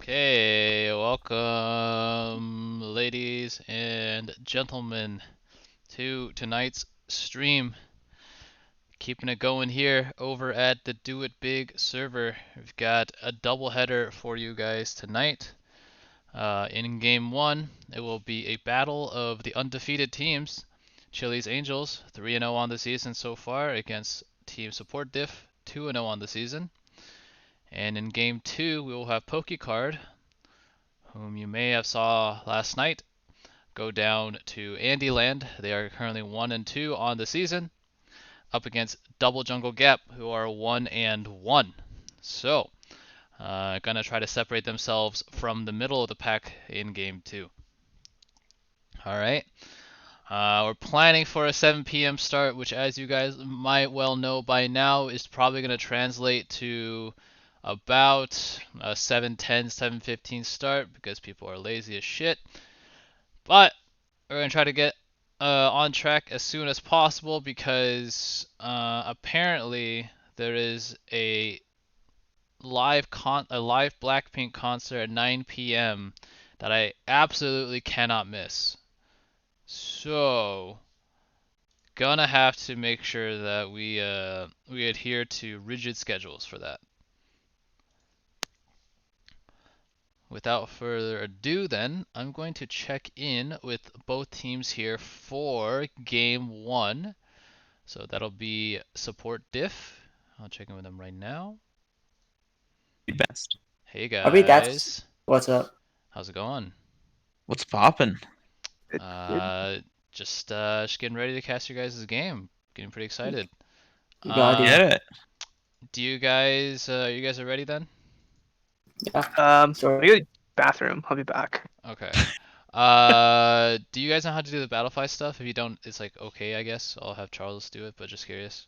Okay, welcome, ladies and gentlemen, to tonight's stream. Keeping it going here over at the Do It Big server. We've got a doubleheader for you guys tonight. In game one, it will be a battle of the undefeated teams. Chili's Angels, 3-0 on the season so far, against Team Support Diff, 2-0 on the season. And in game two, we will have Pokey Card, whom you may have saw last night, go down to Andyland. They are currently 1-2 on the season, up against Double Jungle Gap, who are 1-1. So, gonna try to separate themselves from the middle of the pack in game two. All right. We're planning for a 7 p.m. start, which, as you guys might well know by now, is probably going to translate to about a 7:10, 7:15 start because people are lazy as shit. But we're going to try to get on track as soon as possible because apparently there is a live Blackpink concert at 9 p.m. that I absolutely cannot miss. So, gonna have to make sure that we adhere to rigid schedules for that. Without further ado, then, I'm going to check in with both teams here for game one. So that'll be Support Diff. I'll check in with them right now. Best. Hey That's guys, what's up. how's it going? What's poppin'? Just getting ready to cast your guys' game. Getting pretty excited. You gotta do. Get it. Do you guys are ready then? Yeah. Let me go to the bathroom. I'll be back. Okay. Do you guys know how to do the Battlefy stuff? If you don't, it's like okay, I guess. I'll have Charles do it, but just curious.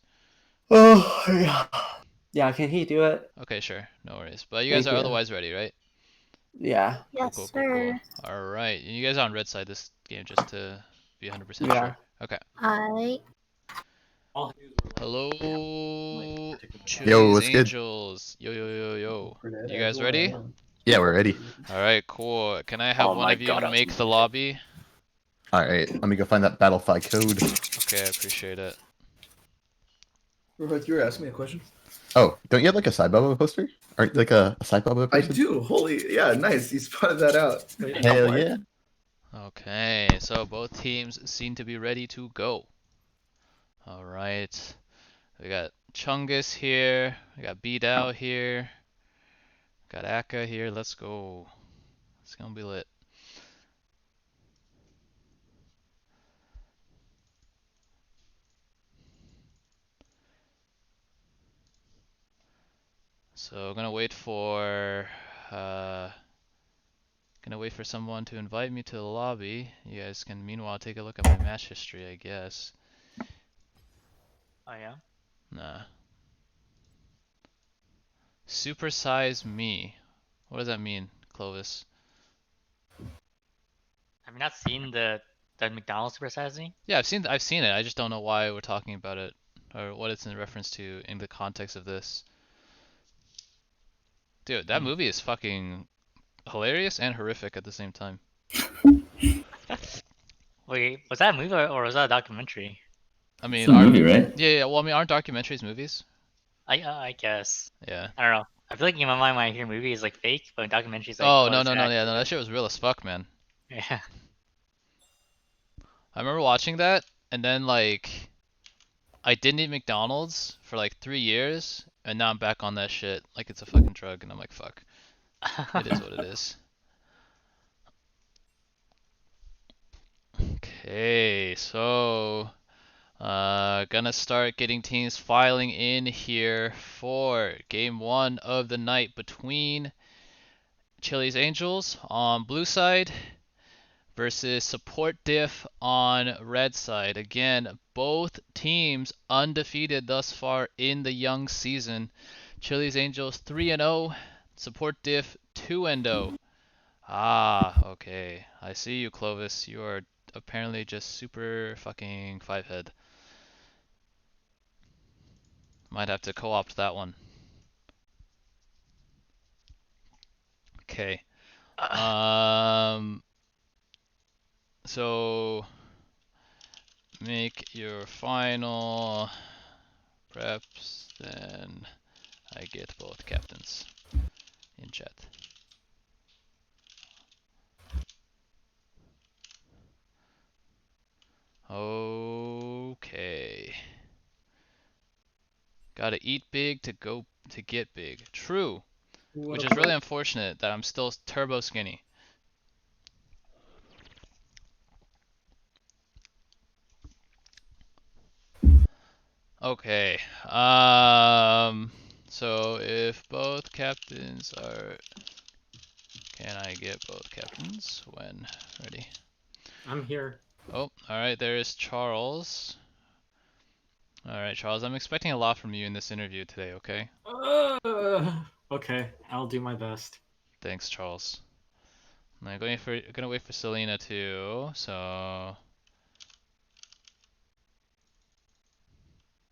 Oh yeah. Yeah, can he do it? Okay, sure. No worries. But you guys Thank are you. otherwise ready, right? Yeah. Cool, cool, cool, cool. All right. And you guys are on red side this game just to be 100% Yeah. sure. Okay. Alright. Hello, Yo, Chili's what's good? Angels. Yo, yo, yo, yo. You guys ready? Yeah, we're ready. All right, cool. Can I have one of you make the lobby? Alright, let me go find that Battlefy code. Okay, I appreciate it. Rohit, you were asking me a question? Oh, don't you have like a Saibaba poster? Or like a Saibaba I person? do. Holy, yeah, nice. You spotted that out. Hell yeah. Okay, so both teams seem to be ready to go. All right. We got Chungus here. We got Beat here. Got Akka here. Let's go. It's gonna be lit. So gonna wait for someone to invite me to the lobby. You guys can meanwhile take a look at my match history, I guess. Oh yeah. Nah. Supersize me. What does that mean, Clovis? Have you not seen the McDonald's supersizing? Yeah, I've seen it. I just don't know why we're talking about it or what it's in reference to in the context of this. Dude, that movie is fucking hilarious and horrific at the same time. Wait, was that a movie or was that a documentary? I mean, It's a movie, right? yeah. Well, I mean, aren't documentaries movies? I guess. Yeah. I don't know. I feel like in my mind when I hear movie is like fake, but in documentaries like Oh no it's no no yeah actually no that shit was real as fuck, man. Yeah. I remember watching that and then like I didn't eat McDonald's for like 3 years and now I'm back on that shit like it's a fucking drug and I'm like fuck. It is what it is. Okay, so gonna start getting teams filing in here for game one of the night between Chili's Angels on blue side versus Support Diff on red side. Again, both teams undefeated thus far in the young season. Chili's Angels 3-0, Support Diff 2-0. Ah, okay. I see you, Clovis. You are apparently just super fucking five head. Might have to co-opt that one. Okay. So make your final preps, then I get both captains in chat. Okay. Gotta eat big to get big. True. Which is really unfortunate that I'm still turbo skinny. Okay. So if both captains are, can I get both captains when ready? I'm here. Oh, all right. There is Charles. All right, Charles. I'm expecting a lot from you in this interview today. Okay. Okay, I'll do my best. Thanks, Charles. I'm gonna wait for Selena too. So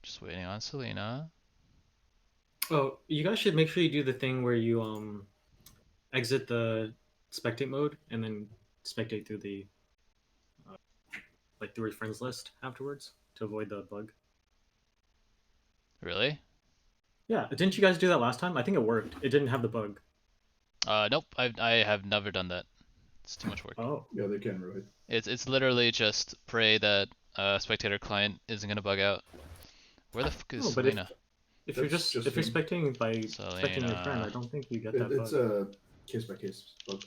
just waiting on Selena. Oh, you guys should make sure you do the thing where you exit the spectate mode and then spectate through the through your friends list afterwards to avoid the bug. Really? Yeah, didn't you guys do that last time? I think it worked. It didn't have the bug. Nope. I have never done that. It's too much work. Oh. Yeah, they can, right? It's literally just pray that spectator client isn't gonna bug out. Where the fuck is No, but Selena? if you're That's if you're just spectating by spectating your friend, I don't think you get that It's bug. a case by case bug.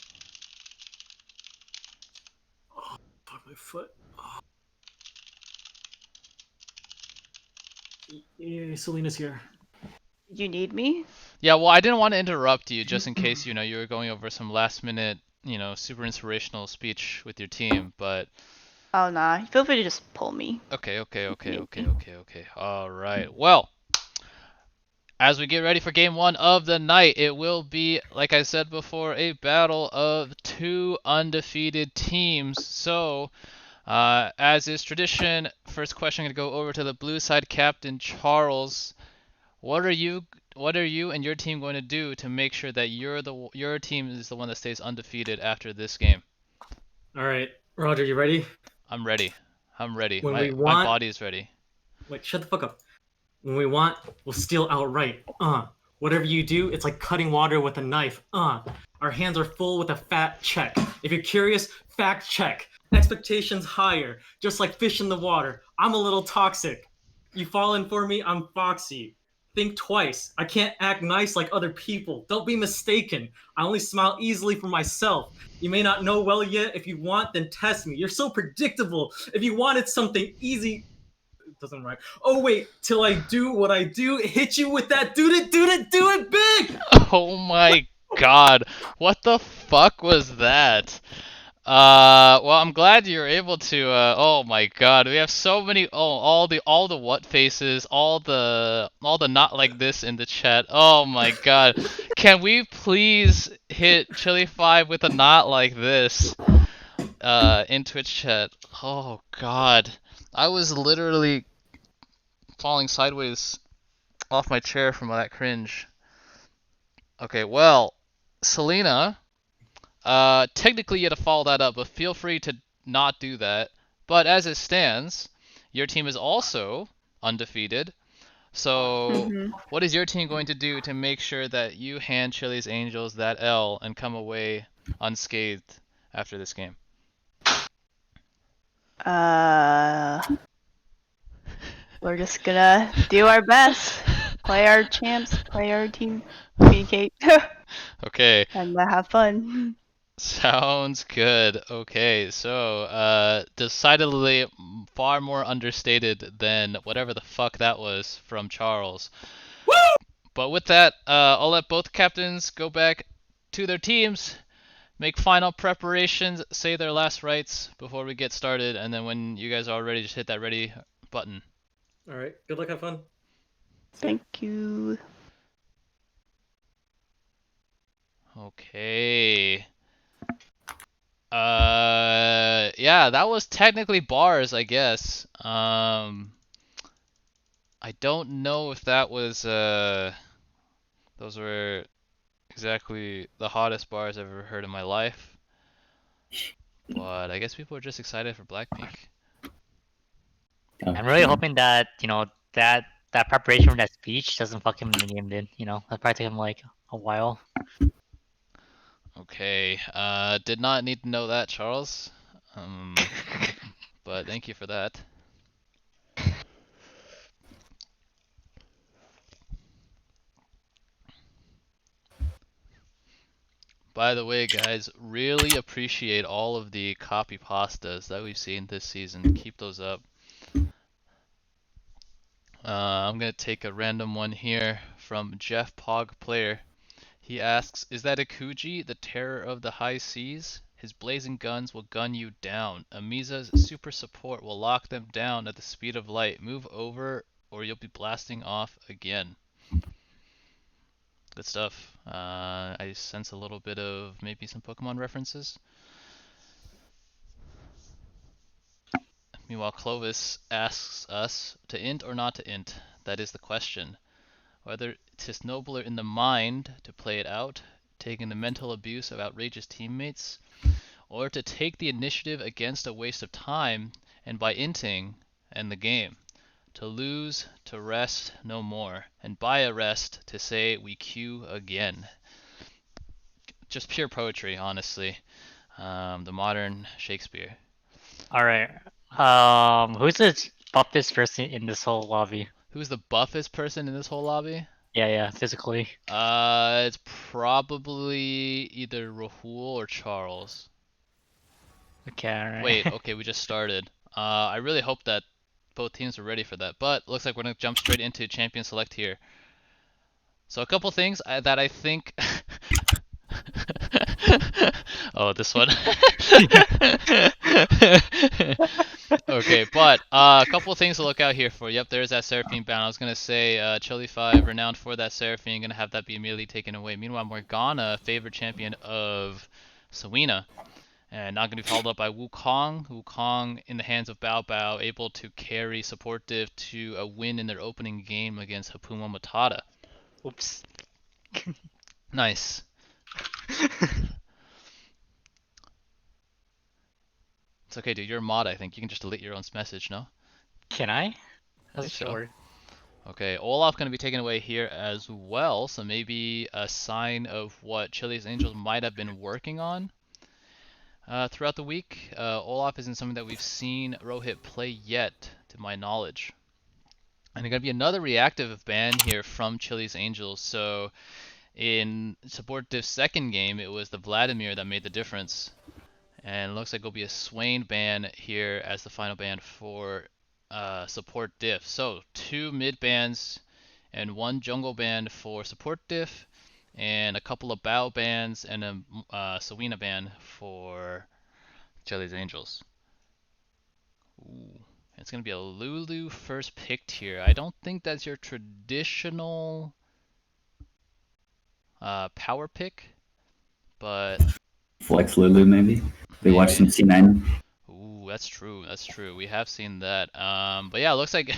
Oh, fuck my foot. Oh. Yeah, Selena's here. You need me? Yeah, well, I didn't want to interrupt you just in case, you know, you were going over some last minute, you know, super inspirational speech with your team, but Oh nah. Feel free to just pull me. okay. All right. Well, as we get ready for game one of the night, it will be, like I said before, a battle of two undefeated teams. So, as is tradition, first question I'm gonna go over to the blue side captain Charles. What are you and your team going to do to make sure that your team is the one that stays undefeated after this game? All right, Roger, you ready? I'm ready. When My we want, body is ready. wait, shut the fuck up. When we want, we'll steal outright. Whatever you do, it's like cutting water with a knife. Our hands are full with a fat check. If you're curious, fact check. Expectations higher, just like fish in the water. I'm a little toxic. You falling for me? I'm foxy. Think twice. I can't act nice like other people. Don't be mistaken. I only smile easily for myself. You may not know well yet. If you want, then test me. You're so predictable. If you wanted something easy, it doesn't rhyme. Oh wait, till I do what I do, hit you with that do it big. Oh my god. What the fuck was that? Well, I'm glad you're able to, oh my god, we have so many, all the what faces, all the not like this in the chat. Oh my god. Can we please hit Chili5 with a not like this, in Twitch chat? Oh god. I was literally falling sideways off my chair from that cringe. Okay, well, Selena, technically you had to follow that up, but feel free to not do that. But as it stands, your team is also undefeated. So what is your team going to do to make sure that you hand Chili's Angels that L and come away unscathed after this game? We're just gonna do our best. Play our champs, play our team, communicate, Okay. and have fun. Sounds good. Okay, so decidedly far more understated than whatever the fuck that was from Charles. Woo! But with that, I'll let both captains go back to their teams, make final preparations, say their last rites before we get started, and then when you guys are ready, just hit that ready button. All right, good luck, have fun. Thank you. Okay. Yeah, that was technically bars, I guess. I don't know if that was, those were exactly the hottest bars I've ever heard in my life. But I guess people are just excited for Blackpink. I'm really hoping that that preparation for that speech doesn't fuck him in the game, dude. That probably take him like a while. Okay, did not need to know that, Charles. But thank you for that. By the way, guys, really appreciate all of the copy pastas that we've seen this season. Keep those up. I'm gonna take a random one here from Jeff Pog Player. He asks, "Is that Ikuji, the terror of the high seas? His blazing guns will gun you down. Amiza's super support will lock them down at the speed of light. Move over, or you'll be blasting off again." Good stuff. I sense a little bit of maybe some Pokemon references. Meanwhile, Clovis asks us to int or not to int. That is the question. Whether 'tis nobler in the mind to play it out, taking the mental abuse of outrageous teammates, or to take the initiative against a waste of time, and by inting, end the game. To lose, to rest no more, and by a rest, to say we queue again. Just pure poetry, honestly. The modern Shakespeare. All right. Who's the buffest person in this whole lobby? Who's the buffest person in this whole lobby? Yeah, physically. It's probably either Rahul or Charles. Okay, alright. Wait, okay, we just started. I really hope that both teams are ready for that, but looks like we're gonna jump straight into champion select here. So a couple things that I think. Oh, this one. Okay, but a couple things to look out here for. Yep, there's that Seraphine bound. I was gonna say Chili5, renowned for that Seraphine, gonna have that be immediately taken away. Meanwhile, Morgana, favored champion of Sawina, and not gonna be followed up by Wukong. Wukong in the hands of Bao Bao, able to carry support Diff to a win in their opening game against Hapuma Matata. Oops. Nice. It's okay, dude. You're a mod, I think. You can just delete your own message, no? Can I? I That's think so. sure. Okay, Olaf going to be taken away here as well, so maybe a sign of what Chili's Angels might have been working on throughout the week. Olaf isn't something that we've seen Rohit play yet, to my knowledge. And there's going to be another reactive ban here from Chili's Angels, so in Support Diff's second game, it was the Vladimir that made the difference. And it looks like it'll be a Swain ban here as the final ban for Support Diff. So 2 mid bans and 1 jungle ban for Support Diff, and a couple of Bao bans and a Sawina ban for Jelly's Angels. Ooh, it's going to be a Lulu first picked here. I don't think that's your traditional power pick, but Flex Lulu, maybe. They watched some C9. Ooh, that's true. That's true. We have seen that. But yeah, it looks like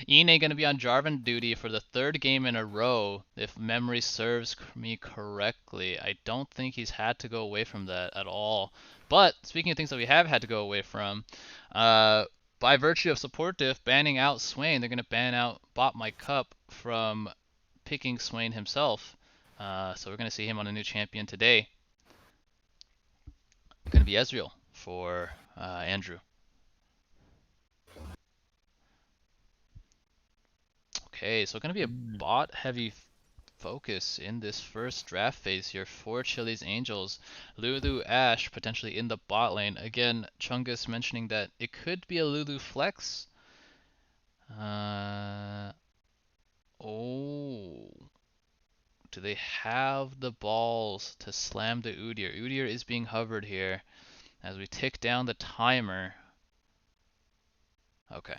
Ine gonna be on Jarvan duty for the 3rd game in a row, if memory serves me correctly. I don't think he's had to go away from that at all. But speaking of things that we have had to go away from, by virtue of Support Diff banning out Swain, they're gonna ban out Bot My Cup from picking Swain himself. So we're gonna see him on a new champion today. Gonna be Ezreal for Andrew. Okay, so gonna be a bot heavy focus in this first draft phase here for Chili's Angels. Lulu Ashe potentially in the bot lane. Again, Chungus mentioning that it could be a Lulu flex. Oh. Do they have the balls to slam the Udyr? Udyr is being hovered here as we tick down the timer. Okay.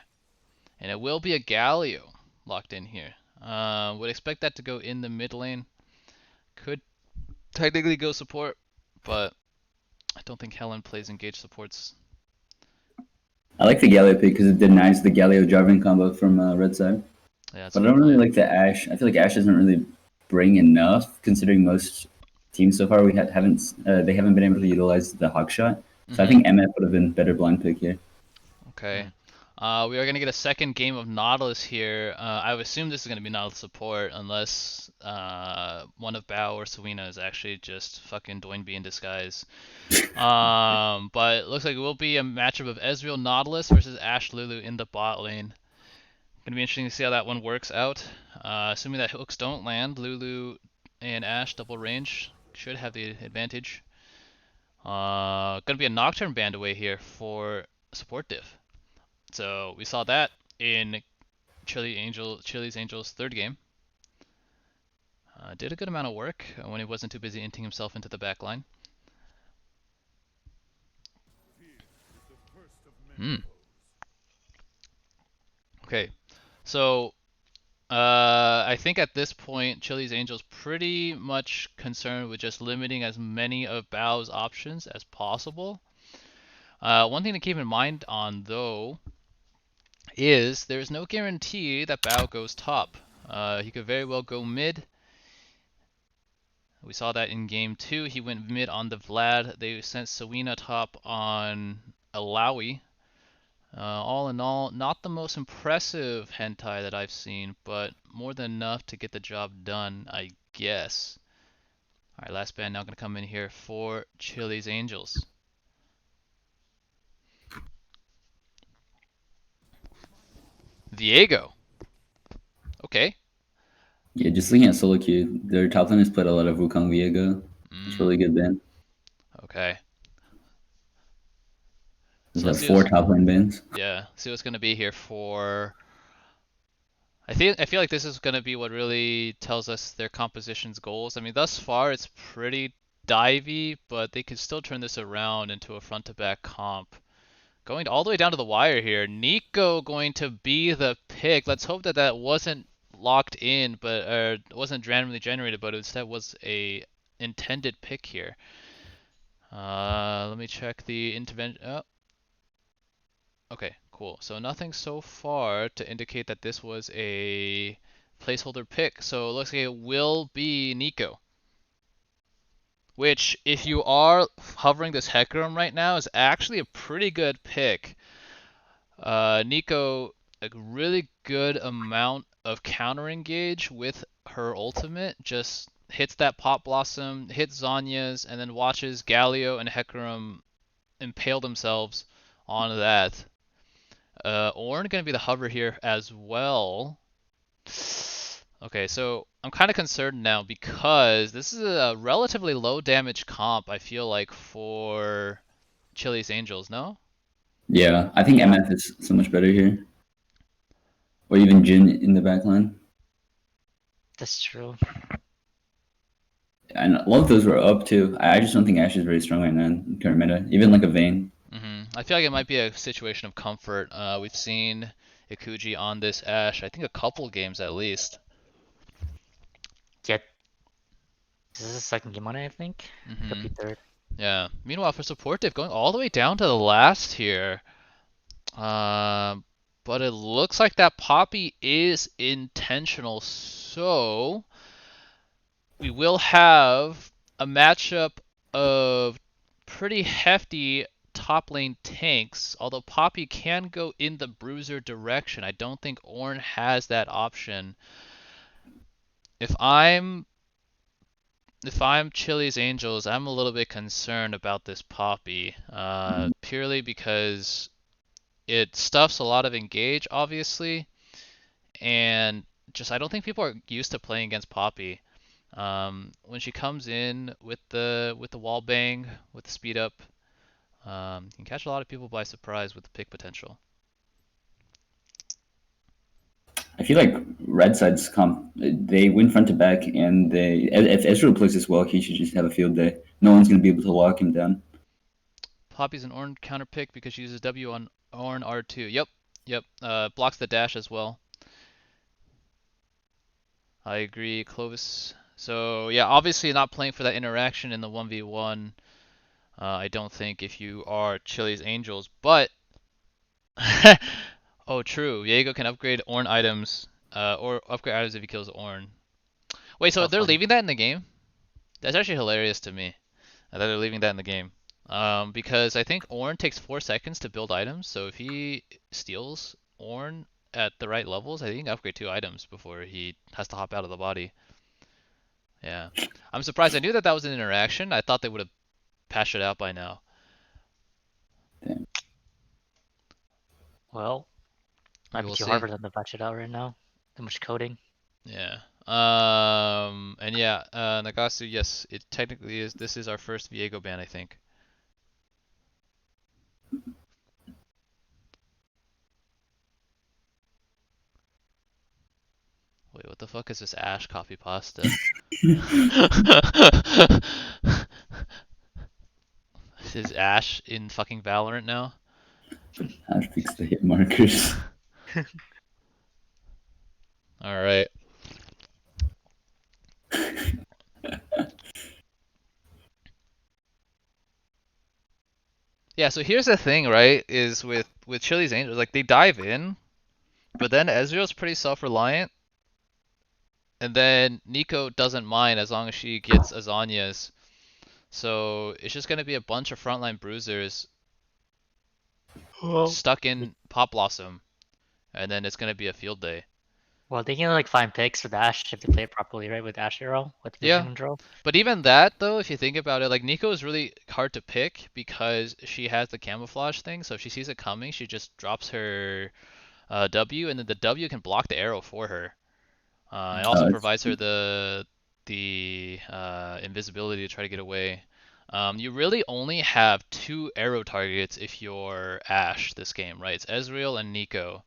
And it will be a Galio locked in here. Would expect that to go in the mid lane. Could technically go support, but I don't think Helen plays engaged supports. I like the Galio pick because it denies the Galio Jarvan combo from red side. Yeah, that's But I don't really like the Ashe. I feel like Ashe doesn't really bring enough, considering most teams so far. We haven't they haven't been able to utilize the hawk shot. So I Mhm. think MF would have been better blind pick here. Okay. We are going to get a second game of Nautilus here. I would assume this is going to be Nautilus support unless one of Bao or Sawina is actually just fucking Dwayne B in disguise. But it looks like it will be a matchup of Ezreal Nautilus versus Ashe Lulu in the bot lane. Going to be interesting to see how that one works out. Assuming that hooks don't land, Lulu and Ashe double range should have the advantage. Going to be a Nocturne band away here for support diff. So we saw that in Chili's Angels third game. Did a good amount of work when he wasn't too busy inting himself into the back line. Okay, so I think at this point Chili's Angels pretty much concerned with just limiting as many of Bao's options as possible. One thing to keep in mind on though is there's no guarantee that Bao goes top. He could very well go mid. We saw that in game 2. He went mid on the Vlad. They sent Sawina top on Alawi. All in all, not the most impressive hentai that I've seen, but more than enough to get the job done, I guess. Alright, last band now going to come in here for Chili's Angels. Viego. Okay. Yeah, just looking at solo queue, their top lane has played a lot of Wukong Viego. It's really good band. Okay. There's So let's like see 4 top lane bands. Yeah, see what's going to be here for... I feel like this is going to be what really tells us their composition's goals. I mean, thus far it's pretty divey, but they can still turn this around into a front-to-back comp. Going all the way down to the wire here. Nico going to be the pick. Let's hope that that wasn't locked in, but wasn't randomly generated, but instead was a intended pick here. Let me check the intervention. Oh. Okay, cool. So nothing so far to indicate that this was a placeholder pick. So it looks like it will be Nico. Which, if you are hovering this Hecarim right now, is actually a pretty good pick. Nico, a really good amount of counter engage with her ultimate. Just hits that Pop Blossom, hits Zanya's, and then watches Galio and Hecarim impale themselves on that. Ornn gonna be the hover here as well. Okay, so I'm kind of concerned now because this is a relatively low damage comp, I feel like, for Chili's Angels, no? Yeah, I think MF is so much better here. Or even Jin in the back line. That's true. And a lot of those were up too. I just don't think Ashe is very strong right now in current meta. Even like a Vayne. I feel like it might be a situation of comfort. We've seen Ikuji on this Ashe, I think a couple games at least. Yeah. This is the second game on it, I think. Could be third. Yeah. Meanwhile, for support diff, going all the way down to the last here. But it looks like that Poppy is intentional, so we will have a matchup of pretty hefty top lane tanks, although Poppy can go in the bruiser direction. I don't think Ornn has that option. If I'm Chili's Angels, I'm a little bit concerned about this Poppy, purely because it stuffs a lot of engage, obviously, and just I don't think people are used to playing against Poppy. When she comes in with the wall bang, with the speed up, can catch a lot of people by surprise with the pick potential. I feel like Red Side's comp, they win front to back, and if Ezreal plays this well, he should just have a field day. No one's going to be able to lock him down. Poppy's an Ornn counter pick because she uses W on Ornn R2. Yep. Blocks the dash as well. I agree, Clovis. So yeah, obviously not playing for that interaction in the 1v1. I don't think if you are Chili's Angels, but oh, true. Viego can upgrade Ornn items, or upgrade items if he kills Ornn. Wait, so they're leaving that in the game? That's actually hilarious to me that they're leaving that in the game. Because I think Ornn takes 4 seconds to build items, so if he steals Ornn at the right levels, I think he can upgrade 2 items before he has to hop out of the body. Yeah. I'm surprised. I knew that that was an interaction. I thought they would have patched it out by now. Well, might We be will too see. hard for them to patch it out right now. Too much coding. Yeah. And yeah, Nagasu, yes, it technically is. This is our first Viego ban, I think. Wait, what the fuck is this Ash copy pasta? Is Ash in fucking Valorant now? I'll fix the hit markers. Alright. Yeah, so here's the thing, right? Is with Chili's Angels, like they dive in, but then Ezreal's pretty self-reliant, and then Nico doesn't mind as long as she gets Azanias. So it's just gonna be a bunch of frontline bruisers stuck in Pop Blossom, and then it's gonna be a field day. Well, they can like find picks with Ash if they play it properly, right? With Ash Arrow, with vision Yeah. control. But even that, though, if you think about it, like Nico is really hard to pick because she has the camouflage thing. So if she sees it coming, she just drops her W, and then the W can block the arrow for her. It also provides her the invisibility to try to get away. You really only have 2 arrow targets if you're Ashe this game, right? It's Ezreal and Nico.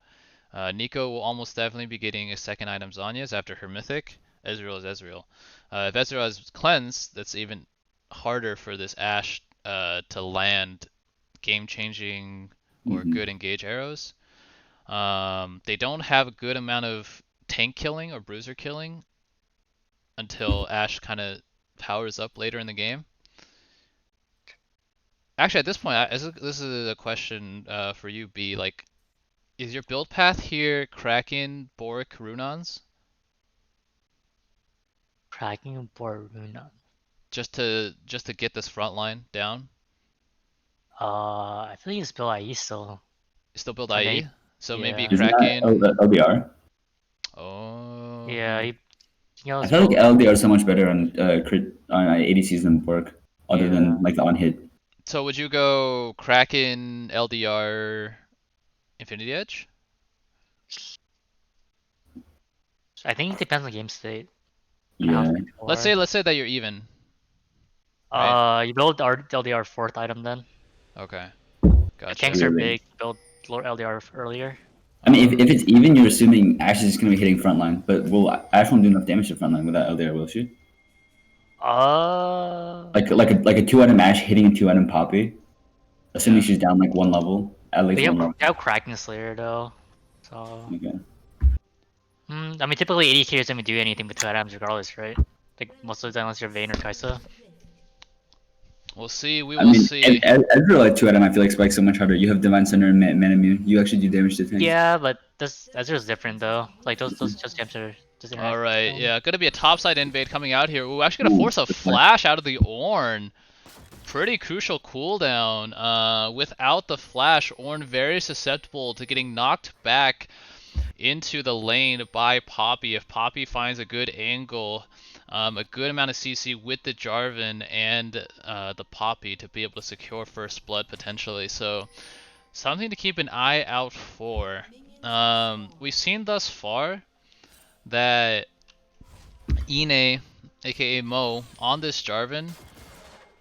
Nico will almost definitely be getting a second item Zhonya's after her mythic. Ezreal is Ezreal. If Ezreal has cleanse, that's even harder for this Ashe to land game-changing or good engage arrows. They don't have a good amount of tank killing or bruiser killing until Ashe kind of powers up later in the game. Actually, at this point, this is a question for you, B. Like, is your build path here Kraken, Boric, Runons? Kraken or Runan. Just to get this front line down? I think it's build IE still. Still build And IE? So maybe yeah. Isn't that Kraken. LDR? Oh. Yeah, he I feel like LDR is so much better on ADCs than Bork, other than like the on hit. So would you go Kraken, LDR, Infinity Edge? I think it depends on game state. Yeah. Let's say that you're even. You build LDR 4th item then. Okay. Gotcha. Tanks are big. Build LDR earlier. I mean, if it's even, you're assuming Ashe is going to be hitting frontline, but will Ashe won't do enough damage to frontline without LDR, will she? Like a 2-item Ashe hitting a 2-item Poppy, assuming she's down like 1 level, at least 1 level. They have Kraken Slayer though, so. Okay. I mean, typically AD carries don't do anything with 2 items regardless, right? Like most of the time, unless you're Vayne or Kai'Sa. We'll see. We will see. Ezreal at 2-item, I feel like spikes so much harder. You have Divine Center and Manamune. You actually do damage to things. Yeah, but Ezreal's different though. Like those just gems are just. Alright, yeah, gonna be a topside invade coming out here. Ooh, actually gonna force a flash out of the Ornn. Pretty crucial cooldown. Without the flash, Ornn very susceptible to getting knocked back into the lane by Poppy. If Poppy finds a good angle, a good amount of CC with the Jarvan and the Poppy to be able to secure first blood potentially. So something to keep an eye out for. We've seen thus far that Ine, aka Mo, on this Jarvan,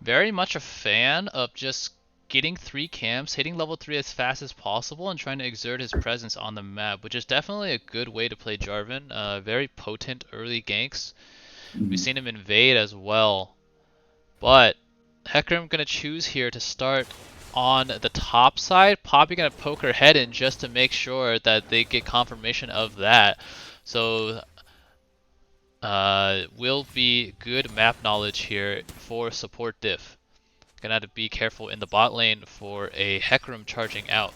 very much a fan of just getting 3 camps, hitting level 3 as fast as possible, and trying to exert his presence on the map, which is definitely a good way to play Jarvan. Very potent early ganks. We've seen him invade as well. But Hecarim gonna choose here to start on the top side. Poppy gonna poke her head in just to make sure that they get confirmation of that. So will be good map knowledge here for support Diff. Gonna have to be careful in the bot lane for a Hecarim charging out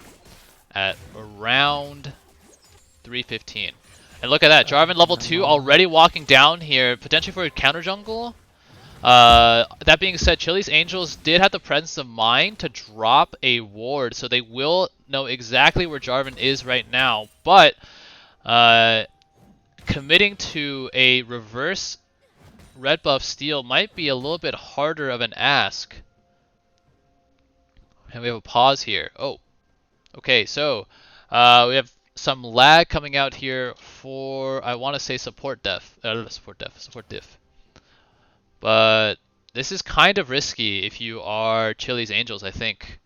at around 315. And look at that, Jarvan level 2 already walking down here, potentially for a counter jungle. That being said, Chili's Angels did have the presence of mind to drop a ward, so they will know exactly where Jarvan is right now. But committing to a reverse red buff steal might be a little bit harder of an ask. And we have a pause here. Oh, okay, so we have some lag coming out here for, I want to say support Diff. Support Diff. But this is kind of risky if you are Chili's Angels, I think.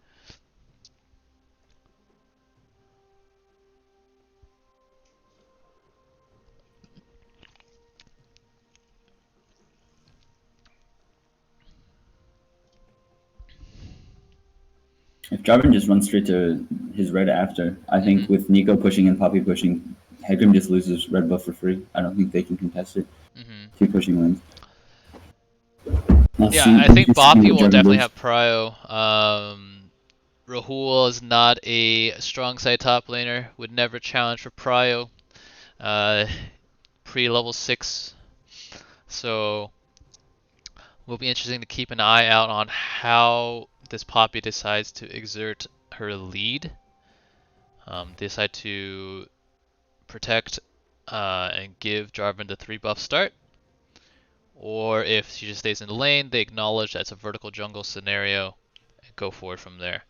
If Jarvan just runs straight to his red after, I think with Nico pushing and Poppy pushing, Hecarim just loses red buff for free. I don't think they can contest it. Keep pushing lanes. Yeah, I think Poppy will definitely have prio. Rahul is not a strong side top laner, would never challenge for prio pre-level 6. So will be interesting to keep an eye out on how this Poppy decides to exert her lead. Decide to protect and give Jarvan the 3 buff start. Or if she just stays in the lane, they acknowledge that's a vertical jungle scenario and go forward from there.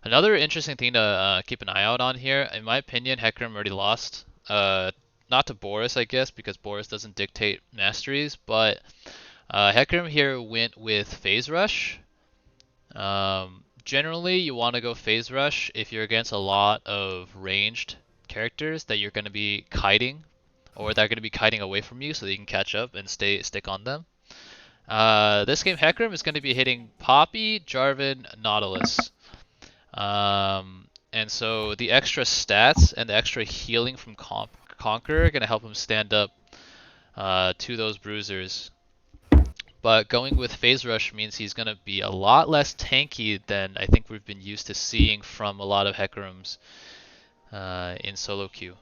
Another interesting thing to keep an eye out on here, in my opinion, Hecarim already lost. Not to Boris, I guess, because Boris doesn't dictate masteries, but Hecarim here went with Phase Rush. Generally, you want to go Phase Rush if you're against a lot of ranged characters that you're going to be kiting, or they're going to be kiting away from you so that you can catch up and stick on them. This game, Hecarim is going to be hitting Poppy, Jarvan, Nautilus. And so the extra stats and the extra healing from Conqueror are going to help him stand up to those bruisers. But going with Phase Rush means he's going to be a lot less tanky than I think we've been used to seeing from a lot of Hecarims in solo queue.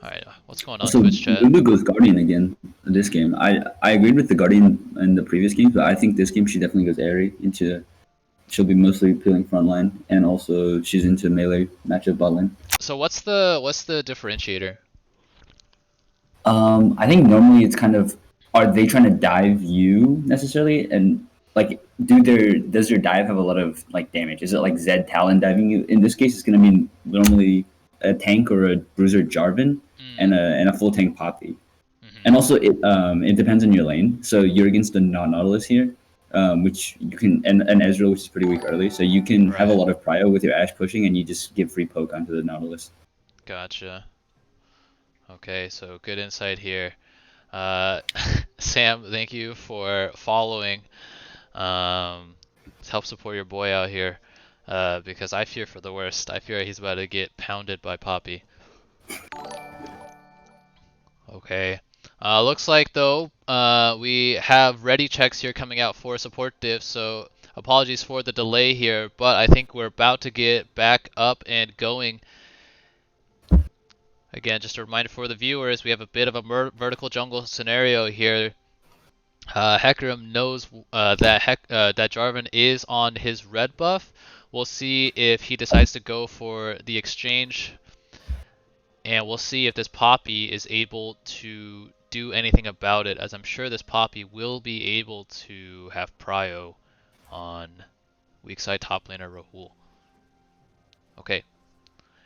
Alright, what's going on, Twitch chat? Lulu goes Guardian again in this game. I agreed with the Guardian in the previous games, but I think this game she definitely goes Airy into. She'll be mostly peeling front line, and also she's into melee matchup bot lane. So what's the differentiator? I think normally it's kind of, are they trying to dive you necessarily, and like does their dive have a lot of like damage? Is it like Zed Talon diving you? In this case, it's gonna be normally a tank or a bruiser Jarvan and a full tank Poppy. And also it depends on your lane. So you're against a non-Nautilus here, which you can, and Ezreal, which is pretty weak early. So you can have a lot of prio with your Ashe pushing, and you just give free poke onto the Nautilus. Gotcha. Okay, so good insight here. Sam, thank you for following. Help support your boy out here, because I fear for the worst. I fear he's about to get pounded by Poppy. Okay. Looks like though we have ready checks here coming out for support diff, so apologies for the delay here, but I think we're about to get back up and going. Again, just a reminder for the viewers, we have a bit of a vertical jungle scenario here. Hecarim knows that Jarvan is on his red buff. We'll see if he decides to go for the exchange, and we'll see if this Poppy is able to do anything about it, as I'm sure this Poppy will be able to have prio on weak side top laner Rahul. Okay.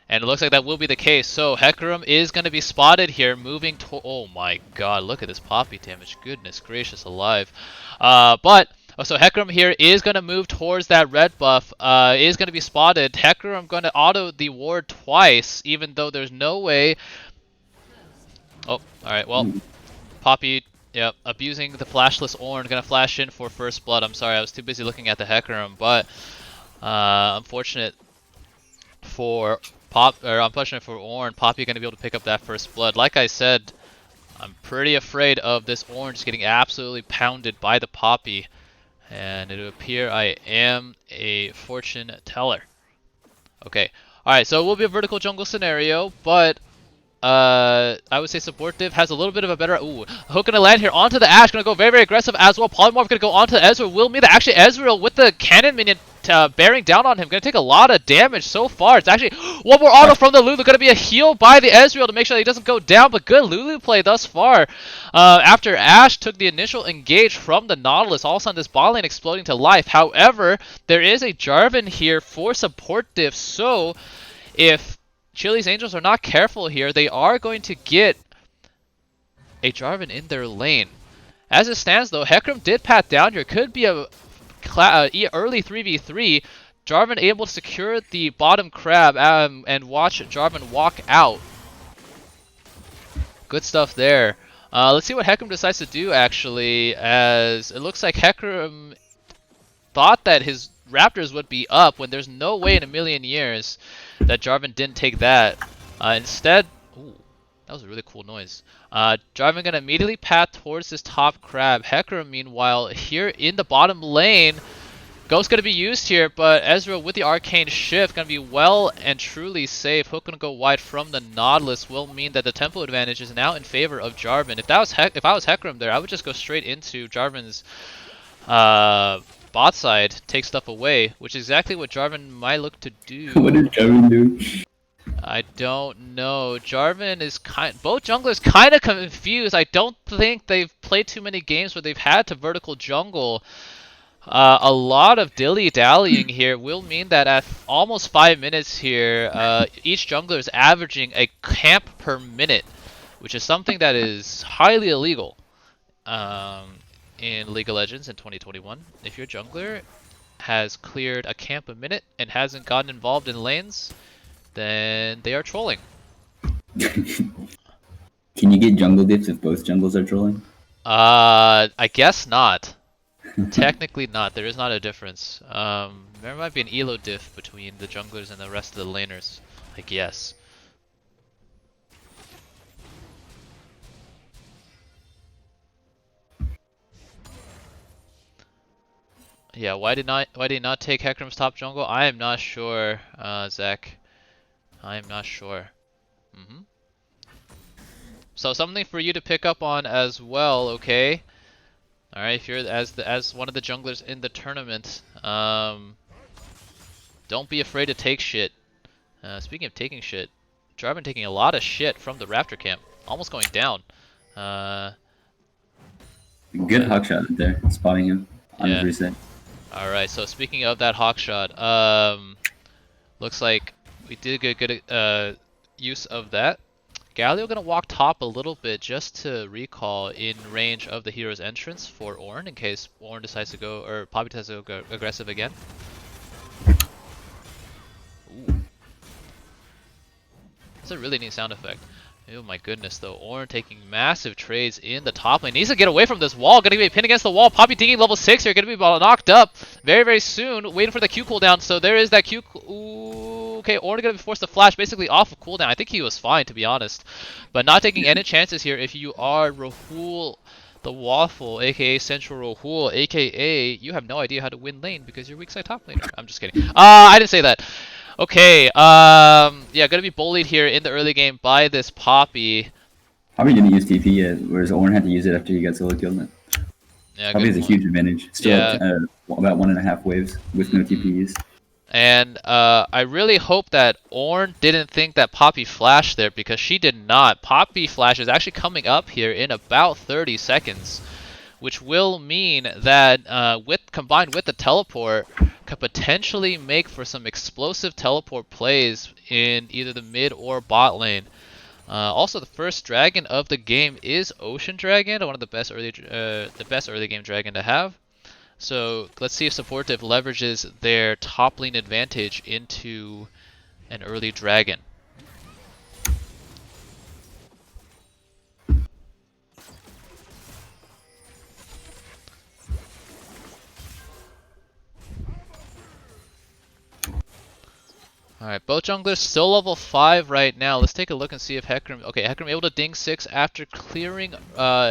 And it looks like that will be the case. So Hecarim is going to be spotted here, moving to. Oh my god, look at this Poppy damage. Goodness gracious alive. So Hecarim here is going to move towards that red buff. Is going to be spotted. Hecarim going to auto the ward twice, even though there's no way. Oh, alright, well. Poppy, yep, abusing the flashless Ornn. Going to flash in for first blood. I'm sorry, I was too busy looking at the Hecarim, but unfortunate for unfortunate for Ornn, Poppy going to be able to pick up that first blood. Like I said, I'm pretty afraid of this Ornn just getting absolutely pounded by the Poppy. And it would appear I am a fortune teller. Okay, Alright, so it will be a vertical jungle scenario, but I would say support Diff has a little bit of a better. Ooh, hook gonna land here onto the Ashe, gonna go very, very aggressive as well. Polymorph gonna go onto Ezreal. Will mean that actually Ezreal with the cannon minion bearing down on him, gonna take a lot of damage so far. It's actually one more auto from the Lulu, gonna be a heal by the Ezreal to make sure that he doesn't go down. But good Lulu play thus far. After Ashe took the initial engage from the Nautilus, all of a sudden this bot lane exploding to life. However, there is a Jarvan here for support Diff, so if Chili's Angels are not careful here, they are going to get a Jarvan in their lane. As it stands though, Hecarim did pat down here. Could be a early 3v3. Jarvan able to secure the bottom crab and watch Jarvan walk out. Good stuff there. Let's see what Hecarim decides to do actually, as it looks like Hecarim thought that his Raptors would be up when there's no way in a million years that Jarvan didn't take that. Instead, ooh, that was a really cool noise. Jarvan gonna immediately path towards this top crab. Hecarim, meanwhile, here in the bottom lane. Ghost gonna be used here, but Ezreal with the arcane shift gonna be well and truly safe. Hook gonna go wide from the Nautilus will mean that the tempo advantage is now in favor of Jarvan. If I was Hecarim there, I would just go straight into Jarvan's bot side, take stuff away, which is exactly what Jarvan might look to do. What did Jarvan do? I don't know. Jarvan is both junglers kind of confused. I don't think they've played too many games where they've had to vertical jungle. A lot of dilly-dallying here will mean that at almost 5 minutes here, each jungler is averaging a camp per minute, which is something that is highly illegal in League of Legends in 2021. If your jungler has cleared a camp a minute and hasn't gotten involved in lanes, then they are trolling. Can you get jungle dips if both jungles are trolling? I guess not. Technically not. There is not a difference. There might be an elo diff between the junglers and the rest of the laners, I guess. Yeah, why did he not take Hecarim's top jungle? I am not sure, Zach. I am not sure. So something for you to pick up on as well, okay? All right, if you're as one of the junglers in the tournament, don't be afraid to take shit. Speaking of taking shit, Jarvan taking a lot of shit from the Raptor camp, almost going down. Good hawk shot there, spotting him on his reset. All right, so speaking of that hawk shot, looks like we did get good use of that. Galio gonna walk top a little bit just to recall in range of the hero's entrance for Ornn in case Ornn decides to go, or Poppy decides to go aggressive again. Ooh. That's a really neat sound effect. Oh my goodness though, Ornn taking massive trades in the top lane. Needs to get away from this wall, gonna be pinned against the wall. Poppy digging level 6 here, gonna be knocked up very, very soon. Waiting for the Q cooldown, so there is that Q. Ooh, okay, Ornn gonna be forced to flash basically off of cooldown. I think he was fine to be honest. But not taking any chances here if you are Rahul the Waffle, aka Central Rahul, aka you have no idea how to win lane because you're weak side top laner. I'm just kidding. I didn't say that. Okay, yeah, gonna be bullied here in the early game by this Poppy. Poppy didn't use TP yet, whereas Ornn had to use it after he got solo killed. Yeah, Poppy has a huge advantage. Still at, about 1.5 waves with no TP use. And I really hope that Ornn didn't think that Poppy flashed there because she did not. Poppy flash is actually coming up here in about 30 seconds. Which will mean that combined with the teleport, could potentially make for some explosive teleport plays in either the mid or bot lane. Also, the first dragon of the game is Ocean Dragon, one of the best early game dragon to have. So let's see if Supportive leverages their top lane advantage into an early dragon. Alright, both junglers still level 5 right now. Let's take a look and see if Hecarim... Okay, Hecarim able to ding 6 after clearing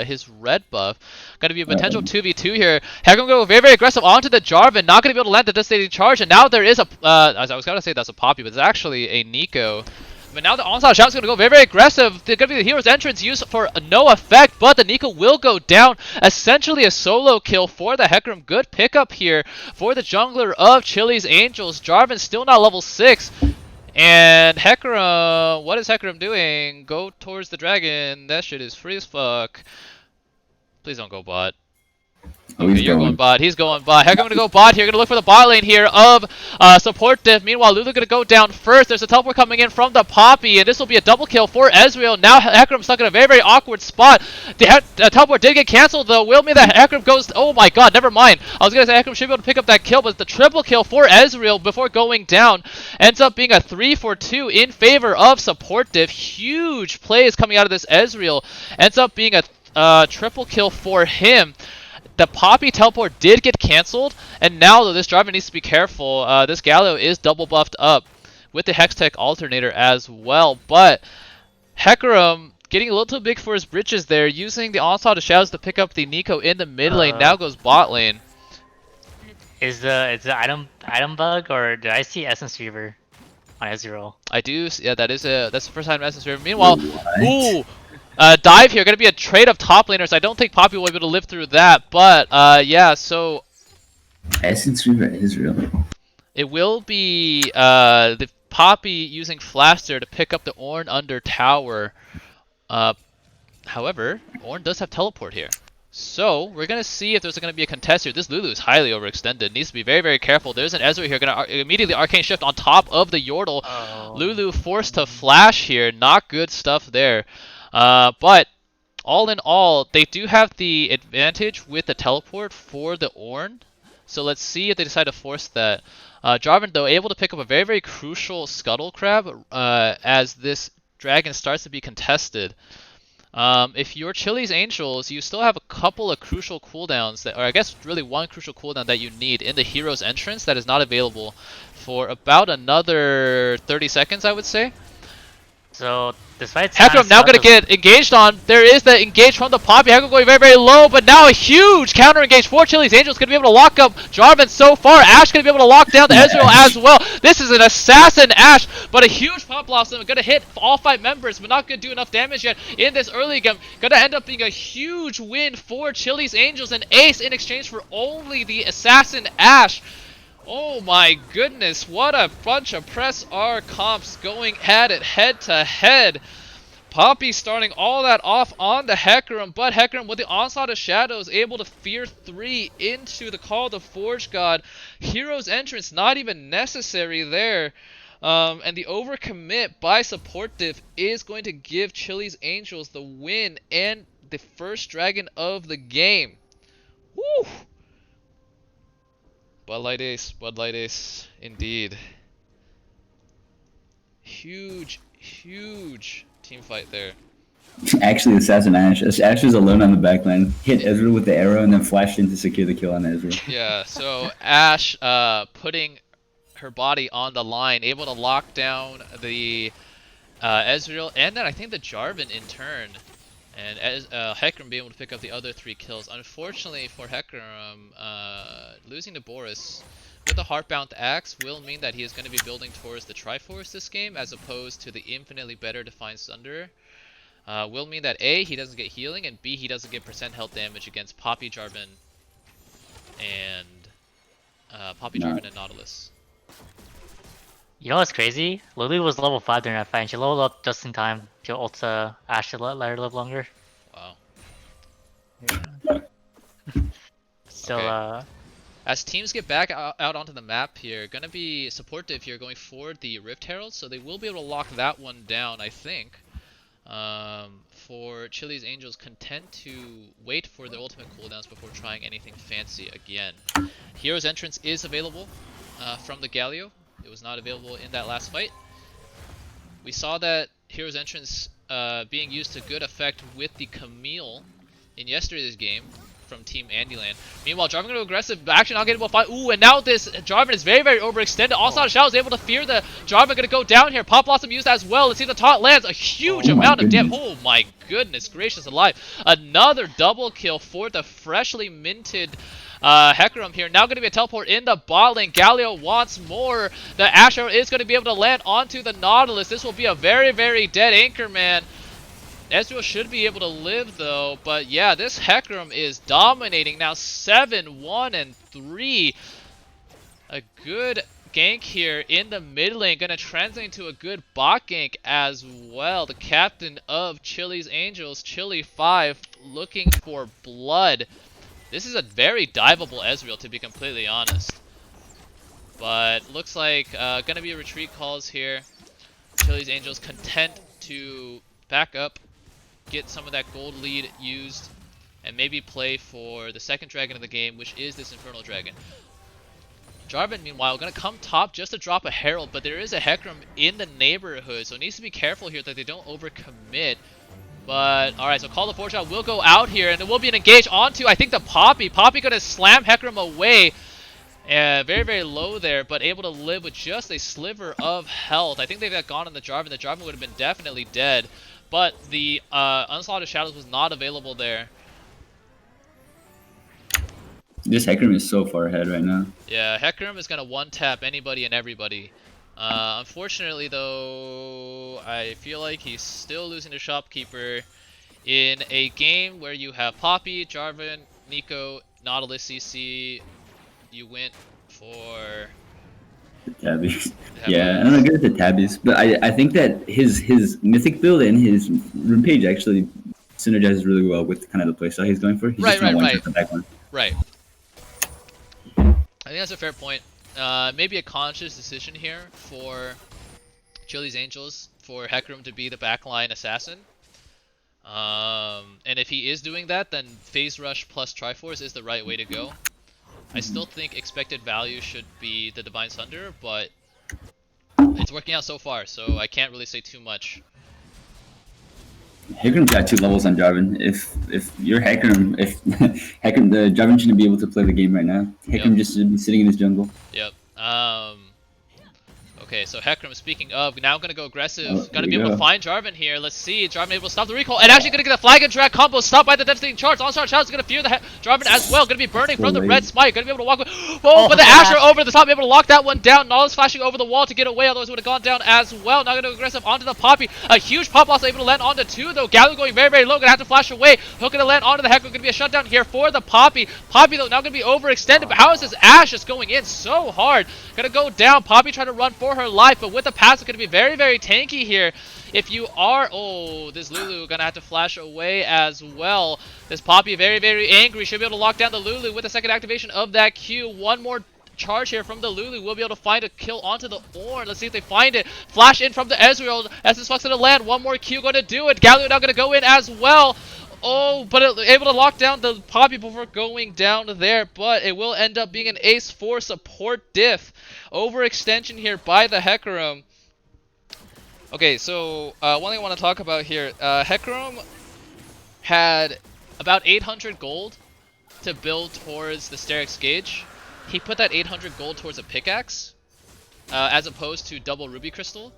his red buff. Gonna be a potential 2v2 here. Hecarim go very, very aggressive onto the Jarvan. Not gonna be able to land the devastating charge. And now there is a... I was gonna say that's a Poppy, but it's actually a Nico. But now the onslaught shout's gonna go very, very aggressive. They're gonna be the hero's entrance used for no effect, but the Nico will go down. Essentially a solo kill for the Hecarim. Good pickup here for the jungler of Chili's Angels. Jarvan still not level 6. And Hecarim, what is Hecarim doing? Go towards the dragon. That shit is free as fuck. Please don't go bot. Oh, Okay, he's you're going. going bot. He's going bot. Hecarim gonna go bot here. Gonna look for the bot lane here of support Diff. Meanwhile, Lulu gonna go down first. There's a teleport coming in from the Poppy, and this will be a double kill for Ezreal. Now Hecarim stuck in a very, very awkward spot. The teleport did get canceled though. Will mean that Hecarim goes. Oh my god, never mind. I was gonna say Hecarim should be able to pick up that kill, but the triple kill for Ezreal before going down ends up being a 3-for-2 in favor of support Diff. Huge plays coming out of this Ezreal. Ends up being a triple kill for him. The Poppy teleport did get cancelled, and now though this driver needs to be careful. This Galio is double buffed up with the Hextech alternator as well, but Hecarim getting a little too big for his britches there, using the onslaught of shadows to pick up the Nico in the mid lane. Now goes bot lane. Is the item bug, or did I see Essence Fever on Ezreal? I do, yeah, that's the first time Essence River. Meanwhile, ooh. Dive here, gonna be a trade of top laners. I don't think Poppy will be able to live through that, but yeah, so Essence Reaver is real. it will be the Poppy using Flaster to pick up the Ornn under tower. However, Ornn does have teleport here. So, we're going to see if there's going to be a contest here. This Lulu is highly overextended. Needs to be very, very careful. There's an Ezreal here. Going to immediately Arcane Shift on top of the Yordle. Oh. Lulu forced to flash here. Not good stuff there. But all in all, they do have the advantage with the teleport for the Ornn. So let's see if they decide to force that. Jarvan, though, able to pick up a very, very crucial Scuttle Crab as this dragon starts to be contested. If you're Chili's Angels, you still have a couple of crucial cooldowns, or I guess really one crucial cooldown that you need in the hero's entrance that is not available for about another 30 seconds, I would say. So, despite Hecarim now going to get engaged on. There is the engage from the Poppy. Hecarim going very, very low, but now a huge counter engage for Chili's Angels. Going to be able to lock up Jarvan so far. Ash going to be able to lock down the Ezreal as well. This is an assassin Ash, but a huge Pop Blossom. Going to hit all 5 members, but not going to do enough damage yet in this early game. Going to end up being a huge win for Chili's Angels. An ace in exchange for only the assassin Ash. Oh my goodness, what a bunch of press R comps going at it head to head. Poppy starting all that off on the Hecarim, but Hecarim with the Onslaught of Shadows able to fear 3 into the Call of the Forge God. Hero's entrance not even necessary there. And the overcommit by support Diff is going to give Chili's Angels the win and the first dragon of the game. Woo! Bud Light Ace, indeed. Huge team fight there. Actually, Assassin Ash. Ash is alone on the backline. Hit Ezreal with the arrow and then flashed in to secure the kill on Ezreal. Yeah, so Ash putting her body on the line, able to lock down the Ezreal, and then I think the Jarvan in turn. And Hecarim being able to pick up the other 3 kills. Unfortunately for Hecarim, losing to Boris with the Heartbound Axe will mean that he is going to be building towards the Triforce this game, as opposed to the infinitely better Divine Sunder. Will mean that A, he doesn't get healing, and B, he doesn't get percent health damage against Poppy, Jarvan, and Jarvan and Nautilus. You know what's crazy? Lily was level 5 during that fight, and she leveled up just in time to ult Ash to let her live longer. Wow. So, Okay. As teams get back out onto the map here, gonna be supportive here going forward the Rift Herald, so they will be able to lock that one down, I think. For Chili's Angels, content to wait for their ultimate cooldowns before trying anything fancy again. Hero's Entrance is available from the Galio. It was not available in that last fight. We saw that Hero's Entrance being used to good effect with the Camille in yesterday's game. from Team Andyland. Meanwhile, Jarvan going to aggressive, actually not getting able to fight. Ooh, and now this Jarvan is very, very overextended. Onslaught of Shadow is able to fear the Jarvan going to go down here. Pop Blossom used as well. Let's see if the taunt lands a huge amount of damage. Oh my goodness gracious alive. Another double kill for the freshly minted Hecarim here. Now going to be a teleport in the bot lane. Galio wants more. The Asher is going to be able to land onto the Nautilus. This will be a very, very dead anchor, man. Ezreal should be able to live though, but yeah, this Hecarim is dominating now. 7-1-3. A good gank here in the mid lane, gonna translate into a good bot gank as well. The captain of Chili's Angels, Chili5, looking for blood. This is a very diveable Ezreal, to be completely honest. But looks like gonna be a retreat calls here. Chili's Angels content to back up, get some of that gold lead used, and maybe play for the second dragon of the game, which is this Infernal Dragon. Jarvan, meanwhile, going to come top just to drop a Herald, but there is a Hecarim in the neighborhood, so it needs to be careful here that they don't overcommit. But, alright, so Call the Forge will go out here, and there will be an engage onto, I think, the Poppy. Poppy going to slam Hecarim away. Very, very low there, but able to live with just a sliver of health. I think they've gone on the Jarvan. The Jarvan would have been definitely dead. But the Onslaught of Shadows was not available there. This Hecarim is so far ahead right now. Yeah, Hecarim is going to one-tap anybody and everybody. Unfortunately, though, I feel like he's still losing to Shopkeeper in a game where you have Poppy, Jarvan, Nico, Nautilus CC. You went for... Tabbies. Yeah, I'm not good at the tabbies, but I think that his mythic build and his rune page actually synergizes really well with kind of the playstyle he's going for. He's just one-shot the back one. Right. I think that's a fair point. Maybe a conscious decision here for Chili's Angels for Hecarim to be the backline assassin. And if he is doing that, then Phase Rush plus Triforce is the right way to go. I still think expected value should be the Divine Sunder, but it's working out so far, so I can't really say too much. Hecarim's got 2 levels on Jarvan. If you're Hecarim, Hecarim, the Jarvan shouldn't be able to play the game right now. Hecarim just should be sitting in his jungle. Yep. Okay, so Hecarim, speaking of, now going to go aggressive. Going to be able to find Jarvan here. Let's see. Jarvan able to stop the recall. And actually going to get the flag and drag combo. Stopped by the devastating charge. Onslaught Shadow is going to fear the Jarvan as well. Going to be burning from the red smite. Going to be able to walk away. Oh, but the Asher over the top. Able to lock that one down. Nautilus flashing over the wall to get away. Otherwise would have gone down as well. Now going to go aggressive onto the Poppy. A huge pop loss able to land onto 2 though. Gallo going very, very low. Going to have to flash away. Hook going to land onto the Hecarim. Going to be a shutdown here for the Poppy. Poppy though now going to be overextended. But how is this Ashe just going in so hard? Going to go down. Poppy trying to run for her life. But with the pass, it's going to be very, very tanky here. If you are... Oh, this Lulu going to have to flash away as well. This Poppy very, very angry. Should be able to lock down the Lulu with the second activation of that Q. One more charge here from the Lulu. We'll be able to find a kill onto the Ornn. Let's see if they find it. Flash in from the Ezreal as this fucks to the land. One more Q going to do it. Galio now going to go in as well. Oh, but able to lock down the Poppy before going down there, but it will end up being an ace for support Diff. Overextension here by the Hecarim. Okay, so one thing I want to talk about here. Hecarim had about 800 gold to build towards the Sterix Gauge. He put that 800 gold towards a pickaxe, as opposed to double Ruby Crystal.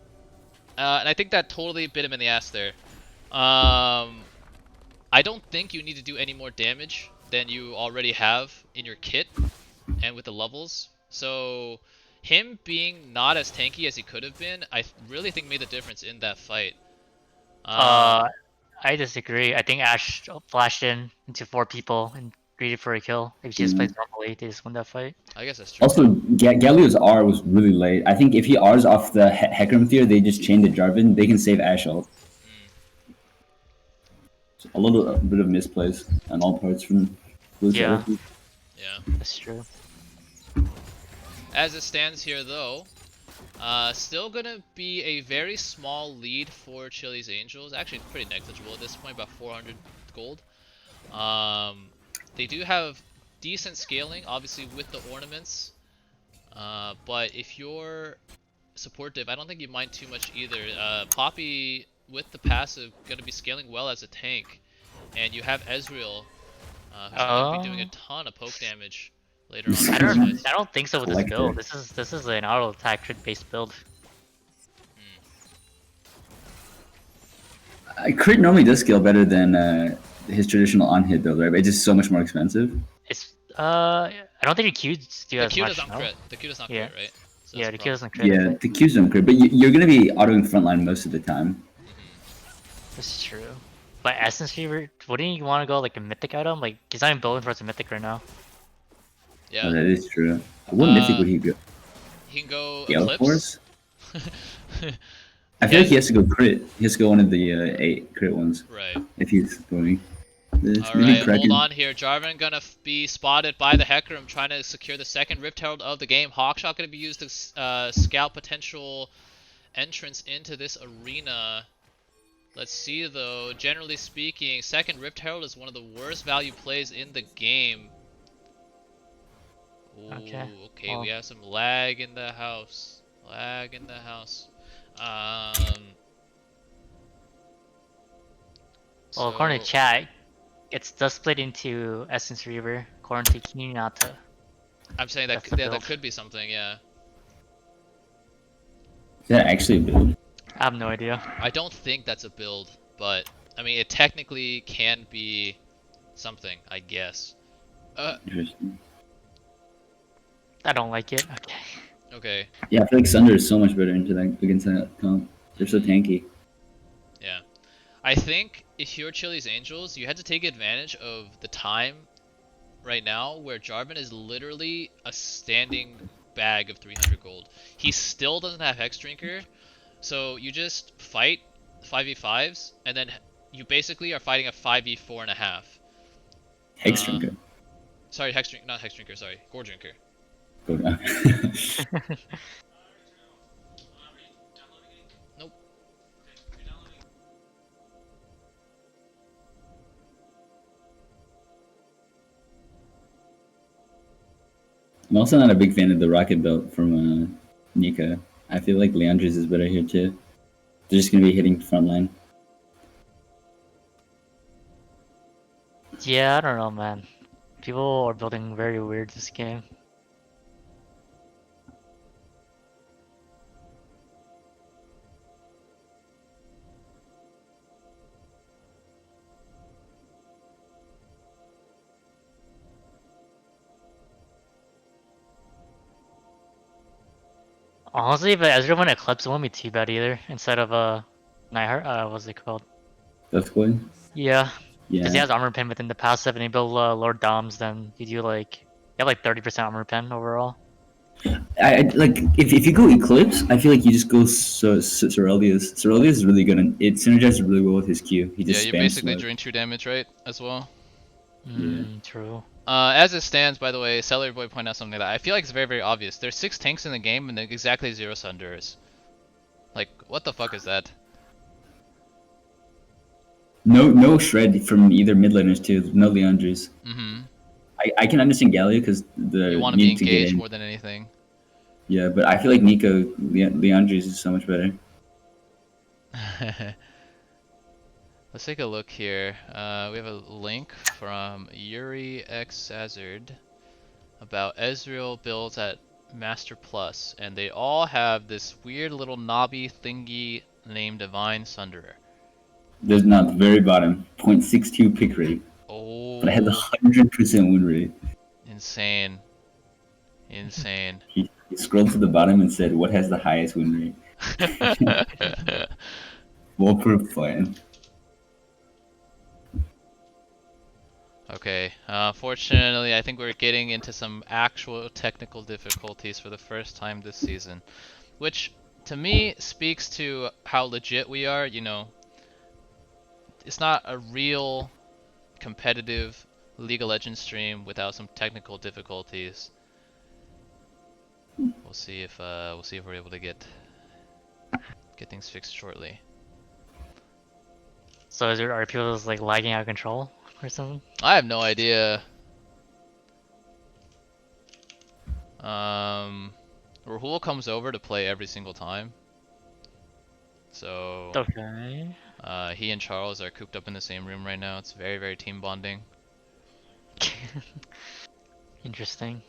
And I think that totally bit him in the ass there. I don't think you need to do any more damage than you already have in your kit and with the levels. So him being not as tanky as he could have been, I really think made the difference in that fight. I disagree. I think Ashe flashed into 4 people and greeted for a kill. If she just plays normally, they just won that fight. I guess that's true. Also, Galio's R was really late. I think if he R's off the Hecarim tier, they just chain the Jarvan, they can save Ashe ult. A little bit of misplays on all parts from Blue's Yeah. Yeah. That's true. As it stands here, though, still gonna be a very small lead for Chili's Angels. Actually, pretty negligible at this point, about 400 gold. They do have decent scaling, obviously with the ornaments. But if you're support div, I don't think you mind too much either. Poppy with the passive gonna be scaling well as a tank, and you have Ezreal Who's gonna be doing a Oh. ton of poke damage later on. I in this don't. fight. I don't think so with this Collector. build. This is an auto attack crit based build. Crit normally does scale better than his traditional on-hit build, right? But it's just so much more expensive. It's I don't think your Qs do The as Q much. does not No? crit. The Q does not Yeah. crit, right? So Yeah, that's the a Q problem. doesn't crit. Yeah, the Qs don't crit, but you're gonna be autoing frontline most of the time. This is true. But Essence Fever, wouldn't you want to go like a mythic item? Like he's not even building towards a mythic right now. Yeah. Oh, that is true. What mythic would he go? He can go Gale Eclipse. Force? I feel like he has to go crit. He has to go one of the 8 crit ones. Right. If he's going. This. All Maybe right, Kraken. hold on here. Jarvan gonna be spotted by the Hecarim trying to secure the second Rift Herald of the game. Hawkshot gonna be used to scout potential entrance into this arena. Let's see though, generally speaking, second Rift Herald is one of the worst value plays in the game. Ooh, Okay, okay, well. we have some lag in the house. Lag in the house. Well, according to So- chat, it's does split into Essence Reaver, according to Kinata. I'm saying that That's the yeah, that build. could be something, yeah. Is that actually a build? I have no idea. I don't think that's a build, but I mean, it technically can be something, I guess. Interesting. I don't like it. Okay. Okay, Yeah, I feel like Sunder is so much better into that against that comp. They're so tanky. yeah. I think if you're Chili's Angels, you had to take advantage of the time right now where Jarvan is literally a standing bag of 300 gold. He still doesn't have Hex Drinker, so you just fight 5v5s, and then you basically are fighting a 5v4.5. Hex Drinker. Sorry, Hex Drinker, not Hex Drinker, sorry, Gore Drinker. Go down. Nope. I'm also not a big fan of the rocket belt from Nika. I feel like Leandre's is better here too. They're just gonna be hitting frontline. Yeah, I don't know, man. People are building very weird this game. Honestly, but Ezra went Eclipse, it won't be too bad either. Instead of Nightheart, what's it called? That's good. Yeah, because he Yeah. has armor pen within the passive, and he build Lord Doms. Then you do like you have like 30% armor pen overall. I like if you go Eclipse, I feel like you just go Cerelius. Cerelius is really good and it synergizes really well with his Q. He Yeah, just you spams basically smoke. drain 2 damage, right, as well? True. As it stands, by the way, Celery Boy pointed out something that I feel like it's very, very obvious. There's 6 tanks in the game and exactly 0 Sunders. Like, what the fuck is that? No shred from either mid laners too. No Leandres. Mm-hmm. I can understand Galio because the You want to be need to get engaged in. more than anything. Yeah, but I feel like Nico Leandres is so much better. Let's take a look here. We have a link from Yuri X Hazard about Ezreal builds at Master Plus, and they all have this weird little knobby thingy named Divine Sunderer. There's not the very bottom 0.62 pick rate, Oh, but I had the 100% win rate. insane. Insane. He scrolled to the bottom and said, "What has the highest win rate?" Foolproof plan. Okay, fortunately, I think we're getting into some actual technical difficulties for the first time this season, which to me speaks to how legit we are. You know, it's not a real competitive League of Legends stream without some technical difficulties. We'll see if we're able to get things fixed shortly. So are people just like lagging out of control or something? I have no idea. Rahul comes over to play every single time. So Okay. he and Charles are cooped up in the same room right now. It's very, very team bonding. Interesting.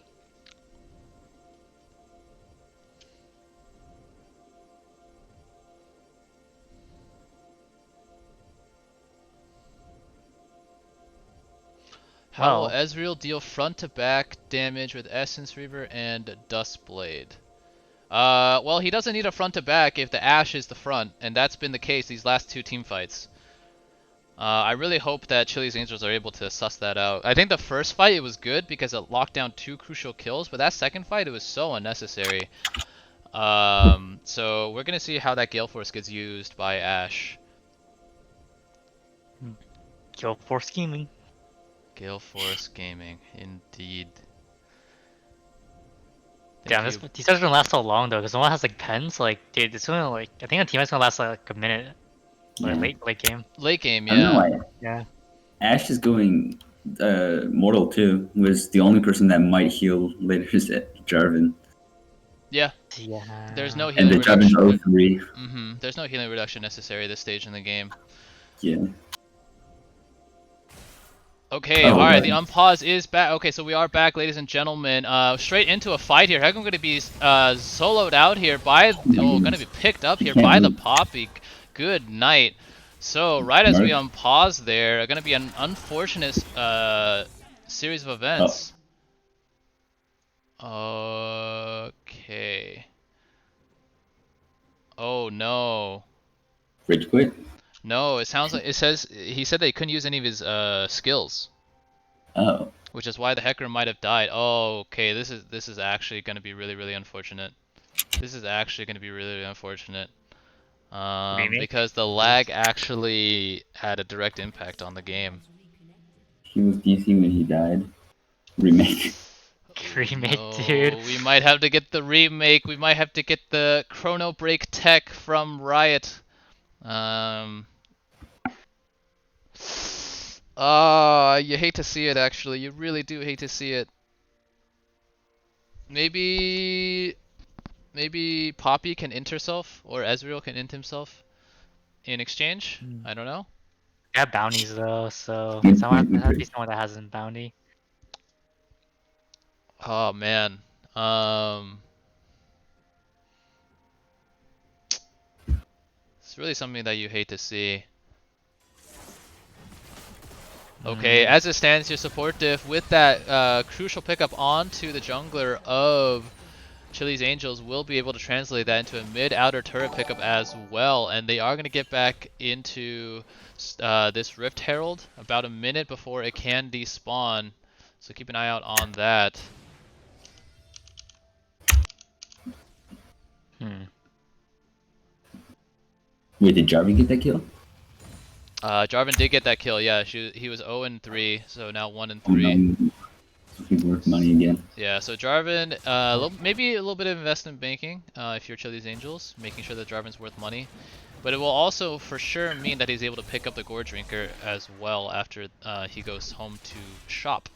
How will Well, Ezreal deal front to back damage with Essence Reaver and Dustblade? Well, he doesn't need a front to back if the Ashe is the front, and that's been the case these last 2 team fights. I really hope that Chili's Angels are able to suss that out. I think the first fight it was good because it locked down 2 crucial kills, but that second fight it was so unnecessary. So we're gonna see how that Gale Force gets used by Ashe. Kill for scheming. Gale Force Gaming, indeed. Damn, Thank this you. these guys are gonna last so long though, because no one has like pens. Like, dude, it's gonna like I think a team is gonna last like a minute. Or Yeah. late game. Late game, I don't know yeah. why. Yeah. Ash is going mortal too. Was the only person that might heal later is Jarvan. Yeah, Yeah. there's no And healing the Jarvan's reduction. 03. There's no healing reduction necessary at this stage in the game. Yeah. Okay, Oh, alright, right. the unpause is back. Okay, so we are back, ladies and gentlemen. Straight into a fight here. Heckram gonna be soloed out here by gonna be picked up here Can't by the move. Poppy. Good night. So right as we Mark. unpause there, gonna be an unfortunate series of events. Okay. Oh no. Rage quit. No, it sounds like he said that he couldn't use any of his skills, Oh. which is why the Hecker might have died. Oh, okay, this is actually going to be really unfortunate. This is actually going to be really unfortunate. Remake? Because the lag actually had a direct impact on the game. He was DC when he died. Remake. Remake, No, dude. we might have to get the remake. We might have to get the Chrono Break tech from Riot. You hate to see it actually. You really do hate to see it. Maybe Poppy can int herself or Ezreal can int himself in exchange. I don't know. They have bounties though, so Mm, someone mm, has to mm. be someone that has a bounty. Oh man. It's really something that you hate to see. Okay, as it stands, your support diff with that crucial pickup onto the jungler of Chili's Angels will be able to translate that into a mid-outer turret pickup as well, and they are going to get back into this Rift Herald about a minute before it can despawn, so keep an eye out on that. Wait, did Jarvan get that kill? Jarvan did get that kill, yeah, he was 0-3, so now 1-3. Oh, no. It's worth money again. Yeah, so Jarvan, maybe a little bit of investment banking if you're Chili's Angels, making sure that Jarvan's worth money. But it will also for sure mean that he's able to pick up the Gore Drinker as well after he goes home to shop.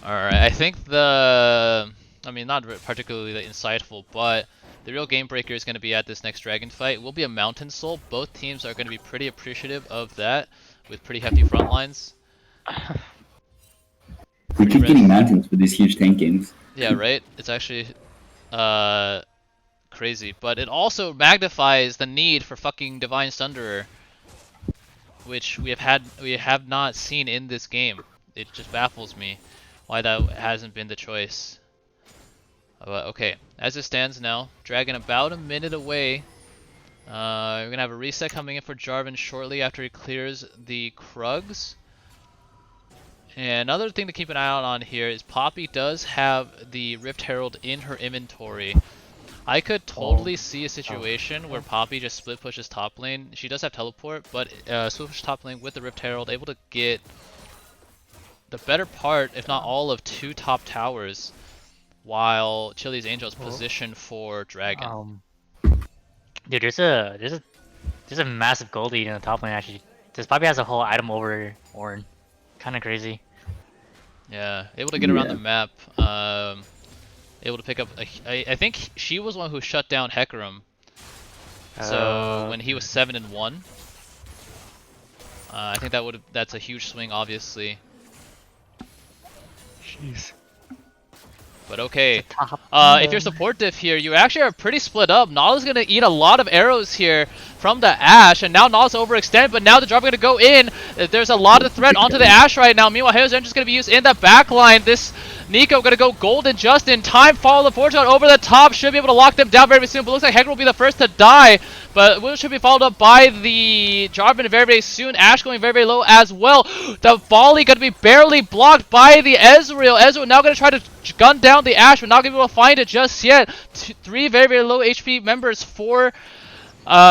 Alright, I think I mean not particularly insightful, but the real game breaker is going to be at this next dragon fight. It will be a Mountain Soul. Both teams are going to be pretty appreciative of that with pretty hefty front lines. We keep getting mountains for these huge tank games. Yeah, right? It's actually crazy. But it also magnifies the need for fucking Divine Thunderer, which we have not seen in this game. It just baffles me why that hasn't been the choice. But okay, as it stands now, Dragon about a minute away. We're gonna have a reset coming in for Jarvan shortly after he clears the Krugs. And another thing to keep an eye out on here is Poppy does have the Rift Herald in her inventory. I could totally see a situation where Poppy just split pushes top lane. She does have teleport, but split pushes top lane with the Rift Herald, able to get the better part, if not all, of 2 top towers, while Chili's Angels position for Dragon. Dude, there's a massive gold lead in the top lane actually. This Poppy has a whole item over Ornn. Kind of crazy. Yeah, able to get around the map. Able to pick up. I think she was one who shut down Hecarim. So when he was 7-1. I think that's a huge swing, obviously. Jeez. But okay, Top if you're support diff here, you actually are pretty split up. Nautilus is going to eat a lot of arrows here from the Ashe, and now Nautilus overextended, but now the drop is going to go in. There's a lot of threat onto the Ashe right now. Meanwhile, Hero's Engine is going to be used in the back line. This Nico going to go golden just in time. Follow the Fortune over the top. Should be able to lock them down very soon, but looks like Hector will be the first to die. But Will should be followed up by the Jarvan very soon. Ashe going very low as well. The volley going to be barely blocked by the Ezreal. Ezreal now going to try to gun down the Ashe, but not going to be able to find it just yet. Three very low HP members for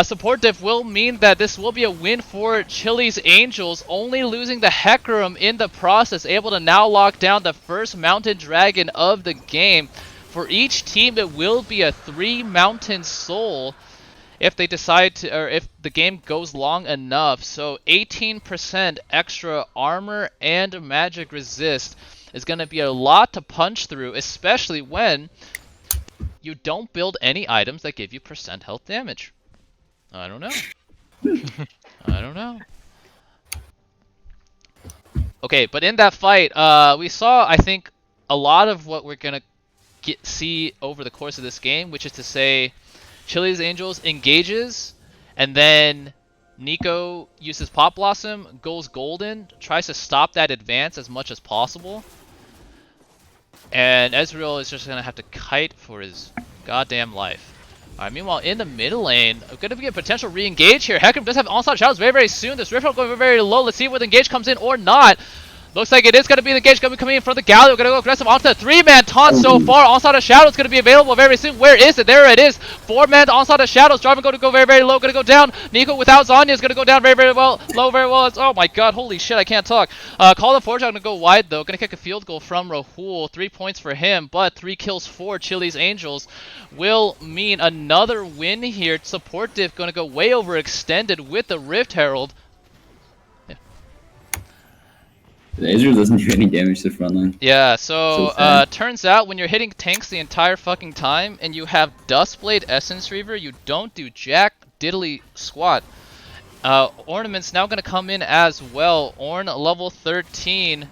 support diff will mean that this will be a win for Chili's Angels, only losing the Hecarim in the process, able to now lock down the first Mountain Dragon of the game. For each team, it will be a 3 Mountain Soul if they decide to, or if the game goes long enough. So 18% extra armor and magic resist is going to be a lot to punch through, especially when you don't build any items that give you % health damage. I don't know. I don't know. Okay, but in that fight, we saw, I think, a lot of what we're going to see over the course of this game, which is to say, Chili's Angels engages, and then Nico uses Pop Blossom, goes golden, tries to stop that advance as much as possible. And Ezreal is just going to have to kite for his goddamn life. Alright, meanwhile, in the mid lane, going to be a potential re-engage here. Hecarim does have onslaught shadows very soon. This Rift going very low. Let's see where the engage comes in or not. Looks like it is going to be the engage going to be coming in from the Gallery. We're going to go aggressive onto the 3-man taunt so far. Onslaught of Shadows going to be available very soon. Where is it? There it is. 4-man Onslaught of Shadows. Jarvan going to go very low. Going to go down. Nico without Zanya is going to go down very well. Low very well. Oh my god. Holy shit. I can't talk. Call of Forge going to go wide though. Going to kick a field goal from Rahul. 3 points for him, but 3 kills for Chili's Angels will mean another win here. Support diff going to go way overextended with the Rift Herald. The Ezreal doesn't do any damage to the front line. Yeah, so sad. turns out when you're hitting tanks the entire fucking time and you have Dustblade Essence Reaver, you don't do jack diddly squat. Ornament's now gonna come in as well. Orn level 13,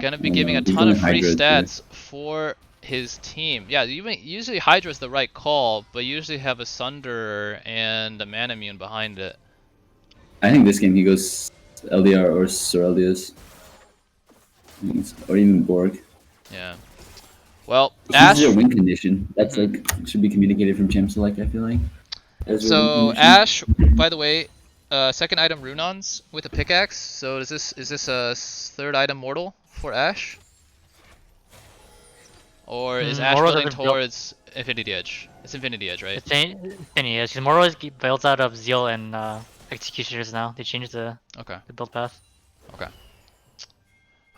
gonna be giving a ton of free stats for his team. Yeah, usually Hydra's the right call, but you usually have a Sunderer and a Manamune behind it. I think this game he goes LDR or Sorelius. Or even Borg. Yeah. Well, This Ashe. is a win condition. That's like should be communicated from champ select, I feel like. So Ashe, by the way, second item Runons with a pickaxe. So is this a third item mortal for Ashe? Or is Ashe Mortal building doesn't build- towards Infinity Edge? It's Infinity Edge, right? It's Infinity Edge. Moro is built out of Zeal and Executioners now. They changed the build path. Okay.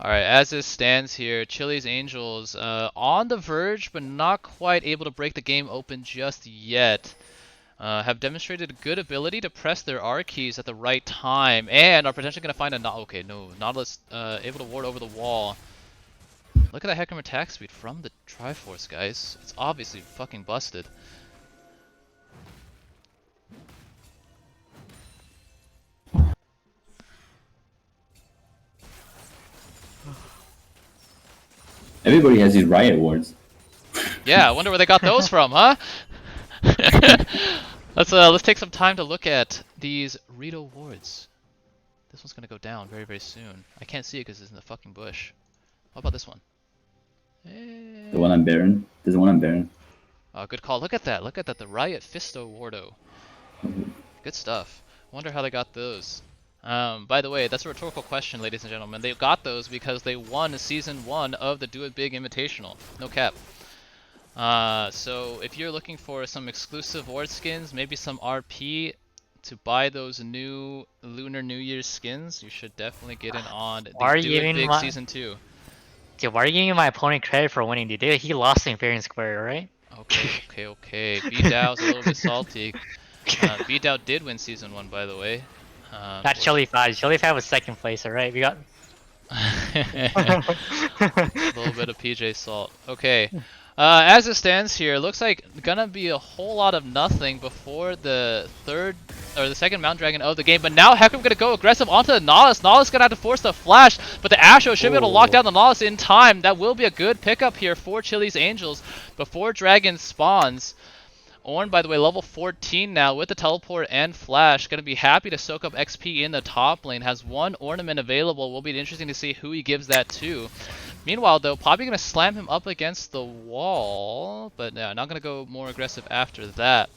Alright, as this stands here, Chili's Angels on the verge, but not quite able to break the game open just yet. Have demonstrated a good ability to press their R keys at the right time, and are potentially going to find a Nautilus able to ward over the wall. Look at that Hecarim attack speed from the Triforce, guys. It's obviously fucking busted. Everybody has these Riot awards. Yeah, I wonder where they got those from, huh? Let's take some time to look at these Rito awards. This one's gonna go down very soon. I can't see it because it's in the fucking bush. How about this one? The one on Baron. There's one on Baron. Oh, good call. Look at that. Look at that. The Riot Fisto Wardo. Good stuff. Wonder how they got those. By the way, that's a rhetorical question, ladies and gentlemen. They got those because they won Season 1 of the Do It Big Invitational. No cap. So if you're looking for some exclusive Ward skins, maybe some RP to buy those new Lunar New Year's skins, you should definitely get in on the Do It Big Season 2. Dude, why are you giving my opponent credit for winning, dude? He lost in fair and square, right? Okay. B-Dow's a little bit salty. B-Dow did win Season 1, by the way. Not Chili 5. Chili 5 was second place, alright? We got... a little bit of PJ Salt. Okay. As it stands here, looks like gonna be a whole lot of nothing before the the second Mountain Dragon of the game. But now Hecarim gonna go aggressive onto the Nautilus. Nautilus gonna have to force the flash, but the Astro should be able to lock down the Nautilus in time. That will be a good pickup here for Chili's Angels before Dragon spawns. Ornn, by the way, level 14 now with the teleport and flash. Going to be happy to soak up XP in the top lane. Has one ornament available. Will be interesting to see who he gives that to. Meanwhile, though, probably going to slam him up against the wall. But yeah, not going to go more aggressive after that.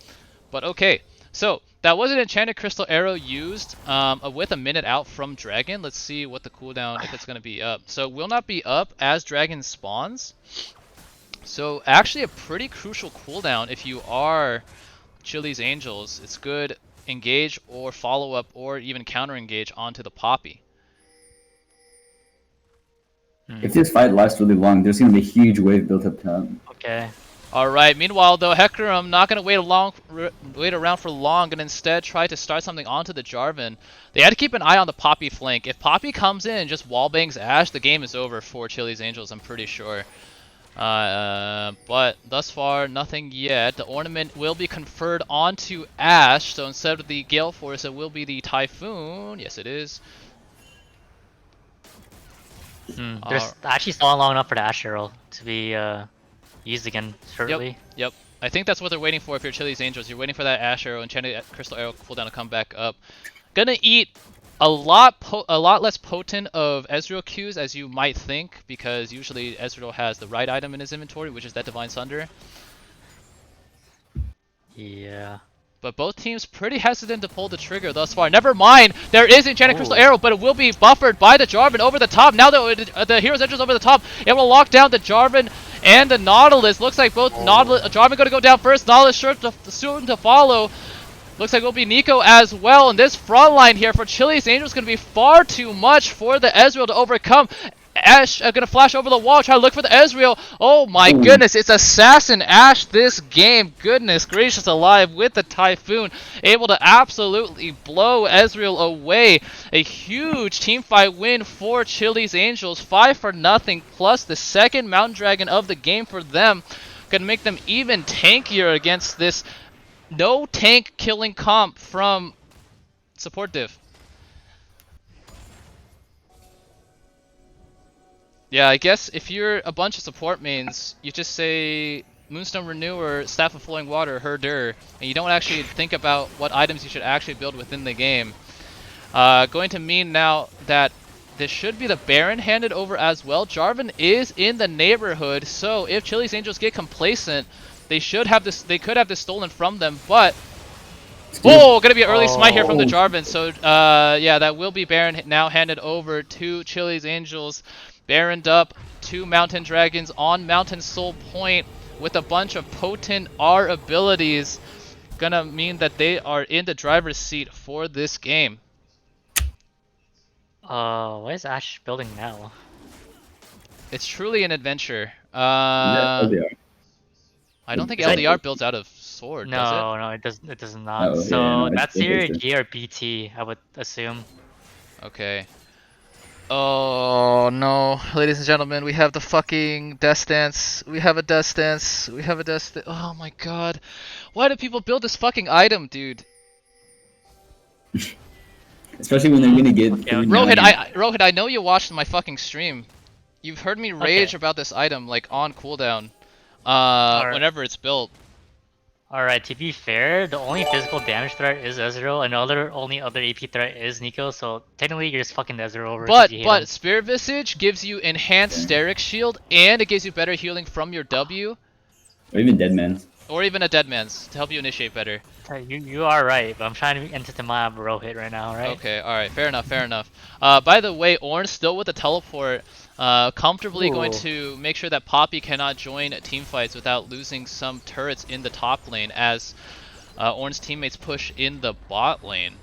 But okay, so that was an Enchanted Crystal Arrow used with a minute out from Dragon. Let's see what the cooldown, if it's going to be up. So will not be up as Dragon spawns. So actually a pretty crucial cooldown if you are Chili's Angels. It's good engage or follow up or even counter engage onto the Poppy. If this fight lasts really long, there's gonna be a huge wave built up top. Okay. Alright, meanwhile though, Hecarim not going to wait around for long and instead try to start something onto the Jarvan. They had to keep an eye on the Poppy flank. If Poppy comes in and just wallbangs Ashe, the game is over for Chili's Angels, I'm pretty sure. But thus far, nothing yet. The ornament will be conferred onto Ashe, so instead of the Gale Force, it will be the Typhoon. Yes, it is. There's actually still long enough for the Ashe Arrow to be used again shortly. Yep. I think that's what they're waiting for if you're Chili's Angels. You're waiting for that Ashe Arrow, Enchanted Crystal Arrow cooldown to come back up. Gonna eat a lot less potent of Ezreal Qs as you might think, because usually Ezreal has the right item in his inventory, which is that Divine Sunder. Yeah. But both teams pretty hesitant to pull the trigger thus far. Never mind, there is Enchanted Crystal Arrow, but it will be buffered by the Jarvan over the top. Now the Hero's Edge is over the top, it will lock down the Jarvan and the Nautilus. Looks like both Jarvan going to go down first, Nautilus soon to follow. Looks like it will be Nico as well, and this front line here for Chili's Angels is going to be far too much for the Ezreal to overcome. Ashe going to flash over the wall, try to look for the Ezreal. Oh my goodness, it's Assassin Ashe this game. Goodness gracious alive, with the Typhoon, able to absolutely blow Ezreal away. A huge teamfight win for Chili's Angels, 5-0, plus the second Mountain Dragon of the game for them. Going to make them even tankier against this no tank killing comp from support Diff. Yeah, I guess if you're a bunch of support mains, you just say Moonstone Renewer, Staff of Flowing Water, Herder, and you don't actually think about what items you should actually build within the game. Going to mean now that this should be the Baron handed over as well. Jarvan is in the neighborhood, so if Chili's Angels get complacent, they should have this. They could have this stolen from them, but gonna be an early smite here from the Jarvan. So yeah, that will be Baron now handed over to Chili's Angels. Baroned up 2 Mountain Dragons on Mountain Soul Point with a bunch of potent R abilities. Gonna mean that they are in the driver's seat for this game. What is Ashe building now? It's truly an adventure. LDR. I don't think LDR builds out of sword, does it? No, it does not. Oh, So yeah, no, that's it's either different. G or BT, I would assume. Okay. Oh no, ladies and gentlemen, we have the fucking Death Stance. We have a Death Stance. We have a Death Stance. Oh my god. Why do people build this fucking item, dude? Especially when they're gonna get. Rohit, I know you watched my fucking stream. You've heard me rage about this item like on cooldown. Whenever it's built. Alright, to be fair, the only physical damage threat is Ezreal, and the only other AP threat is Nico, so technically you're just fucking Ezreal over. But Spear Visage gives you enhanced Steric Shield, and it gives you better healing from your W. Or even Dead Man's. Or even a Dead Man's, to help you initiate better. You are right, but I'm trying to enter the map Rohit right now, right? Okay, alright, fair enough, fair enough. By the way, Ornn still with the teleport, comfortably going to make sure that Poppy cannot join teamfights without losing some turrets in the top lane as Ornn's teammates push in the bot lane.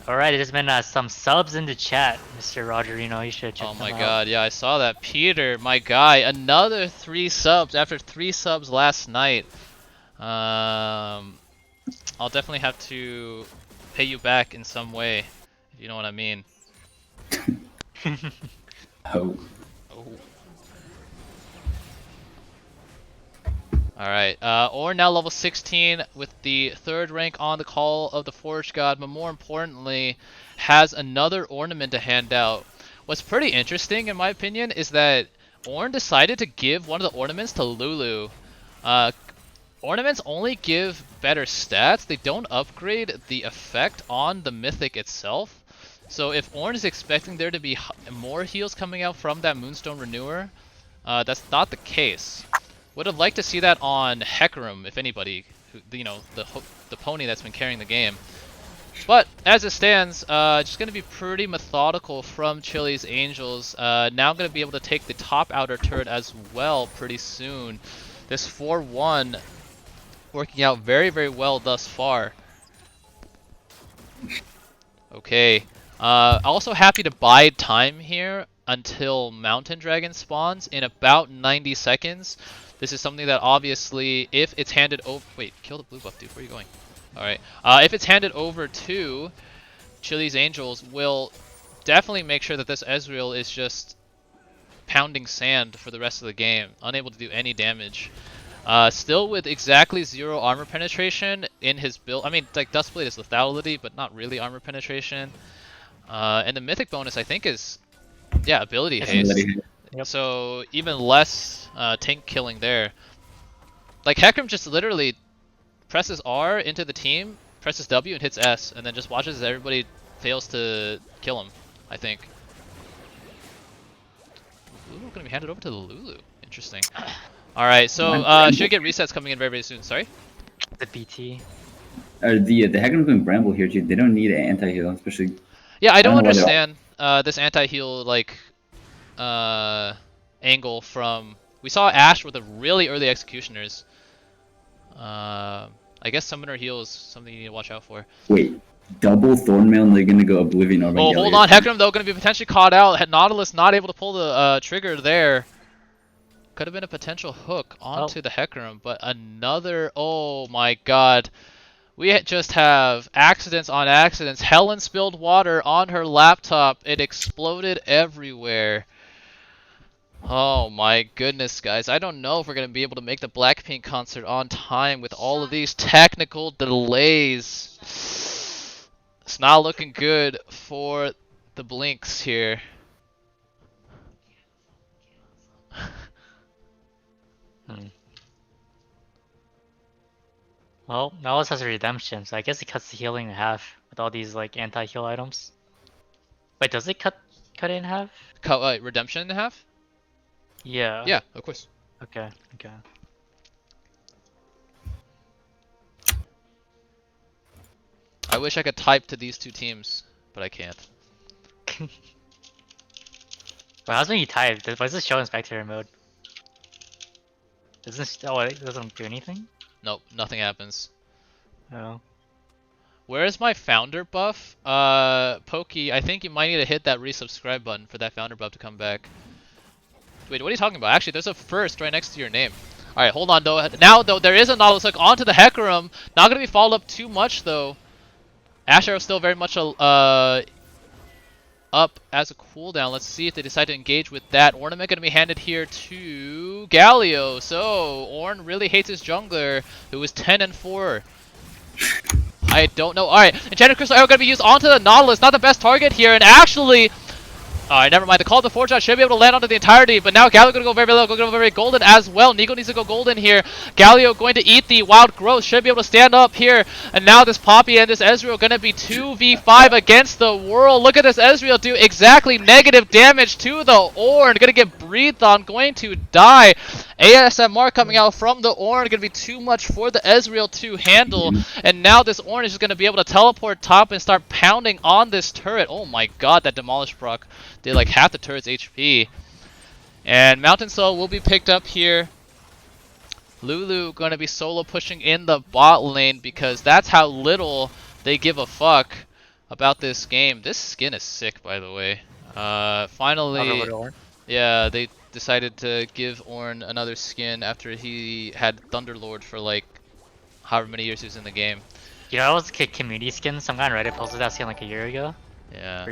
Alright, there's been some subs in the chat, Mr. Rogerino. You should check them out. Oh my god, yeah, I saw that. Peter, my guy, another 3 subs after 3 subs last night. I'll definitely have to pay you back in some way, if you know what I mean. Oh. Alright, Orn now level 16 with the 3rd rank on the Call of the Forge God, but more importantly, has another ornament to hand out. What's pretty interesting, in my opinion, is that Orn decided to give one of the ornaments to Lulu. Ornaments only give better stats, they don't upgrade the effect on the mythic itself. So if Orn is expecting there to be more heals coming out from that Moonstone Renewer, that's not the case. Would have liked to see that on Hecarim, if anybody, you know, the pony that's been carrying the game. But as it stands, just going to be pretty methodical from Chili's Angels. Now going to be able to take the top outer turret as well pretty soon. This 4-1 working out very, very well thus far. Okay. Also happy to bide time here until Mountain Dragon spawns in about 90 seconds. This is something that obviously, if it's handed over... Wait, kill the blue buff, dude. Where are you going? Alright. If it's handed over to Chili's Angels, will definitely make sure that this Ezreal is just pounding sand for the rest of the game. Unable to do any damage. Still with exactly 0 armor penetration in his build. I mean, like, Duskblade is lethality, but not really armor penetration. And the mythic bonus, I think, is... Yeah, ability haste. Yep. So even less tank killing there. Like Hecarim just literally presses R into the team, presses W and hits S, and then just watches as everybody fails to kill him, I think. Lulu gonna be handed over to the Lulu. Interesting. Alright, so should get resets coming in very, very soon. Sorry? The BT. The Hecarim and Bramble here too. They don't need an anti-heal, especially. Yeah, I don't know why they're understand this anti-heal like angle from... We saw Ashe with a really early Executioners. I guess Summoner Heal is something you need to watch out for. Wait, double Thornmail and they're gonna go Oblivion over. Oh, hold on, Hecarim though gonna be potentially caught out. Nautilus not able to pull the trigger there. Could have been a potential hook onto the Hecarim, but another... Oh my god. We just have accidents on accidents. Helen spilled water on her laptop. It exploded everywhere. Oh my goodness, guys. I don't know if we're going to be able to make the Blackpink concert on time with all of these technical delays. It's not looking good for the Blinks here. Well, Nautilus has a redemption, so I guess it cuts the healing in half with all these like anti-heal items. Wait, does it cut it in half? Cut redemption in half? Yeah. Yeah, of course. Okay. Okay. I wish I could type to these two teams, but I can't. Well, how's when you type? Why does it show in spectator mode? It doesn't do anything? Nope, nothing happens. Oh. Where is my founder buff? Pokey, I think you might need to hit that resubscribe button for that founder buff to come back. Wait, what are you talking about? Actually, there's a first right next to your name. Alright, hold on though. Now though, there is a Nautilus hook onto the Hecarim. Not gonna be followed up too much though. Ash Arrow still very much up as a cooldown. Let's see if they decide to engage with that. Ornament gonna be handed here to Galio. So Ornn really hates his jungler, who is 10-4. I don't know. Alright, Enchanted Crystal Arrow gonna be used onto the Nautilus. Not the best target here, and actually... Alright, never mind. The Call of the Forge God should be able to land onto the entirety, but now Galio gonna go very low, go very golden as well. Nico needs to go golden here. Galio going to eat the wild growth, should be able to stand up here. And now this Poppy and this Ezreal gonna be 2v5 against the world. Look at this Ezreal do exactly negative damage to the Ornn. Gonna get breathed on, going to die. ASMR coming out from the Ornn, gonna be too much for the Ezreal to handle. And now this Ornn is just gonna be able to teleport top and start pounding on this turret. Oh my god, that Demolish proc did like half the turret's HP. And Mountain Soul will be picked up here. Lulu gonna be solo pushing in the bot lane because that's how little they give a fuck about this game. This skin is sick, by the way. Finally, yeah, they decided to give Ornn another skin after he had Thunderlord for like however many years he was in the game. You know, that was a community skin. Some guy on Reddit posted that skin like a year ago. Yeah.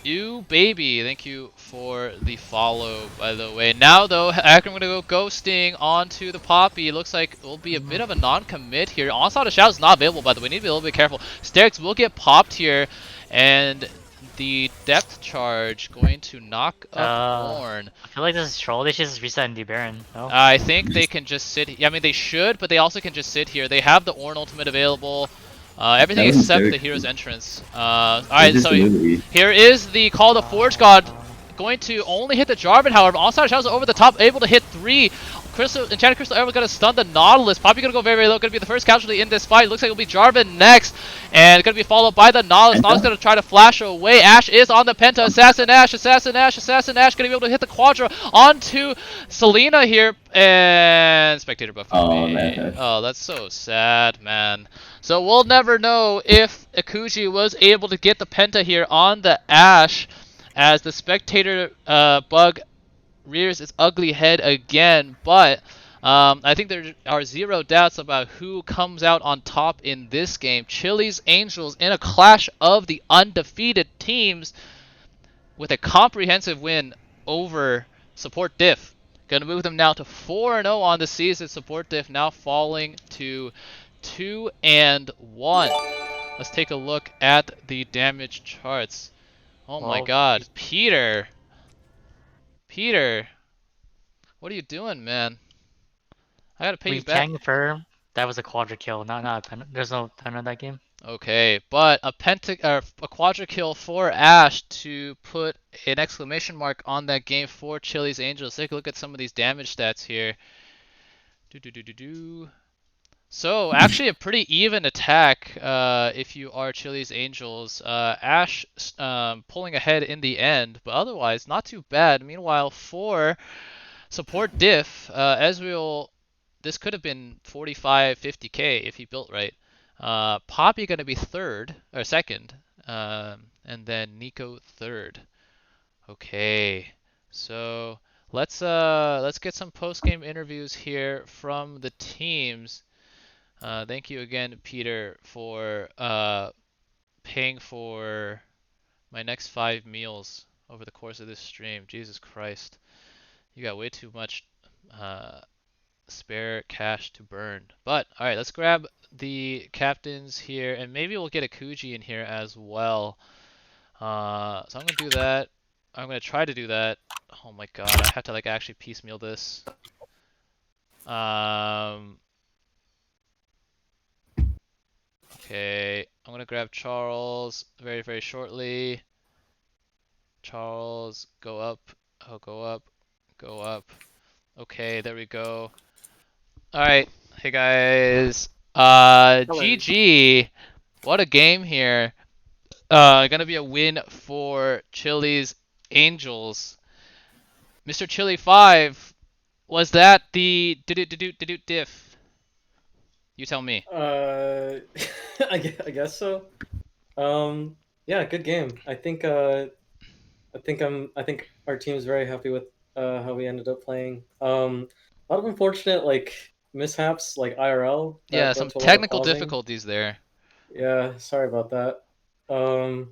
You baby, thank you for the follow, by the way. Now though, Akram gonna go ghosting onto the Poppy. Looks like it will be a bit of a non-commit here. Onslaught of Shadow is not available, by the way. Need to be a little bit careful. Sterix will get popped here, and the depth charge going to knock up Ornn. I feel like this is troll. They should just reset and Baron. No? I think they can just sit. I mean, they should, but they also can just sit here. They have the Ornn ultimate available. Everything That was except the Sterix. hero's entrance. Alright, Just so literally- here is the Call to Forge God. Going to only hit the Jarvan, however. Onside Shadows over the top, able to hit 3. Enchanted Crystal Arrow gonna stun the Nautilus. Poppy gonna go very, very low. Gonna be the first casualty in this fight. Looks like it'll be Jarvan next. And gonna be followed by the Nautilus. Nautilus gonna try to flash away. Ash is on the Penta. Assassin Ash, Assassin Ash, Assassin Ash. Gonna be able to hit the Quadra onto Selena here. And Spectator buff for me. man. Oh, that's so sad, man. So we'll never know if Akuji was able to get the Penta here on the Ash, as the Spectator bug rears its ugly head again. But I think there are zero doubts about who comes out on top in this game. Chili's Angels in a clash of the undefeated teams with a comprehensive win over Support Diff. Gonna move them now to 4-0 on the season. Support Diff now falling to 2-1. Let's take a look at the damage charts. Oh my god, Peter, what are you doing, man? I gotta pay We you back. can confirm that was a quadra kill, not a pen. There's no pen in that game. Okay, but a quadra kill for Ash to put an exclamation mark on that game for Chili's Angels. Take a look at some of these damage stats here. So actually a pretty even attack if you are Chili's Angels. Ash pulling ahead in the end, but otherwise not too bad. Meanwhile, for Support Diff, this could have been 45, 50k if he built right. Poppy gonna be second, and then Nico third. Okay, so let's get some post-game interviews here from the teams. Thank you again, Peter, for paying for my next 5 meals over the course of this stream. Jesus Christ, you got way too much spare cash to burn. But all right, let's grab the captains here, and maybe we'll get a Kuji in here as well. So I'm gonna do that. I'm gonna try to do that. Oh my god, I have to like actually piecemeal this. Okay, I'm gonna grab Charles very, very shortly. Charles, go up. Oh, go up. Go up. Okay, there we go. Alright, hey guys. GG. What a game here. Gonna be a win for Chili's Angels. Mr. Chili 5, was that the diff? You tell me. I guess so. Yeah, good game. I think our team's very happy with how we ended up playing. A lot of unfortunate mishaps IRL. Yeah, some technical difficulties there. Yeah, sorry about that. I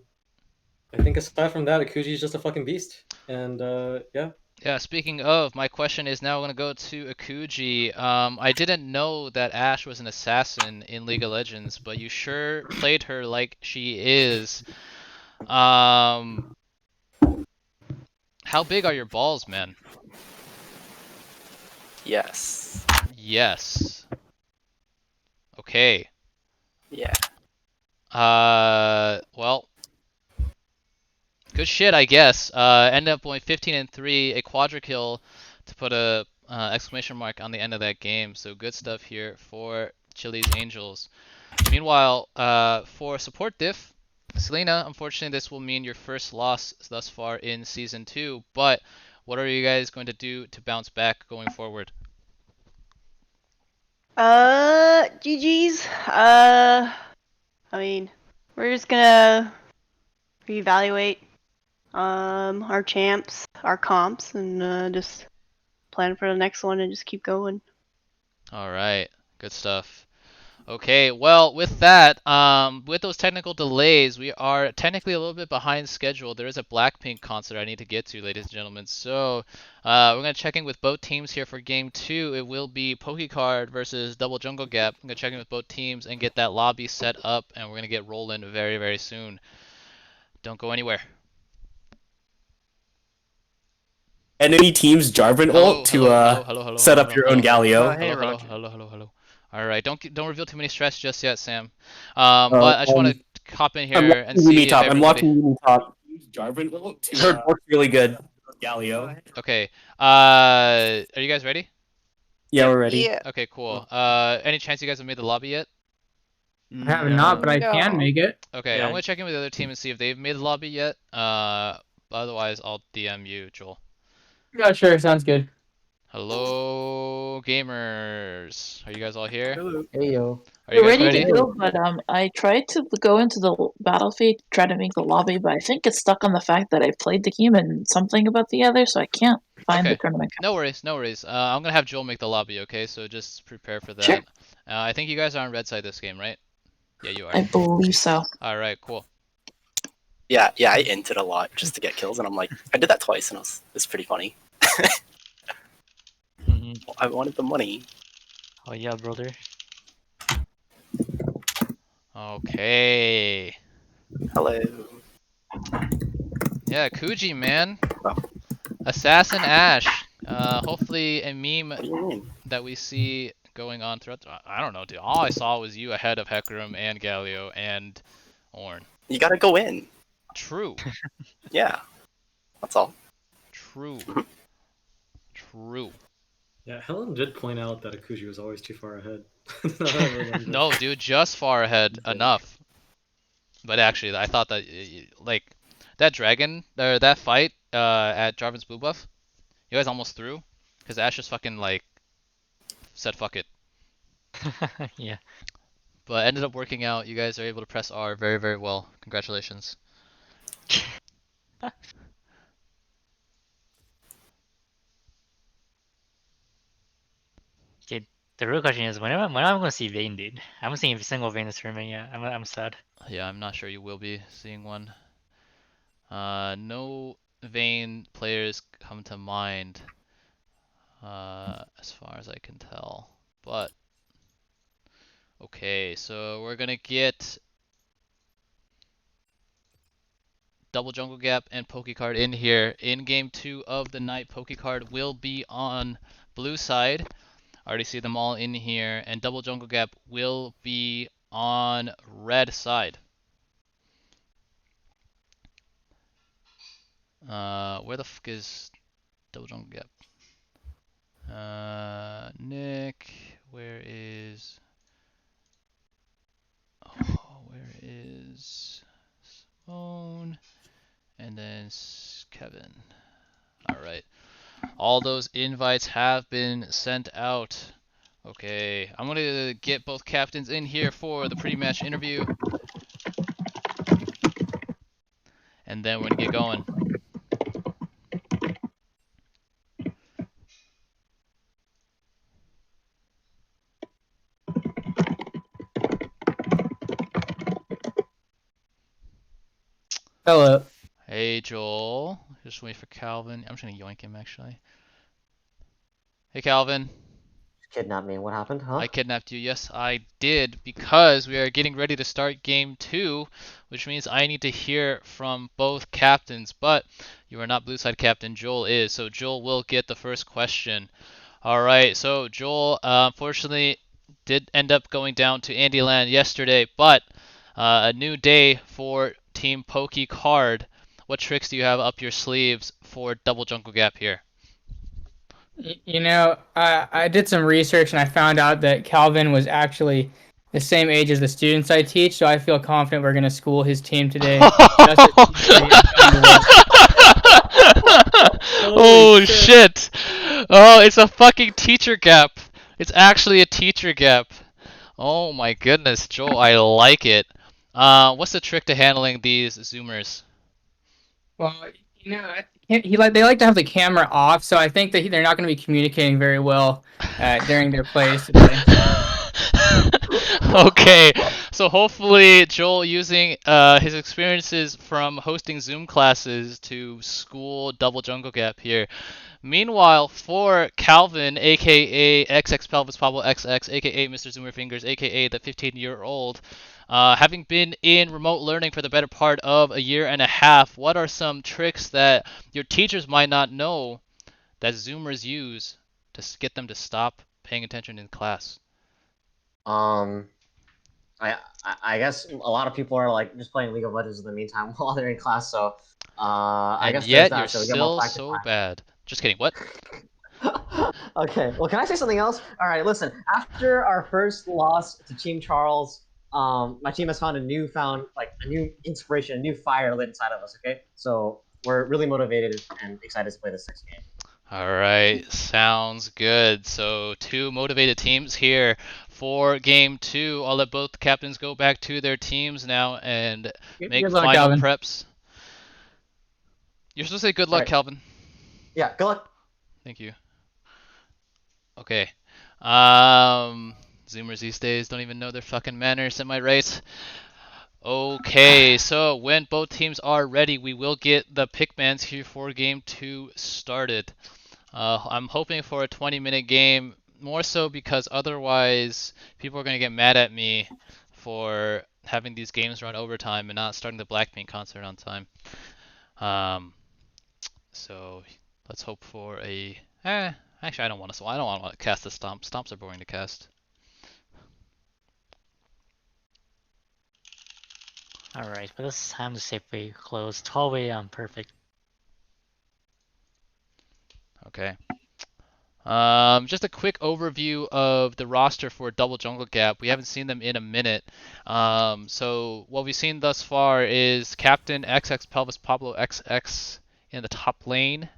think aside from that, Akuji's just a fucking beast. And yeah. Yeah, speaking of, my question is now going to go to Akuji. I didn't know that Ash was an assassin in League of Legends, but you sure played her like she is. How big are your balls, man? Yes. Yes. Okay. Yeah. Well, good shit, I guess. Ended up going 15-3, a quadra kill to put a exclamation mark on the end of that game. So good stuff here for Chili's Angels. Meanwhile, for Support Diff, Selena, unfortunately this will mean your first loss thus far in Season 2, but what are you guys going to do to bounce back going forward? GG's. I mean, we're just gonna reevaluate our champs, our comps, and just plan for the next one and just keep going. Alright, good stuff. Okay, well, with that, with those technical delays, we are technically a little bit behind schedule. There is a Blackpink concert I need to get to, ladies and gentlemen. So, we're gonna check in with both teams here for game 2. It will be Pokey Card versus Double Jungle Gap. I'm gonna check in with both teams and get that lobby set up, and we're gonna get rolling very, very soon. Don't go anywhere. Enemy team's Jarvan ult to set up your own Galio. Hello. All right, don't reveal too many stress just yet, Sam. But I just want to hop in here and see if I'm everybody. watching Uni top. Jarvan ult to her works really good. Galio. Okay. Are you guys ready? Yeah, we're ready. Yeah. Okay, cool. Any chance you guys have made the lobby yet? I have not, but I can make it. Okay, Yeah. I'm gonna check in with the other team and see if they've made the lobby yet. Otherwise I'll DM you, Joel. Yeah, sure, sounds good. Hello, gamers. Are you guys all here? Hello. Hey yo. Are you We're guys ready ready? to go, but I tried to go into the battlefield, try to make the lobby, but I think it's stuck on the fact that I played the game and something about the other, so I can't find Okay. the tournament. No worries. I'm gonna have Joel make the lobby, okay? So just prepare for that. Sure. I think you guys are on red side this game, right? Yeah, you are. I believe so. All right, cool. Yeah, I inted a lot just to get kills, and I'm like, I did that twice, and it's pretty funny. I wanted the money. Oh yeah, brother. Okay. Hello. Yeah, Kuji, man. Oh. Assassin Ash. Hopefully a meme What do you mean? that we see going on throughout. I don't know, dude. All I saw was you ahead of Hecarim and Galio and Ornn. You gotta go in. True. Yeah. That's all. True. True. Yeah, Helen did point out that Akuji was always too far ahead. No, dude, just far ahead enough. But actually, I thought that like that dragon or that fight at Jarvan's blue buff, you guys almost threw, because Ash just fucking like said fuck it. Yeah. But ended up working out. You guys are able to press R very, very well. Congratulations. Okay, the real question is when am I gonna see Vayne, dude? I haven't seen a single Vayne this tournament yet. I'm sad. Yeah, I'm not sure you will be seeing one. No Vayne players come to mind, as far as I can tell. But okay, so we're gonna get Double Jungle Gap and Pokey Card in here. In game 2 of the night, Pokey Card will be on blue side. I already see them all in here, and Double Jungle Gap will be on red side. Where the fuck is Double Jungle Gap? Nick, where is? Oh, where is Simone? And then Kevin. All right. All those invites have been sent out. Okay, I'm gonna get both captains in here for the pre-match interview. And then we're gonna get going. Hello. Hey Joel, just wait for Calvin. I'm just gonna yoink him actually. Hey Calvin. Kidnapped me. What happened, huh? I kidnapped you. Yes, I did, because we are getting ready to start game 2, which means I need to hear from both captains, but you are not blue side captain, Joel is, so Joel will get the first question. All right, so Joel, unfortunately, did end up going down to Andyland yesterday, but a new day for Team Pokey Card. What tricks do you have up your sleeves for Double Jungle Gap here? You know, I did some research and I found out that Calvin was actually the same age as the students I teach, so I feel confident we're going to school his team today. Oh shit! Oh, it's a fucking teacher gap. It's actually a teacher gap. Oh my goodness, Joel, I like it. What's the trick to handling these Zoomers? Well, you know, they like to have the camera off, so I think that they're not going to be communicating very well during their plays today. Okay, so hopefully Joel using his experiences from hosting Zoom classes to school double jungle gap here. Meanwhile, for Calvin, aka XX Pelvis Pablo XX, aka Mr. Zoomer Fingers, aka the 15-year-old, having been in remote learning for the better part of a year and a half, what are some tricks that your teachers might not know that Zoomers use to get them to stop paying attention in class? I guess a lot of people are like just playing League of Legends in the meantime while they're in class. So I And guess there's yet you're that. So we get more still practice so time. bad. Just kidding. What? Okay. Well, can I say something else? All right. Listen. After our first loss to Team Charles, my team has found a new inspiration, a new fire lit inside of us. Okay. So we're really motivated and excited to play this next game. All right, sounds good. So 2 motivated teams here for game 2. I'll let both captains go back to their teams now and make Good luck, final Calvin. preps. You're supposed to say good luck, Right. Calvin. Yeah. Good luck. Thank you. Okay. Zoomers these days don't even know their fucking manners, am I right? Okay, so when both teams are ready, we will get the pickmans here for game 2 started. I'm hoping for a 20-minute game, more so because otherwise people are going to get mad at me for having these games run overtime and not starting the Blackpink concert on time. So let's hope for a... actually, I don't want to cast the Stomp. Stomps are boring to cast. Alright, but this time to safely close. 12 a.m. Perfect. Okay. Just a quick overview of the roster for Double Jungle Gap. We haven't seen them in a minute. So what we've seen thus far is Captain XX Pelvis Pablo XX in the top lane.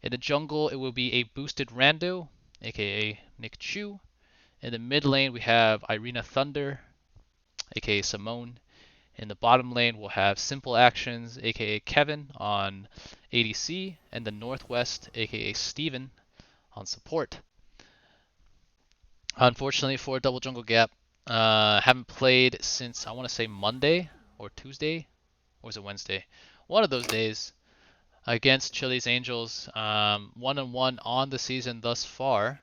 In the jungle, it will be a boosted Rando, aka Nick Chu. In the mid lane, we have Irina Thunder, aka Simone. In the bottom lane, we'll have Simple Actions, aka Kevin on ADC, and the Northwest, aka Steven on support. Unfortunately for Double Jungle Gap, haven't played since I want to say Monday or Tuesday, or was it Wednesday? One of those days against Chili's Angels, 1-1 on the season thus far.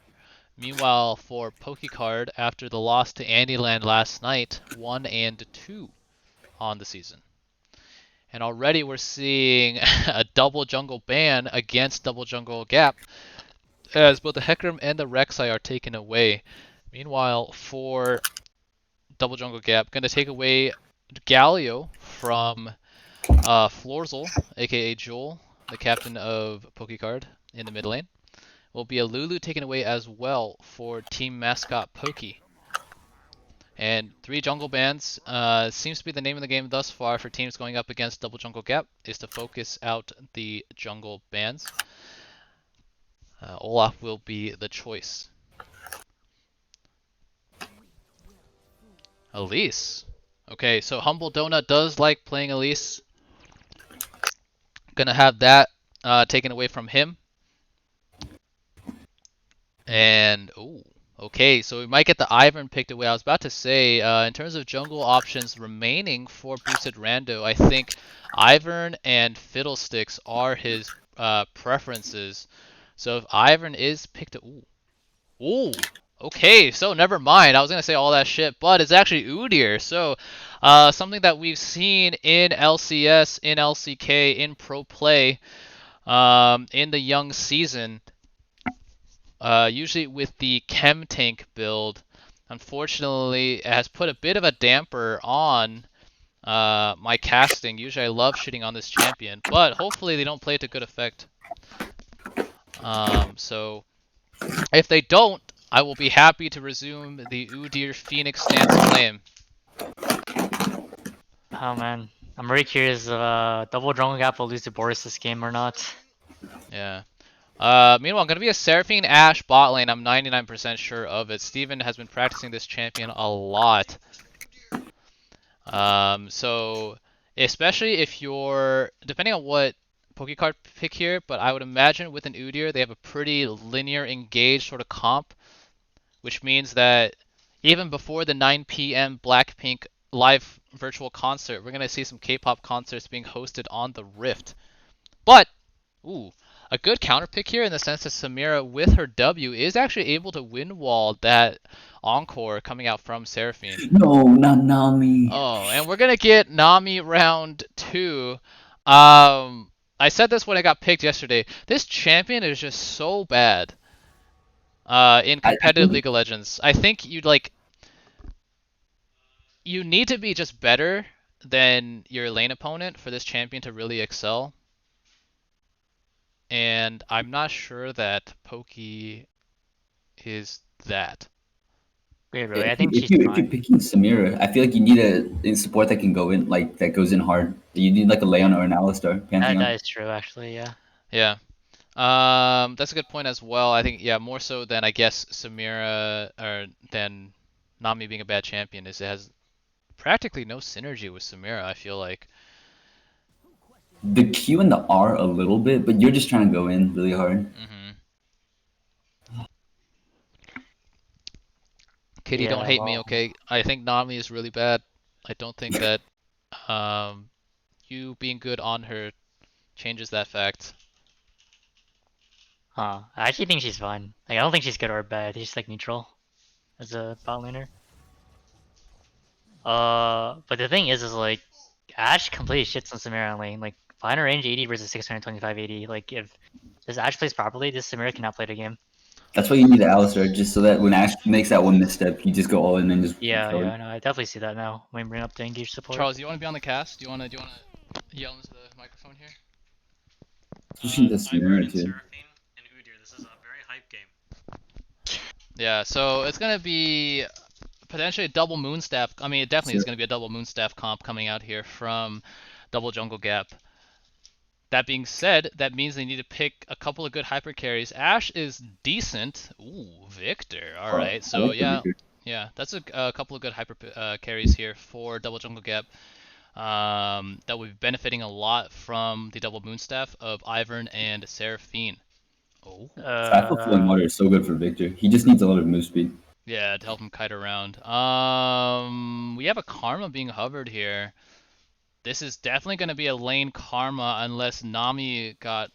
Meanwhile, for Pokey Card, after the loss to Andyland last night, 1-2 on the season. And already we're seeing a double jungle ban against Double Jungle Gap, as both the Hecarim and the Rek'Sai are taken away. Meanwhile, for Double Jungle Gap, going to take away Galio from Florzel, aka Joel, the captain of Pokecard in the mid lane. Will be a Lulu taken away as well for team mascot Pokey. And 3 jungle bans seems to be the name of the game thus far for teams going up against Double Jungle Gap, is to focus out the jungle bans. Olaf will be the choice. Elise. Okay, so Humble Donut does like playing Elise. Gonna have that taken away from him. And, ooh, okay, so we might get the Ivern picked away. I was about to say, in terms of jungle options remaining for boosted Rando, I think Ivern and Fiddlesticks are his preferences. So if Ivern is picked... Ooh, okay, so never mind. I was going to say all that shit, but it's actually Udyr. So something that we've seen in LCS, in LCK, in Pro Play, in the young season... usually with the Chem Tank build, unfortunately, it has put a bit of a damper on my casting. Usually I love shitting on this champion, but hopefully they don't play it to good effect. So if they don't, I will be happy to resume the Udyr Phoenix stance flame. Oh man, I'm very curious if Double Jungle Gap will lose to Boris this game or not. Yeah. Meanwhile, going to be a Seraphine Ashe bot lane. I'm 99% sure of it. Steven has been practicing this champion a lot. So, especially if you're... Depending on what Pokecard pick here, but I would imagine with an Udyr, they have a pretty linear engaged sort of comp, which means that even before the 9 p.m. Blackpink live virtual concert, we're gonna see some K-pop concerts being hosted on the Rift. But, ooh, a good counter pick here in the sense that Samira, with her W, is actually able to win wall that encore coming out from Seraphine. No, not Nami. Oh, and we're gonna get Nami round 2. I said this when I got picked yesterday. This champion is just so bad. In competitive League of Legends, I think you need to be just better than your lane opponent for this champion to really excel. And I'm not sure that Pokey is that. Wait, really? I think if she's you're fine. picking Samira, I feel like you need a support that can go in, like that goes in hard. You need like a Leon or an Alistar. Pantheon. That is true, actually. Yeah. Yeah. That's a good point as well. I think, yeah, more so than I guess Samira or than Nami being a bad champion is it has practically no synergy with Samira, I feel like. The Q and the R a little bit, but you're just trying to go in really hard. Kitty, Yeah, don't hate me, well. okay? I think Nami is really bad. I don't think that you being good on her changes that fact. Huh. I actually think she's fine. Like, I don't think she's good or bad. She's like neutral as a bot laner. But the thing is like, Ashe completely shits on Samira on lane. Like, final range 80 versus 625 80. Like, if this Ashe plays properly, this Samira cannot play the game. That's why you need the Alistar, just so that when Ash makes that one misstep, you just go all in and just Yeah, kill yeah, it. no, I definitely see that now when we bring up the engage support. Charles, do you want to be on the cast? Do you want to yell into the microphone here? Especially the Samira too. Yeah, so it's gonna be potentially a double Moonstaff. I mean, it definitely is gonna be a double Moonstaff comp coming out here from Double Jungle Gap. That being said, that means they need to pick a couple of good hyper carries. Ashe is decent. Ooh, Victor. All right. So yeah, that's a couple of good hyper carries here for Double Jungle Gap. That would be benefiting a lot from the double Moonstaff of Ivern and Seraphine. Oh. Cycle Flowing Water is so good for Victor. He just needs a lot of move speed. Yeah, to help him kite around. We have a Karma being hovered here. This is definitely going to be a lane Karma unless Nami got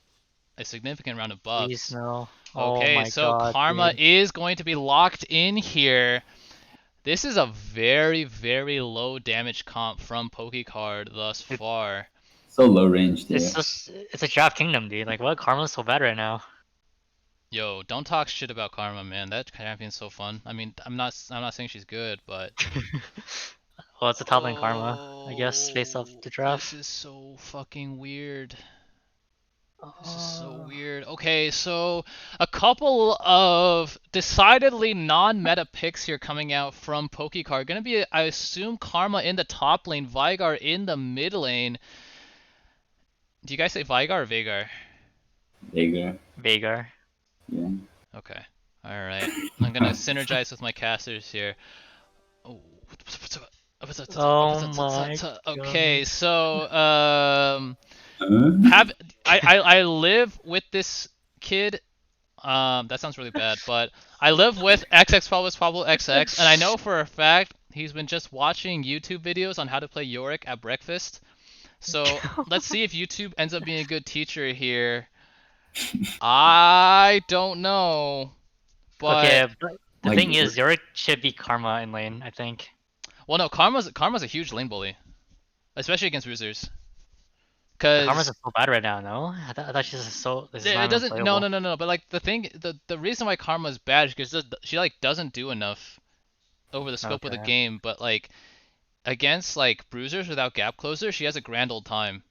a significant round of buffs. Please no. Okay, oh my so God, Karma dude. is going to be locked in here. This is a very, very low damage comp from Pokey card thus far. So low range, yeah. It's a Draft Kingdom, dude. Like, what? Karma's so bad right now. Yo, don't talk shit about Karma, man. That champion's so fun. I mean, I'm not saying she's good, but Well, it's a top lane Karma, I guess, based off the draft. this is so fucking weird. This is so weird. Okay, so a couple of decidedly non-meta picks here coming out from Pokecard. Gonna be, I assume, Karma in the top lane, Vigar in the mid lane. Do you guys say Vigar or Vagar? Vagar. Vagar. Yeah. Okay. Alright. I'm gonna synergize with my casters here. Oh. Oh my Okay, God. so I live with this kid. That sounds really bad, but I live with XX XX, and I know for a fact he's been just watching YouTube videos on how to play Yorick at breakfast. So let's see if YouTube ends up being a good teacher here. I don't know, but Okay, but the thing is, Yorick should be Karma in lane, I think. Well, no, Karma's a huge lane bully, especially against Roozers. Karma's so bad right now, no? I thought she's so. This is It doesn't. unplayable. No. But like the reason why Karma is bad is because she like doesn't do enough over the scope of the Okay. game. But like against like bruisers without gap closer, she has a grand old time.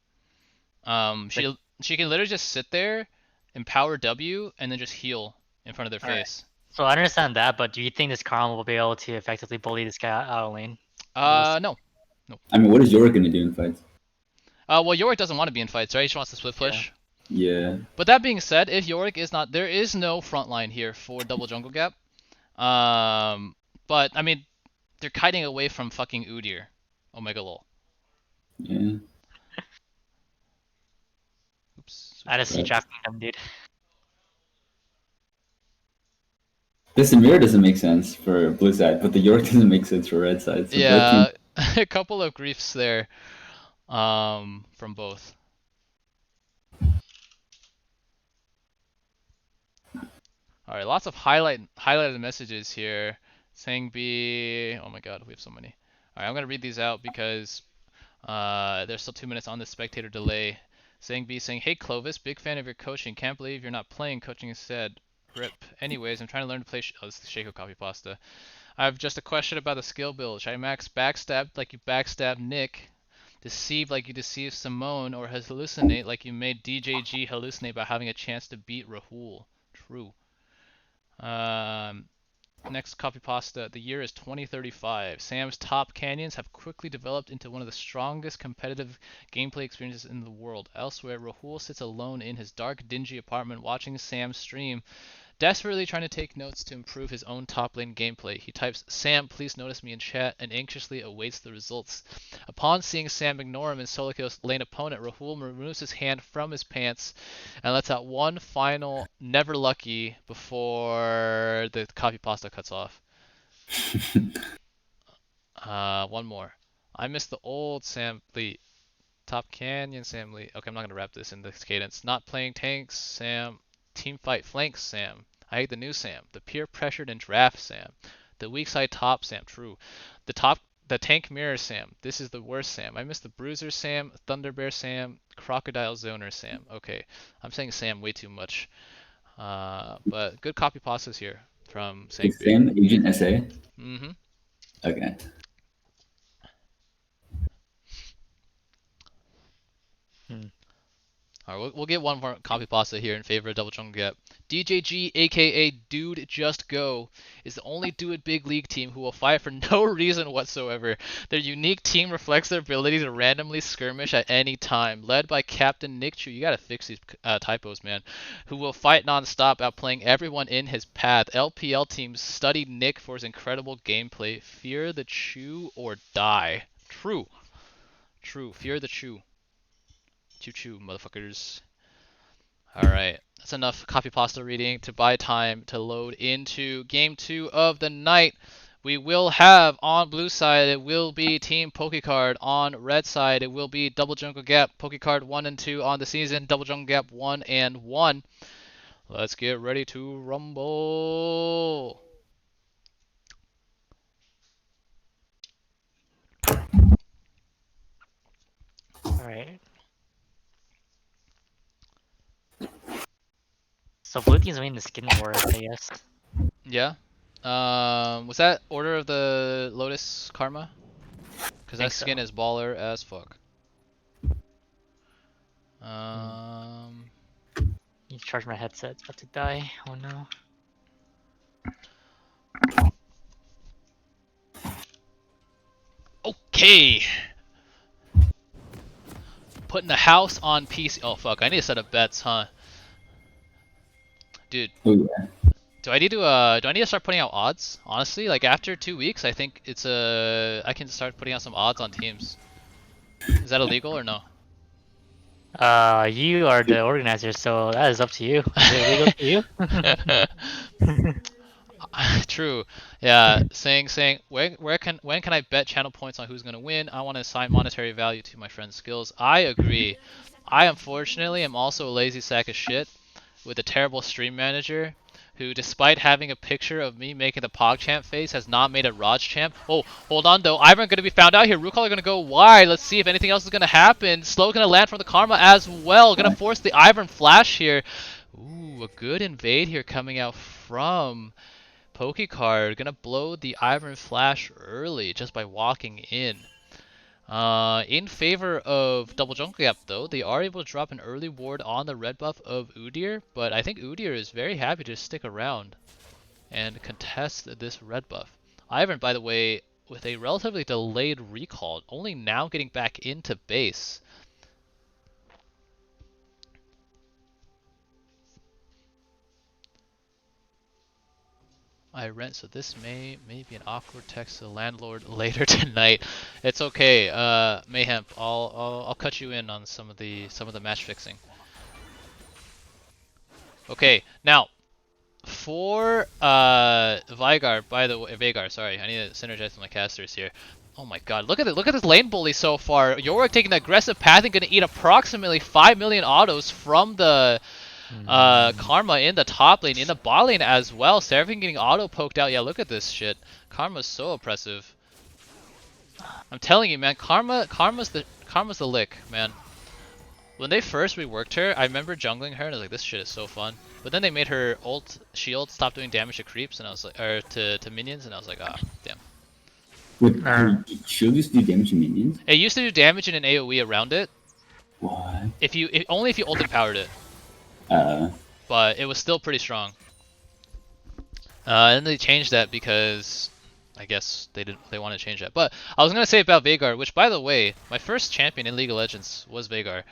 She can literally just sit there, empower W, and then just heal in front of their Alright. face. So I understand that, but do you think this Karma will be able to effectively bully this guy out of lane? No. I mean, what is Yorick gonna do in fights? Well, Yorick doesn't want to be in fights, right? He just wants to split push. Yeah. But that being said, if Yorick is not, there is no front line here for Double Jungle Gap. But I mean, they're kiting away from fucking Udyr. Omega lol. Yeah. Oops. I just see Draft Kingdom, dude. The Samira doesn't make sense for blue side, but the York doesn't make sense for red side. So yeah, a couple of griefs there from both. Alright, lots of highlighted messages here. Saying B, oh my god, we have so many. Alright, I'm gonna read these out because there's still 2 minutes on the spectator delay. Saying B, saying, hey Clovis, big fan of your coaching. Can't believe you're not playing coaching instead. Rip. Anyways, I'm trying to learn to play. Oh, this is Shaco copy pasta. I have just a question about the skill build. Should I max backstab like you backstab Nick, deceive like you deceive Simone, or hallucinate like you made DJG hallucinate by having a chance to beat Rahul? True. Next copy pasta. The year is 2035. Sam's top canyons have quickly developed into one of the strongest competitive gameplay experiences in the world. Elsewhere, Rahul sits alone in his dark, dingy apartment watching Sam stream, desperately trying to take notes to improve his own top lane gameplay. He types, Sam, please notice me in chat, and anxiously awaits the results. Upon seeing Sam ignore him and solo kill his lane opponent, Rahul removes his hand from his pants and lets out one final never lucky before the copy pasta cuts off. One more. I miss the old Sam Lee. Top Canyon Sam Lee. Okay, I'm not going to wrap this in this cadence. Not playing tanks, Sam. Team fight flanks, Sam. I hate the new Sam. The peer pressured and draft, Sam. The weak side top, Sam. True. The tank mirror, Sam. This is the worst, Sam. I miss the bruiser, Sam. Thunderbear, Sam. Crocodile zoner, Sam. Okay, I'm saying Sam way too much. But good copy pastas here from saying Sam Agent SA. Mm-hmm. Okay. Alright, we'll get one more copy pasta here in favor of Double Jungle Gap. DJG, aka Dude Just Go, is the only Do It Big League team who will fight for no reason whatsoever. Their unique team reflects their ability to randomly skirmish at any time. Led by Captain Nick Chu, you gotta fix these typos, man, who will fight non-stop, outplaying everyone in his path. LPL teams study Nick for his incredible gameplay. Fear the Chu or die. True. True. Fear the Chu. Choo-choo, motherfuckers. Alright, that's enough copy pasta reading to buy time to load into game 2 of the night. We will have on blue side, it will be Team Pokecard. On red side, it will be Double Jungle Gap. Pokecard 1 and 2 on the season. Double Jungle Gap 1 and 1. Let's get ready to rumble. Alright. So blue team's winning the skin war, I guess. Yeah. Was that Order of the Lotus Karma? Because that skin is baller as fuck. You charge my headset, it's about to die. Oh no. Okay. Putting the house on PC. Oh fuck! I need to set up bets, huh? Dude. Ooh, yeah. Do I need to start putting out odds? Honestly, like after 2 weeks, I think it's I can start putting out some odds on teams. Is that illegal or no? You are the organizer, so that is up to you. Is it illegal to you? True. Yeah. Saying when can I bet channel points on who's gonna win? I want to assign monetary value to my friend's skills. I agree. I unfortunately am also a lazy sack of shit with a terrible stream manager who, despite having a picture of me making the PogChamp face, has not made a Raj champ. Oh, hold on though. Ivan gonna be found out here. Rukal are gonna go wide. Let's see if anything else is gonna happen. Slow gonna land from the Karma as well. Gonna force the Ivan flash here. Ooh, a good invade here coming out from Pokecard. Gonna blow the Ivan flash early just by walking in. In favor of Double Jungle Gap though, they are able to drop an early ward on the red buff of Udyr, but I think Udyr is very happy to stick around and contest this red buff. Ivan, by the way, with a relatively delayed recall, only now getting back into base. I rent, so this may be an awkward text to the landlord later tonight. It's okay, Mayhem. I'll cut you in on some of the match fixing. Okay, now for Veigar, by the way, Veigar, sorry, I need to synergize with my casters here. Oh my god, look at it, look at this lane bully so far. Yorick taking the aggressive path and gonna eat approximately 5 million autos from the Karma in the top lane, in the bot lane as well. Seraphine getting auto poked out. Yeah, look at this shit. Karma's so oppressive. I'm telling you, man, Karma's the lick, man. When they first reworked her, I remember jungling her and I was like, this shit is so fun. But then they made her shield stop doing damage to creeps, and I was like, or to minions, and I was like, ah, damn. Wait, shield used to do damage to minions? It used to do damage in an AoE around it. What? Only if you ulted powered it. But it was still pretty strong. And they changed that because I guess they want to change that. But I was gonna say about Veigar, which by the way, my first champion in League of Legends was Veigar.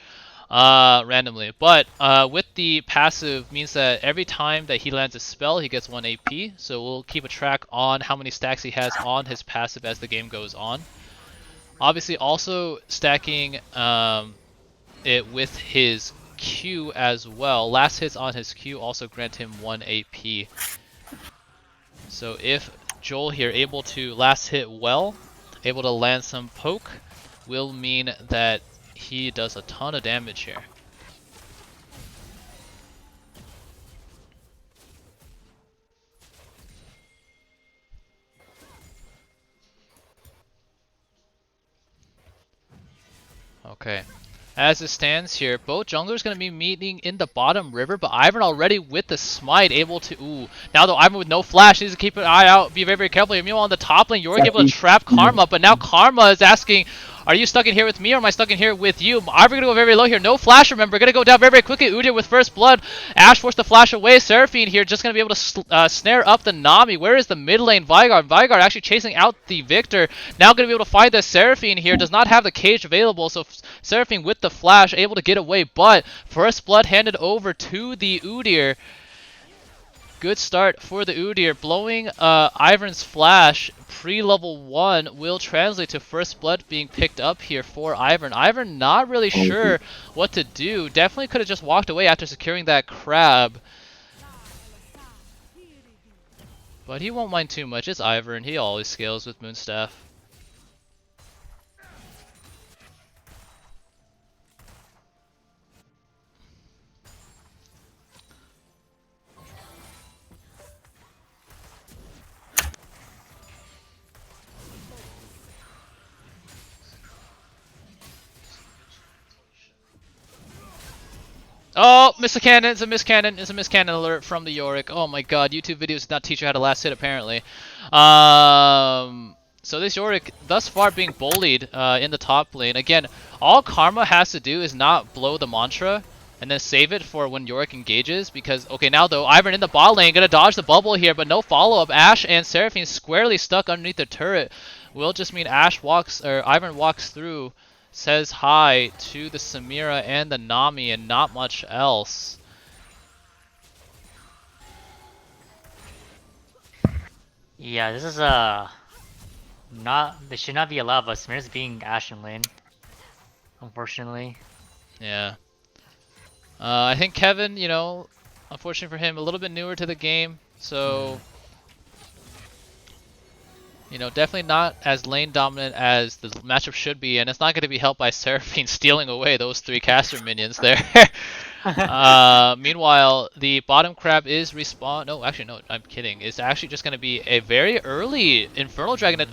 Randomly. But with the passive means that every time that he lands a spell, he gets 1 AP. So we'll keep a track on how many stacks he has on his passive as the game goes on. Obviously also stacking it with his Q as well. Last hits on his Q also grant him 1 AP. So if Joel here able to last hit well, able to land some poke, will mean that he does a ton of damage here. Okay. As it stands here, both junglers going to be meeting in the bottom river, but Ivern already with the smite able to... Ooh, now though Ivern with no flash needs to keep an eye out, be very, very careful. Meanwhile on the top lane, you're able to trap Karma, but now Karma is asking, are you stuck in here with me or am I stuck in here with you? Ivern going to go very, very low here. No flash, remember. Going to go down very, very quickly. Udyr with first blood. Ashe forced the flash away. Seraphine here just going to be able to snare up the Nami. Where is the mid lane Veigar? Veigar actually chasing out the Victor. Now going to be able to find the Seraphine here. Does not have the cage available, so Seraphine with the flash able to get away, but first blood handed over to the Udyr. Good start for the Udyr. Blowing Ivern's flash pre-level 1 will translate to first blood being picked up here for Ivern. Ivern not really sure what to do. Definitely could have just walked away after securing that crab. But he won't mind too much. It's Ivern. He always scales with Moonstaff. Oh, miss a cannon, it's a miss cannon, it's a miss cannon alert from the Yorick. Oh my god, YouTube videos did not teach you how to last hit apparently. So this Yorick thus far being bullied in the top lane. Again, all Karma has to do is not blow the mantra and then save it for when Yorick engages, because, okay, now though, Ivern in the bot lane, gonna dodge the bubble here, but no follow-up. Ashe and Seraphine squarely stuck underneath the turret. Will just mean Ivern walks through, says hi to the Samira and the Nami, and not much else. Yeah, this is they should not be allowed, but Samira's being Ashe in lane, unfortunately. Yeah. I think Kevin, you know, unfortunately for him, a little bit newer to the game, so you know, definitely not as lane dominant as the matchup should be, and it's not going to be helped by Seraphine stealing away those 3 caster minions there. Meanwhile, the bottom crab is respawn. No, actually, no, I'm kidding. It's actually just going to be a very early Infernal Dragon. That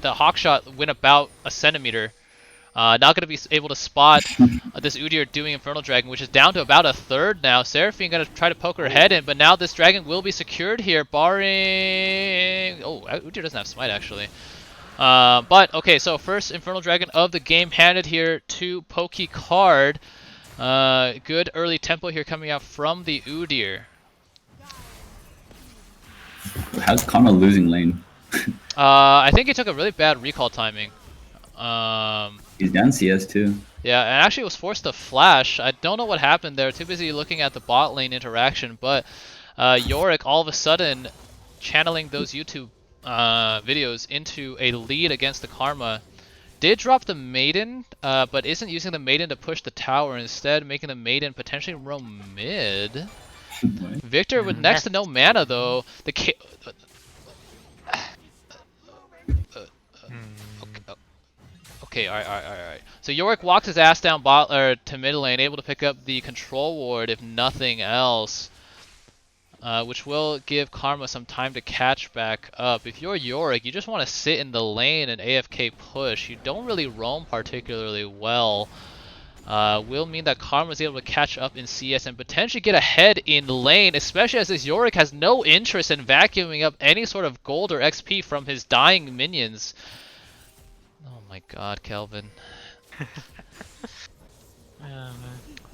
the Hawkshot went about a centimeter. Not going to be able to spot this Udyr doing Infernal Dragon, which is down to about a third now. Seraphine going to try to poke her head in, but now this dragon will be secured here, barring... Oh, Udyr doesn't have smite, actually. But, okay, so first Infernal Dragon of the game handed here to Pokey card. Good early tempo here coming out from the Udyr. How's Karma losing lane? I think he took a really bad recall timing. He's down CS too. Yeah, and actually was forced to flash. I don't know what happened there. Too busy looking at the bot lane interaction, but Yorick all of a sudden channeling those YouTube videos into a lead against the Karma. Did drop the Maiden, but isn't using the Maiden to push the tower. Instead, making the Maiden potentially roam mid. Victor with next to no mana though. The okay, alright. So Yorick walks his ass down to mid lane, able to pick up the control ward if nothing else. Which will give Karma some time to catch back up. If you're Yorick, you just want to sit in the lane and AFK push. You don't really roam particularly well. Will mean that Karma is able to catch up in CS and potentially get ahead in lane, especially as this Yorick has no interest in vacuuming up any sort of gold or XP from his dying minions. Oh my god, Kelvin.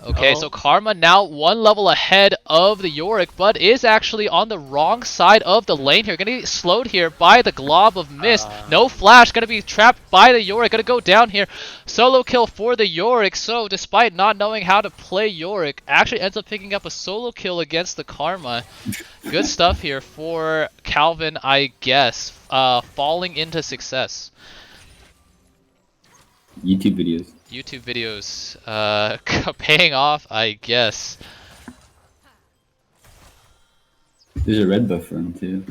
Okay, so Karma now one level ahead of the Yorick, but is actually on the wrong side of the lane here. Gonna get slowed here by the glob of mist. No flash, gonna be trapped by the Yorick. Gonna go down here. Solo kill for the Yorick. So despite not knowing how to play Yorick, actually ends up picking up a solo kill against the Karma. Good stuff here for Calvin, I guess. Falling into success. YouTube videos. YouTube videos, paying off, I guess. There's a red buff for him too.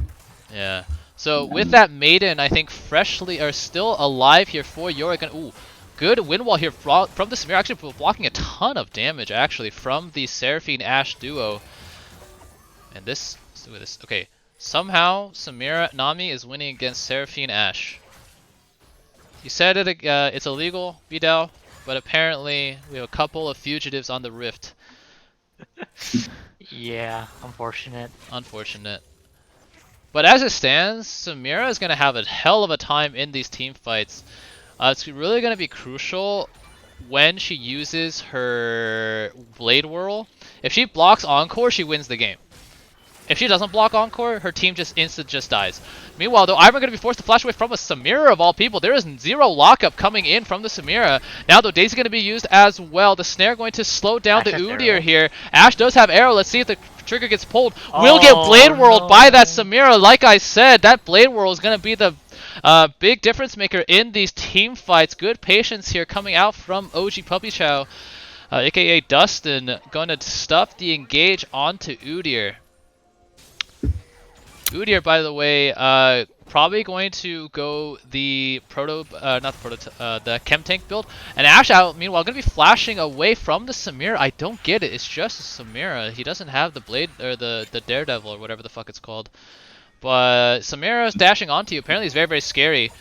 Yeah. So with that Maiden, I think freshly or still alive here for Yorick. And ooh, good wind wall here from the Samira, actually blocking a ton of damage actually from the Seraphine Ashe duo. And this, let's do this. Okay, somehow Samira Nami is winning against Seraphine Ashe. You said it, it's illegal, Vidal, but apparently we have a couple of fugitives on the rift. Yeah, unfortunate. Unfortunate. But as it stands, Samira is going to have a hell of a time in these team fights. It's really going to be crucial when she uses her Blade Whirl. If she blocks Encore, she wins the game. If she doesn't block Encore, her team just dies. Meanwhile, though, Ivern going to be forced to flash away from a Samira of all people. There is zero lockup coming in from the Samira. Now, though, Daisy going to be used as well. The Snare going to slow down the Udyr here. Ashe does have arrow. Let's see if the trigger gets pulled. Will get Blade Whirled by that Samira. Like I said, that Blade Whirl is going to be the big difference maker in these team fights. Good patience here coming out from OG Puppy Chow, aka Dustin, going to stuff the engage onto Udyr. Udyr, by the way, probably going to go the the Chem Tank build. And Ashe out, meanwhile, going to be flashing away from the Samira. I don't get it. It's just a Samira. He doesn't have the blade or the Daredevil or whatever the fuck it's called. But Samira's dashing onto you. Apparently, it's very, very scary.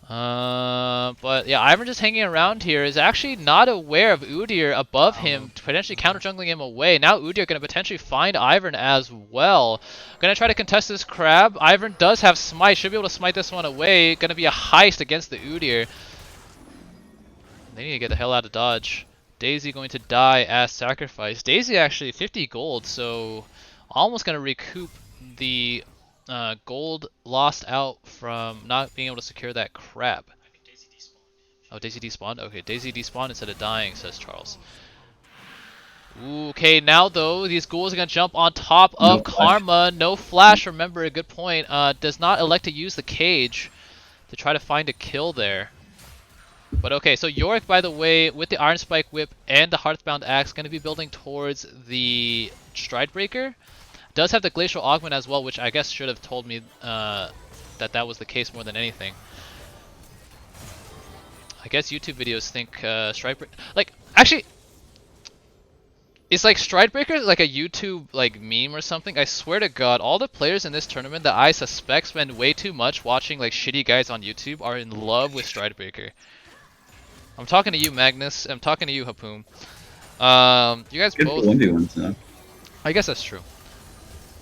But yeah, Ivern just hanging around here is actually not aware of Udyr above him, potentially counter jungling him away. Now Udyr going to potentially find Ivern as well. Going to try to contest this crab. Ivern does have smite, should be able to smite this one away. Going to be a heist against the Udyr. They need to get the hell out of dodge. Daisy going to die as sacrifice. Daisy actually 50 gold, so almost going to recoup the gold lost out from not being able to secure that crab. Oh, Daisy despawned? Okay, Daisy despawned instead of dying, says Charles. Ooh, okay, now though, these ghouls are going to jump on top of Karma. No flash, remember, a good point. Does not elect to use the cage to try to find a kill there. But okay, so Yorick, by the way, with the Iron Spike Whip and the Hearthbound Axe, going to be building towards the Stridebreaker. Does have the Glacial Augment as well, which I guess should have told me that was the case more than anything. I guess YouTube videos think Stridebreaker... Like, actually... It's like Stridebreaker like a YouTube like meme or something. I swear to God, all the players in this tournament that I suspect spend way too much watching like shitty guys on YouTube are in love with Stridebreaker. I'm talking to you, Magnus. I'm talking to you, Hapoom. You guys both... I guess that's true.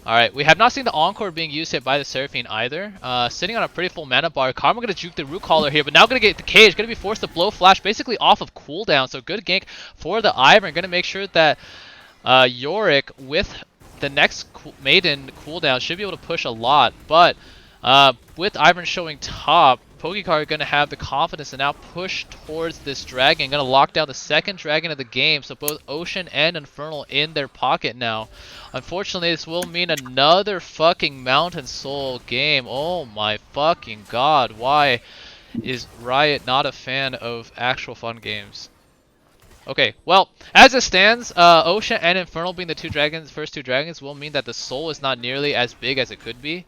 Alright, we have not seen the Encore being used here by the Seraphine either. Sitting on a pretty full mana bar. Karma going to juke the Root Caller here, but now going to get the cage. Going to be forced to blow flash basically off of cooldown. So good gank for the Ivern. Going to make sure that Yorick with the next Maiden cooldown should be able to push a lot. But with Ivern showing top, Pokey are going to have the confidence to now push towards this dragon. Going to lock down the second dragon of the game. So both Ocean and Infernal in their pocket now. Unfortunately, this will mean another fucking Mountain Soul game. Oh my fucking god. Why is Riot not a fan of actual fun games? Okay, well, as it stands, Ocean and Infernal being the first two dragons will mean that the soul is not nearly as big as it could be.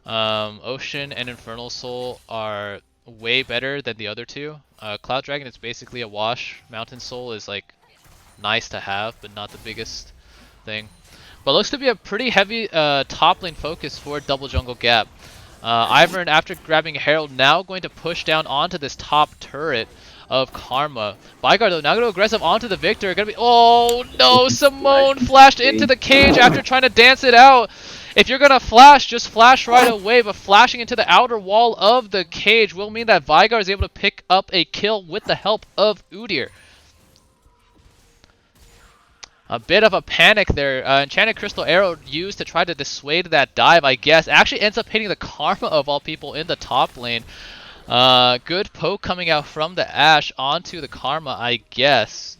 Ocean and Infernal Soul are way better than the other two. Cloud Dragon is basically a wash. Mountain Soul is like nice to have, but not the biggest thing. But looks to be a pretty heavy top lane focus for Double Jungle Gap. Ivern, after grabbing Herald, now going to push down onto this top turret of Karma. Vygar though now going to aggressive onto the Victor. Gonna be, oh no, Simone flashed into the cage after trying to dance it out. If you're gonna flash, just flash right away, but flashing into the outer wall of the cage will mean that Vygar is able to pick up a kill with the help of Udyr. A bit of a panic there. Enchanted Crystal Arrow used to try to dissuade that dive, I guess. Actually ends up hitting the Karma of all people in the top lane. Good poke coming out from the Ashe onto the Karma, I guess.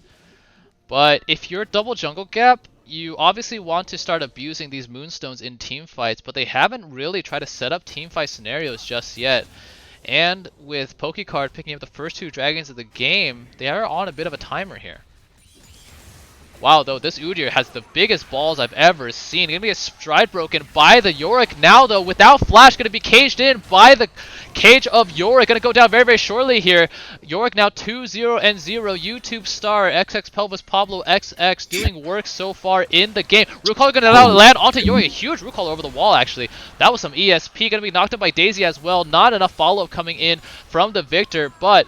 But if you're Double Jungle Gap, you obviously want to start abusing these Moonstones in team fights, but they haven't really tried to set up team fight scenarios just yet. And with Pokey Card picking up the first two dragons of the game, they are on a bit of a timer here. Wow, though, this Udyr has the biggest balls I've ever seen. Gonna be a stride broken by the Yorick now, though, without flash. Gonna be caged in by the cage of Yorick. Gonna go down very, very shortly here. Yorick now 2-0 and 0. YouTube star XX Pelvis Pablo XX doing work so far in the game. Root Caller gonna now land onto Yorick. A huge Root Caller over the wall, actually. That was some ESP. Gonna be knocked up by Daisy as well. Not enough follow-up coming in from the Victor, but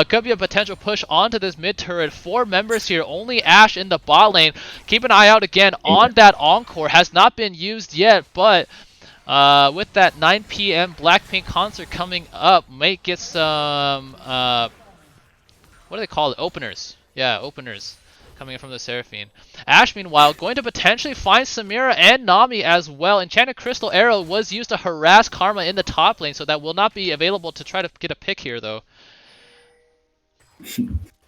could be a potential push onto this mid turret. 4 members here, only Ashe in the bot lane. Keep an eye out again on that Encore. Has not been used yet, but with that 9 p.m. Blackpink concert coming up, might get some, what do they call it? Openers. Yeah, openers coming in from the Seraphine. Ashe, meanwhile, going to potentially find Samira and Nami as well. Enchanted Crystal Arrow was used to harass Karma in the top lane, so that will not be available to try to get a pick here, though.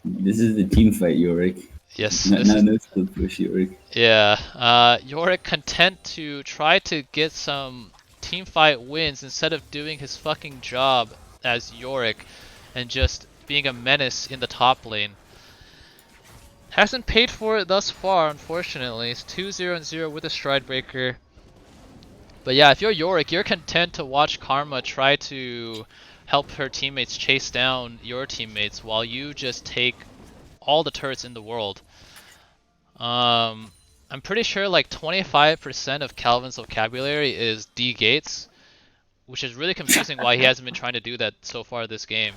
This is the team fight, Yorick. Yes. No split push, Yorick. Yeah. Yorick content to try to get some team fight wins instead of doing his fucking job as Yorick and just being a menace in the top lane. Hasn't paid for it thus far, unfortunately. It's 2-0 and 0 with a stride breaker. But yeah, if you're Yorick, you're content to watch Karma try to help her teammates chase down your teammates while you just take all the turrets in the world. I'm pretty sure like 25% of Calvin's vocabulary is D gates, which is really confusing why he hasn't been trying to do that so far this game.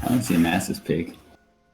I don't see a massive pick.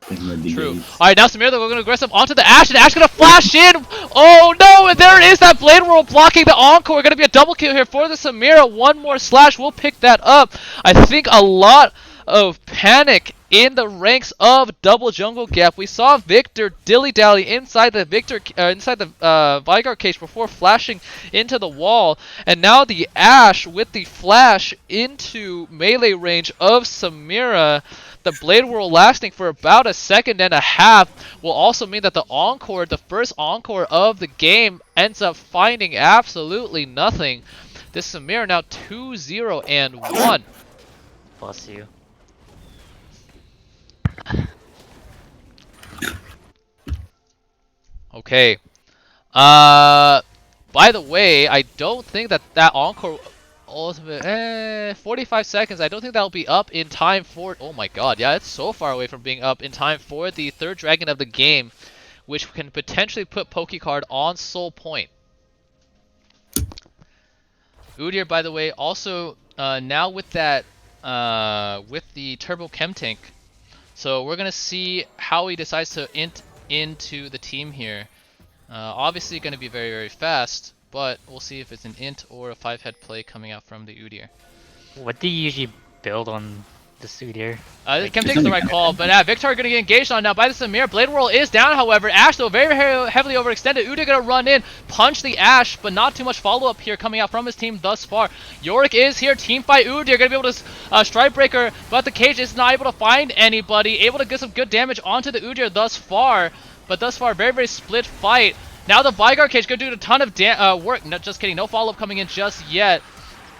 True. Alright, now Samir, though, we're going to aggressive onto the Ashe, and Ashe going to flash in! Oh no, and there it is, that Blade Whirl blocking the Encore. Going to be a double kill here for the Samira. One more slash, we'll pick that up. I think a lot of panic in the ranks of Double Jungle Gap. We saw Victor dilly-dally inside the Vygar cage before flashing into the wall, and now the Ashe with the flash into melee range of Samira. The Blade Whirl lasting for about a second and a half will also mean that the Encore, the first Encore of the game, ends up finding absolutely nothing. This Samira now 2-0 and 1. Bless you. Okay. By the way, I don't think that Encore ultimate 45 seconds. I don't think that'll be up in time for, oh my god, yeah, it's so far away from being up in time for the third dragon of the game, which can potentially put Pokey Card on soul point. Udyr, by the way, also now with that with the Turbo Chem Tank, so we're gonna see how he decides to int into the team here. Obviously going to be very, very fast, but we'll see if it's an int or a 5-head play coming out from the Udyr. What do you usually build on this Udyr? Chem Tank's the right call, but Victor going to get engaged on now by the Samir. Blade Whirl is down, however. Ashe, though, very heavily overextended. Udyr going to run in, punch the Ashe, but not too much follow-up here coming out from his team thus far. Yorick is here, team fight Udyr, going to be able to strike breaker, but the cage is not able to find anybody. Able to get some good damage onto the Udyr thus far, but thus far, very, very split fight. Now the Vygar cage going to do a ton of work. No, just kidding, no follow-up coming in just yet.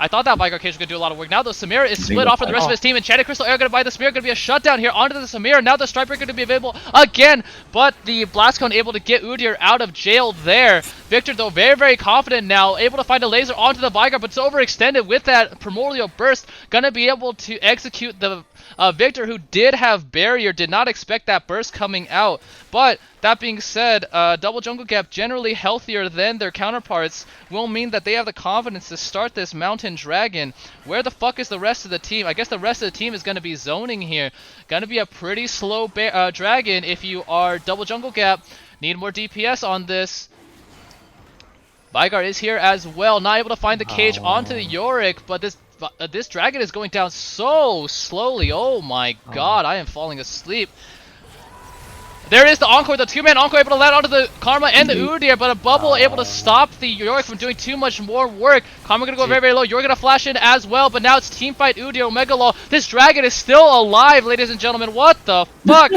I thought that Vigar Cage was going to do a lot of work. Now the Samira is split off from the rest of his team, and Enchanted Crystal Air going to buy the Samira. Going to be a shutdown here onto the Samira. Now the Striper going to be available again, but the Blast Cone able to get Udyr out of jail there. Victor, though, very, very confident now, able to find a laser onto the Vigar, but it's overextended with that Primordial Burst. Going to be able to execute the Victor, who did have Barrier, did not expect that burst coming out. But that being said, Double Jungle Gap, generally healthier than their counterparts, will mean that they have the confidence to start this Mountain Dragon. Where the fuck is the rest of the team? I guess the rest of the team is going to be zoning here. Going to be a pretty slow dragon if you are Double Jungle Gap. Need more DPS on this. Vigar is here as well, not able to find the cage onto the Yorick, but this dragon is going down so slowly. Oh my god, I am falling asleep. There is the Encore, the two-man Encore able to land onto the Karma and the Udyr, but a bubble able to stop the Yorick from doing too much more work. Karma gonna go very, very low. You're gonna flash in as well, but now it's teamfight Udyr, Omega Law. This dragon is still alive, ladies and gentlemen. What the fuck?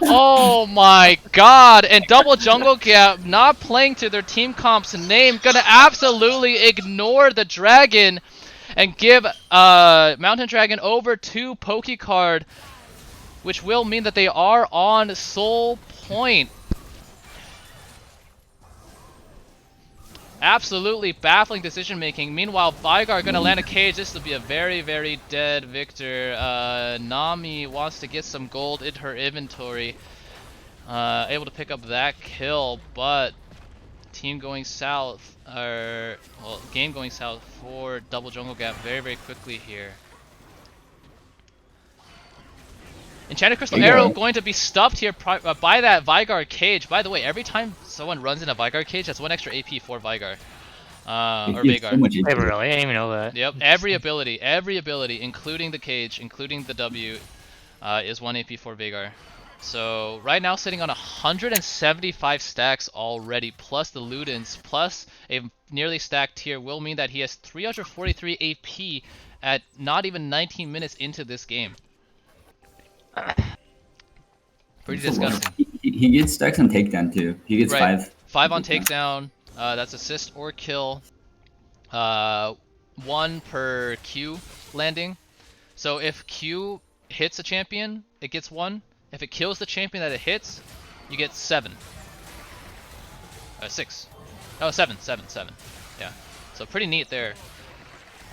Oh my god. And Double Jungle Gap not playing to their team comp's name. Gonna absolutely ignore the dragon and give Mountain Dragon over to Pokey card, which will mean that they are on Soul Point. Absolutely baffling decision making. Meanwhile, Vigar gonna land a cage. This will be a very, very dead Victor. Nami wants to get some gold in her inventory. Able to pick up that kill, but team going south, or well, game going south for Double Jungle Gap very, very quickly here. Enchanted Crystal Arrow going to be stuffed here by that Vigar cage. By the way, every time someone runs in a Vigar cage, that's 1 extra AP for Vigar. Or Vagar. Hey, really? I didn't even know that. Yep, every ability, including the cage, including the W, is 1 AP for Vagar. So right now sitting on 175 stacks already, plus the Ludens, plus a nearly stacked tier, will mean that he has 343 AP at not even 19 minutes into this game. Pretty disgusting. He gets stacks on takedown too. He gets 5. 5 on takedown. That's assist or kill. 1 per Q landing. So if Q hits a champion, it gets 1. If it kills the champion that it hits, you get 7. 6. Oh, 7. Yeah. So pretty neat there.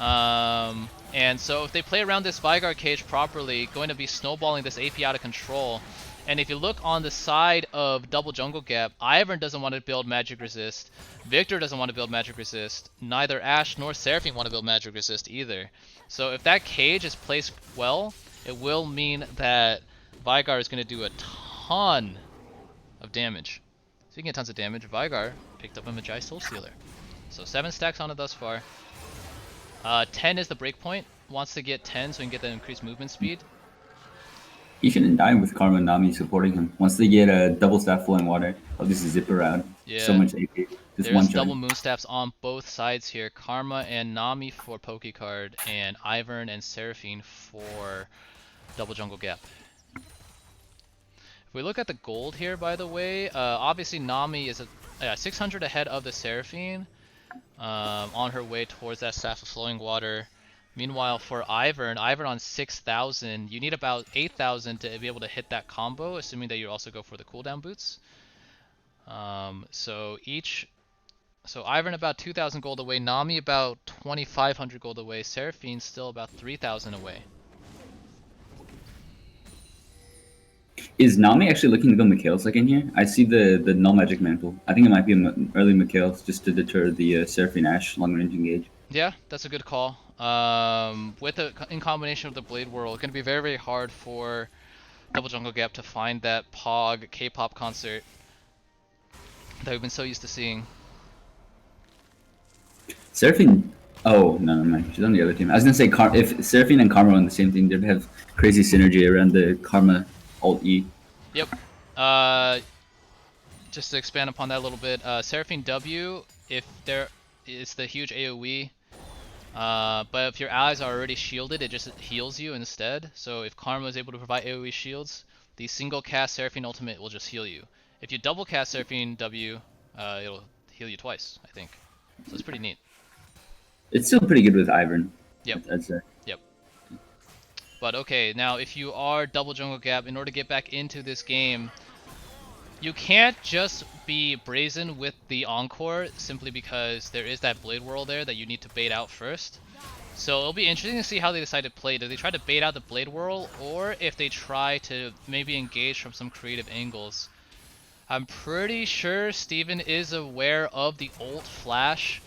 And so if they play around this Vigar cage properly, going to be snowballing this AP out of control. And if you look on the side of Double Jungle Gap, Ivern doesn't want to build Magic Resist. Victor doesn't want to build Magic Resist. Neither Ashe nor Seraphine want to build Magic Resist either. So if that cage is placed well, it will mean that Vigar is going to do a ton of damage. Speaking of tons of damage, Vigar picked up a Magi Soul Stealer. So 7 stacks on it thus far. 10 is the breakpoint. Wants to get 10 so he can get the increased movement speed. He shouldn't die with Karma and Nami supporting him. Once they get a double staff flowing water, I'll just zip around. Yeah. So much AP. Just There's one double charge. moonstaffs on both sides here. Karma and Nami for Pokey card, and Ivern and Seraphine for Double Jungle Gap. If we look at the gold here, by the way, obviously Nami is 600 ahead of the Seraphine, on her way towards that Staff of Flowing Water. Meanwhile, for Ivern on 6,000, you need about 8,000 to be able to hit that combo, assuming that you also go for the cooldown boots. So Ivern about 2,000 gold away, Nami about 2,500 gold away, Seraphine still about 3,000 away. Is Nami actually looking to go Mikhail's like in here? I see the null magic mantle. I think it might be an early Mikhail's just to deter the Seraphine Ashe long range engage. Yeah, that's a good call. In combination with the Blade Whirl, it's going to be very, very hard for Double Jungle Gap to find that Pog K-pop concert that we've been so used to seeing. Seraphine. Oh no, no, she's on the other team. I was gonna say if Seraphine and Karma are on the same team, they'd have crazy synergy around the Karma Alt E. Yep. Just to expand upon that a little bit, Seraphine W, if there is the huge AoE, but if your allies are already shielded, it just heals you instead. So if Karma is able to provide AoE shields, the single cast Seraphine ultimate will just heal you. If you double cast Seraphine W, it'll heal you twice, I think. So it's pretty neat. It's still pretty good with Ivern. Yep. I'd say. Yep. But okay, now if you are double jungle gap, in order to get back into this game, you can't just be brazen with the Encore simply because there is that Blade Whirl there that you need to bait out first. So it'll be interesting to see how they decide to play. Do they try to bait out the Blade Whirl, or if they try to maybe engage from some creative angles? I'm pretty sure Steven is aware of the ult flash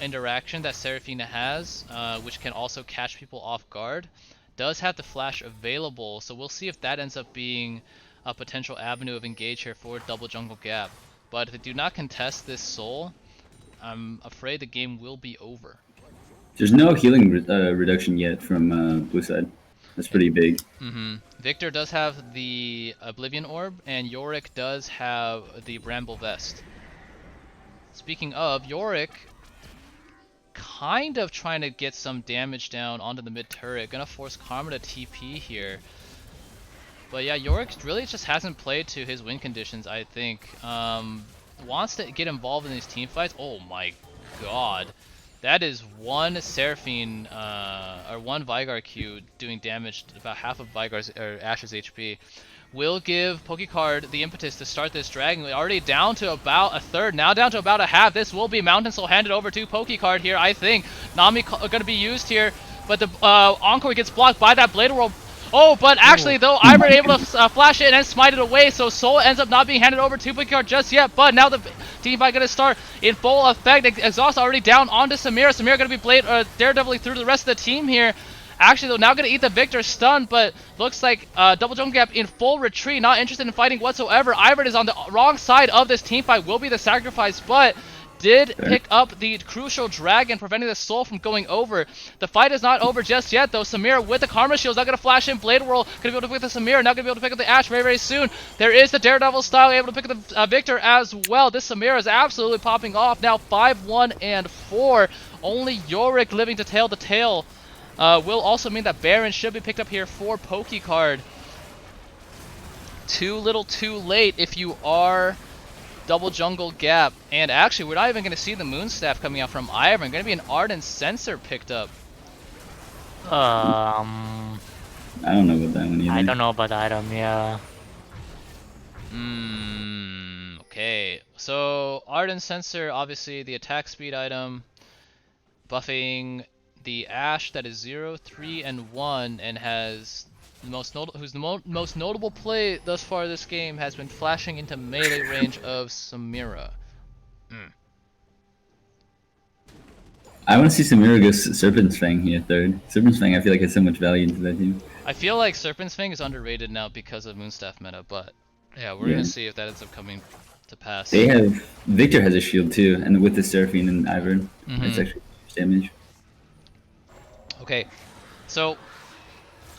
interaction that Seraphina has, which can also catch people off guard. Does have the flash available, so we'll see if that ends up being a potential avenue of engage here for double jungle gap. But if they do not contest this soul, I'm afraid the game will be over. There's no healing reduction yet from blue side. That's pretty big. Victor does have the Oblivion Orb, and Yorick does have the Bramble Vest. Speaking of, Yorick kind of trying to get some damage down onto the mid turret. Gonna force Karma to TP here. But yeah, Yorick really just hasn't played to his win conditions, I think. Wants to get involved in these team fights. Oh my god. That is one Seraphine, or one Veigar Q doing damage to about half of Veigar's, or Ashe's HP. Will give Pokecard the impetus to start this dragon. We're already down to about a third, now down to about a half. This will be Mountain Soul handed over to Pokecard here, I think. Nami gonna be used here, but the Encore gets blocked by that Blade Whirl. Oh, but actually though, Ivern able to flash it and smite it away, so Soul ends up not being handed over to Pokecard just yet, but now the team fight gonna start in full effect. Exhaust already down onto Samira. Samira gonna be Daredevil through the rest of the team here. Actually though, now gonna eat the Victor stun, but looks like double jungle gap in full retreat, not interested in fighting whatsoever. Ivern is on the wrong side of this team fight, will be the sacrifice, but did pick up the crucial dragon, preventing the soul from going over. The fight is not over just yet, though. Samira with the Karma Shield is not going to flash in. Blade Whirl going to be able to pick up the Samira, not going to be able to pick up the Ashe very, very soon. There is the Daredevil style, able to pick up the Victor as well. This Samira is absolutely popping off. Now 5-1 and 4. Only Yorick living to tail the tail. Will also mean that Baron should be picked up here for Pokecard. Too little too late if you are double jungle gap. And actually, we're not even going to see the Moonstaff coming out from Ivern. Going to be an Ardent Sensor picked up. I don't know about that one either. I don't know about the item, yeah. Okay. So, Ardent Sensor, obviously the attack speed item, buffing the Ashe that is 0, 3, and 1, and has the most most notable play thus far this game has been flashing into melee range of Samira. I want to see Samira go Serpent's Fang here third. Serpent's Fang I feel like has so much value into that team. I feel like Serpent's Fang is underrated now because of Moonstaff meta, but yeah, we're gonna see if that ends up coming to pass. They have Victor has a shield too, and with the Seraphine and Ivern, it's actually huge damage. Okay, so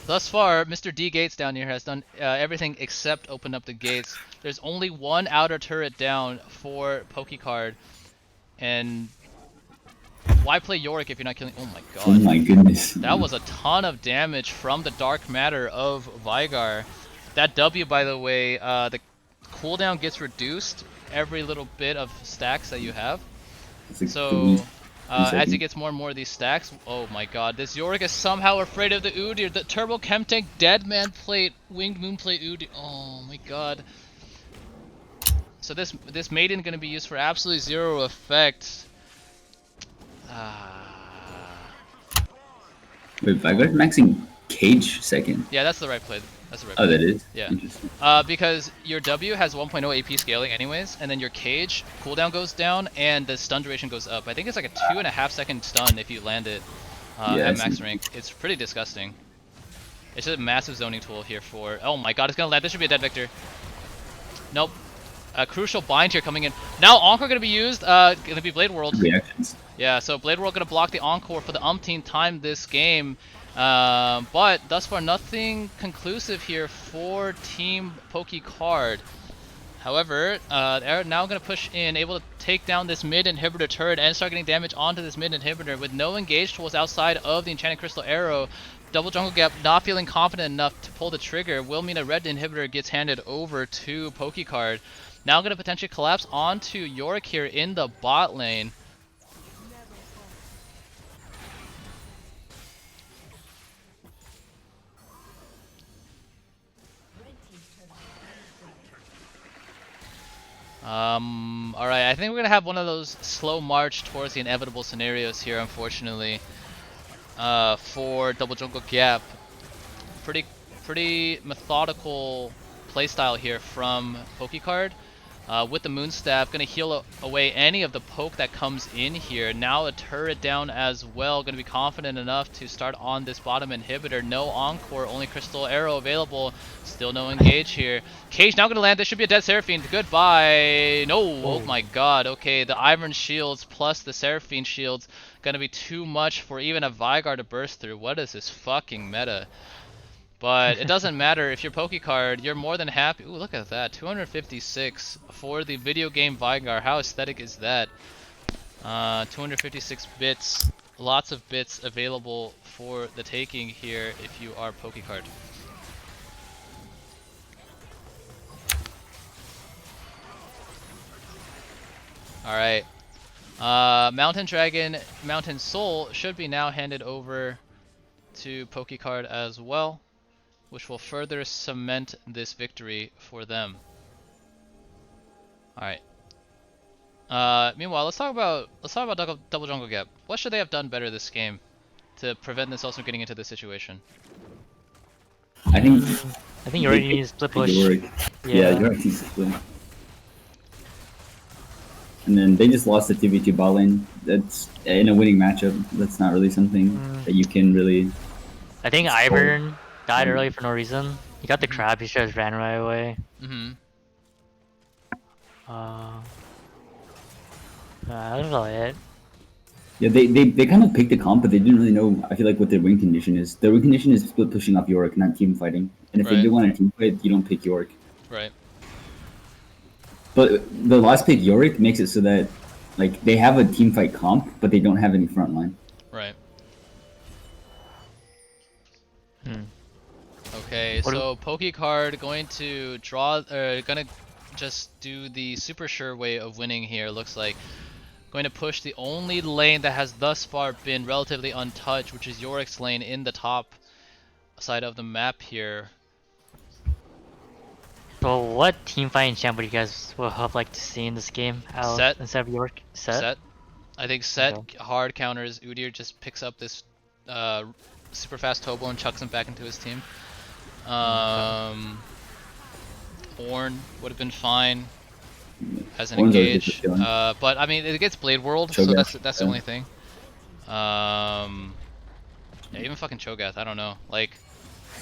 thus far, Mr. D Gates down here has done everything except open up the gates. There's only one outer turret down for Pokecard, and why play Yorick if you're not killing? Oh my god. Oh my goodness. That was a ton of damage from the Dark Matter of Veigar. That W, by the way, the cooldown gets reduced every little bit of stacks that you have. So as he gets more and more of these stacks, oh my god, this Yorick is somehow afraid of the Udyr. The Turbo Chem Tank Dead Man Plate, Winged Moon Plate Udyr. Oh my god. So this Maiden going to be used for absolutely zero effect. Wait, Veigar's maxing Cage second? Yeah, that's the right play. That's the right play. Oh, that is? Yeah. Interesting. Because your W has 1.0 AP scaling anyways, and then your Cage cooldown goes down, and the stun duration goes up. I think it's like a 2.5 second stun if you land it at max rank. It's pretty disgusting. It's just a massive zoning tool here for... Oh my god, it's gonna land. This should be a dead Victor. Nope. A crucial bind here coming in. Now Encore gonna be used. Gonna be Blade World. Reactions. Yeah, so Blade World gonna block the Encore for the umpteenth time this game. But thus far nothing conclusive here for Team Pokecard. However, they're now gonna push in, able to take down this mid inhibitor turret and start getting damage onto this mid inhibitor with no engage tools outside of the Enchanted Crystal Arrow. Double Jungle Gap not feeling confident enough to pull the trigger will mean a red inhibitor gets handed over to Pokecard. Now going to potentially collapse onto Yorick here in the bot lane. Alright, I think we're gonna have one of those slow march towards the inevitable scenarios here, unfortunately. For double jungle gap. Pretty methodical playstyle here from Pokey card. With the Moonstaff, gonna heal away any of the poke that comes in here. Now a turret down as well, gonna be confident enough to start on this bottom inhibitor. No Encore, only Crystal Arrow available. Still no engage here. Cage now gonna land, this should be a dead Seraphine. Goodbye. No, oh my god. Okay, the Iron Shields plus the Seraphine Shields gonna be too much for even a Vigar to burst through. What is this fucking meta? But it doesn't matter, if you're Pokey card, you're more than happy. Ooh, look at that, 256 for the video game Vigar. How aesthetic is that? 256 bits, lots of bits available for the taking here if you are Pokey card. Alright, Mountain Dragon, Mountain Soul should be now handed over to Pokey card as well, which will further cement this victory for them. Alright. Meanwhile, let's talk about double jungle gap. What should they have done better this game to prevent this also getting into this situation? I think you already need to split push. Yeah, you already need to split. And then they just lost the 2v2 bot lane. That's in a winning matchup. That's not really something that you can really. I think Ivern died early for no reason. He got the crab, he should have ran right away. That's about it. Yeah, they kind of picked the comp, but they didn't really know, I feel like, what their win condition is. Their win condition is split pushing off Yorick, not team fighting. And if they do want a team fight, you don't pick Yorick. Right. But the last pick Yorick makes it so that, like, they have a team fight comp, but they don't have any front line. Right. Okay, so Pokey card going to draw, gonna just do the super sure way of winning here, looks like. Going to push the only lane that has thus far been relatively untouched, which is Yorick's lane in the top side of the map here. So what team fighting champ would you guys have like to see in this game? Set. Instead of Yorick? Set? I think Set hard counters. Udyr just picks up this super fast Tobo and chucks him back into his team. Ornn would have been fine as an engage, but I mean it gets Blade World, so that's the only thing. Yeah, even fucking Cho'Gath, I don't know. Like,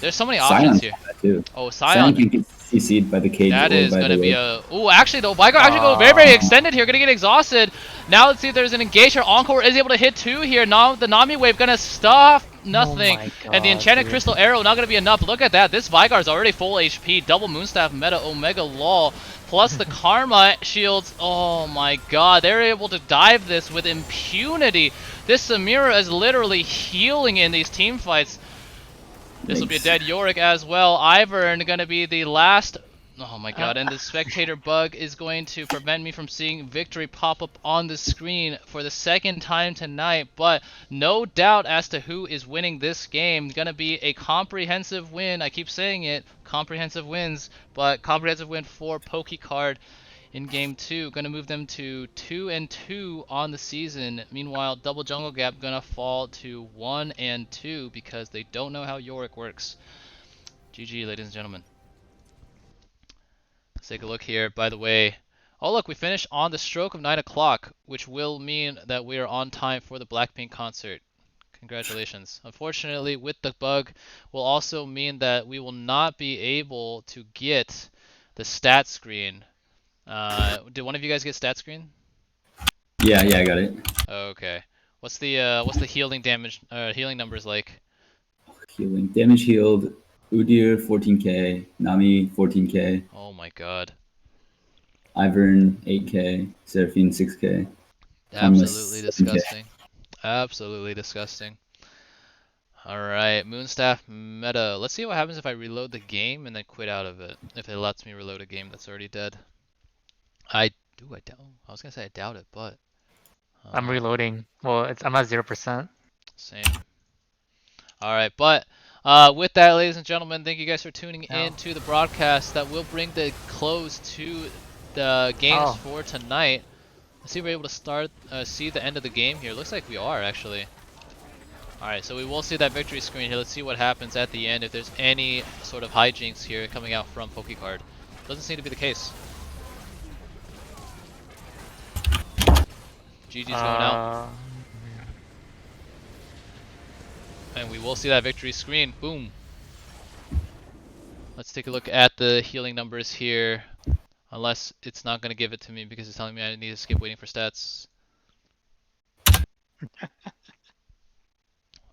there's so many options here. Too. Oh, Scion can get CC'd by the cage. That is gonna be a. Ooh, actually though, Vigar actually go very extended here. Gonna get exhausted. Now let's see if there's an engage here. Encore is able to hit 2 here. Now the Nami wave gonna stop nothing, and the Enchanted Crystal Arrow not gonna be enough. Look at that. This Vigar's already full HP. Double Moonstaff meta Omega Law. Plus the Karma shields. Oh my god, they're able to dive this with impunity. This Samira is literally healing in these team fights. This will be a dead Yorick as well. Ivern gonna be the last. Oh my god, and the spectator bug is going to prevent me from seeing victory pop up on the screen for the second time tonight. But no doubt as to who is winning this game. Gonna be a comprehensive win. I keep saying it, comprehensive wins, but comprehensive win for Pokey card in game 2. Gonna move them to 2-2 on the season. Meanwhile, double jungle gap gonna fall to 1-2 because they don't know how Yorick works. GG, ladies and gentlemen. Let's take a look here. By the way, oh look, we finished on the stroke of 9 o'clock, which will mean that we are on time for the Blackpink concert. Congratulations. Unfortunately, with the bug, will also mean that we will not be able to get the stat screen. Did one of you guys get stat screen? Yeah, I got it. Okay. What's the healing damage healing numbers like? Healing damage healed. Udyr 14k, Nami 14k. Oh my god. Ivern 8k, Seraphine 6k. Absolutely disgusting. Absolutely disgusting. Alright, Moonstaff meta. Let's see what happens if I reload the game and then quit out of it. If it lets me reload a game that's already dead. I was gonna say I doubt it, but I'm reloading. Well, I'm at 0%. Same. Alright, but with that, ladies and gentlemen, thank you guys for tuning in to the broadcast that will bring the close to the games for tonight. Let's see if we're able to start, see the end of the game here. Looks like we are actually. Alright, so we will see that victory screen here. Let's see what happens at the end if there's any sort of hijinks here coming out from Pokey Card. Doesn't seem to be the case. GG's going out. And we will see that victory screen. Boom. Let's take a look at the healing numbers here. Unless it's not going to give it to me because it's telling me I need to skip waiting for stats.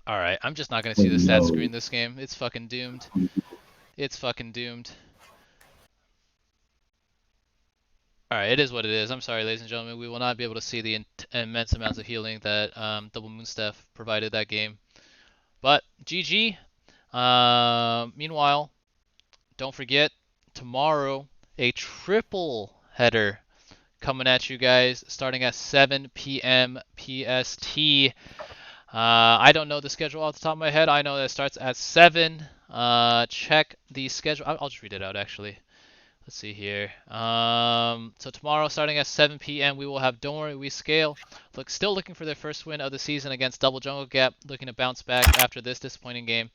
Alright, I'm just not going to see the stats screen this game. It's fucking doomed. It's fucking doomed. Alright, it is what it is. I'm sorry, ladies and gentlemen. We will not be able to see the immense amounts of healing that Double Moon Staff provided that game. But, GG. Meanwhile, don't forget, tomorrow, a triple header coming at you guys starting at 7 p.m. PST. I don't know the schedule off the top of my head. I know that it starts at 7. Check the schedule. I'll just read it out actually. Let's see here. So tomorrow starting at 7 p.m. we will have Don't Worry We Scale. Still looking for their first win of the season against Double Jungle Gap. Looking to bounce back after this disappointing game.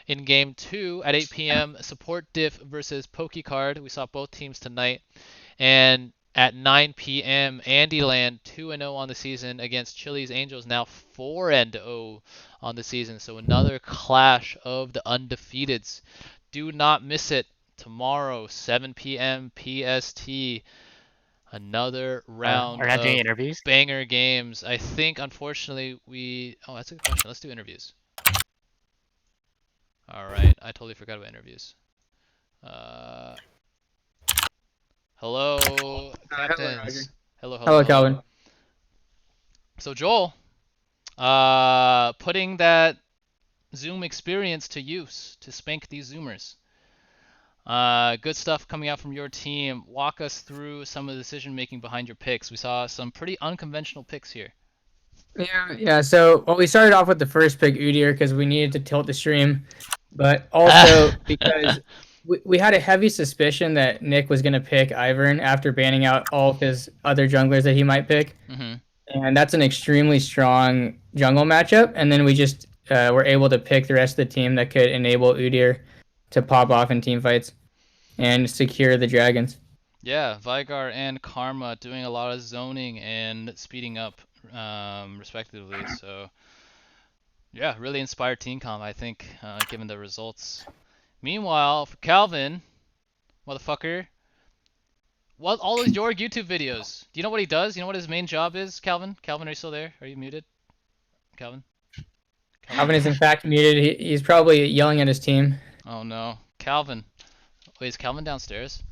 In game 2 at 8 p.m. Support Diff versus Pokey Card. We saw both teams tonight. And at 9 p.m. Andyland 2-0 on the season against Chili's Angels, now 4-0 on the season. So another clash of the undefeateds. Do not miss it. Tomorrow, 7 p.m. PST. Another round we're not doing of interviews? banger games. I think, unfortunately, we... Oh, that's a good question. Let's do interviews. Alright, I totally forgot about interviews. Hello, captains. Hello, Calvin. So Joel, putting that Zoom experience to use to spank these Zoomers. Good stuff coming out from your team. Walk us through some of the decision making behind your picks. We saw some pretty unconventional picks here. Yeah. So, well, we started off with the first pick, Udyr, because we needed to tilt the stream, but also because we had a heavy suspicion that Nick was going to pick Ivern after banning out all of his other junglers that he might pick. And that's an extremely strong jungle matchup. And then we just were able to pick the rest of the team that could enable Udyr to pop off in team fights and secure the dragons. Yeah, Vigar and Karma doing a lot of zoning and speeding up, respectively. So, yeah, really inspired team comp, I think, given the results. Meanwhile, for Calvin, motherfucker, what all of your YouTube videos? Do you know what he does? You know what his main job is, Calvin? Calvin, are you still there? Are you muted? Calvin? Calvin is in fact muted. He's probably yelling at his team. Oh no, Calvin. Wait, is Calvin downstairs?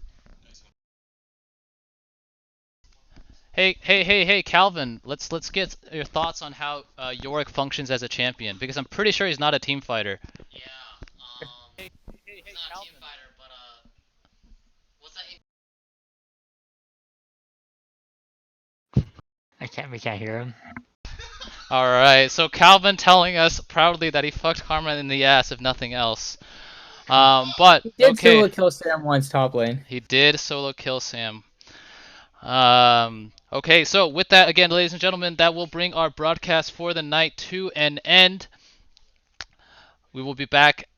Hey, Calvin. Let's get your thoughts on how Yorick functions as a champion, because I'm pretty sure he's not a team fighter. Yeah. He's not a team fighter, but what's that? We can't hear him. All right. So Calvin telling us proudly that he fucked Karma in the ass, if nothing else. But he did okay. solo kill Sam once top lane. He did solo kill Sam. Okay, so with that, again, ladies and gentlemen, that will bring our broadcast for the night to an end. We will be back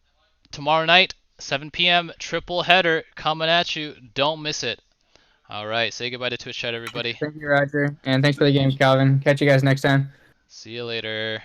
tomorrow night, 7 p.m. Triple header coming at you. Don't miss it. All right, say goodbye to Twitch chat, everybody. Thank you, Roger, and thanks for the game, Calvin. Catch you guys next time. See you later.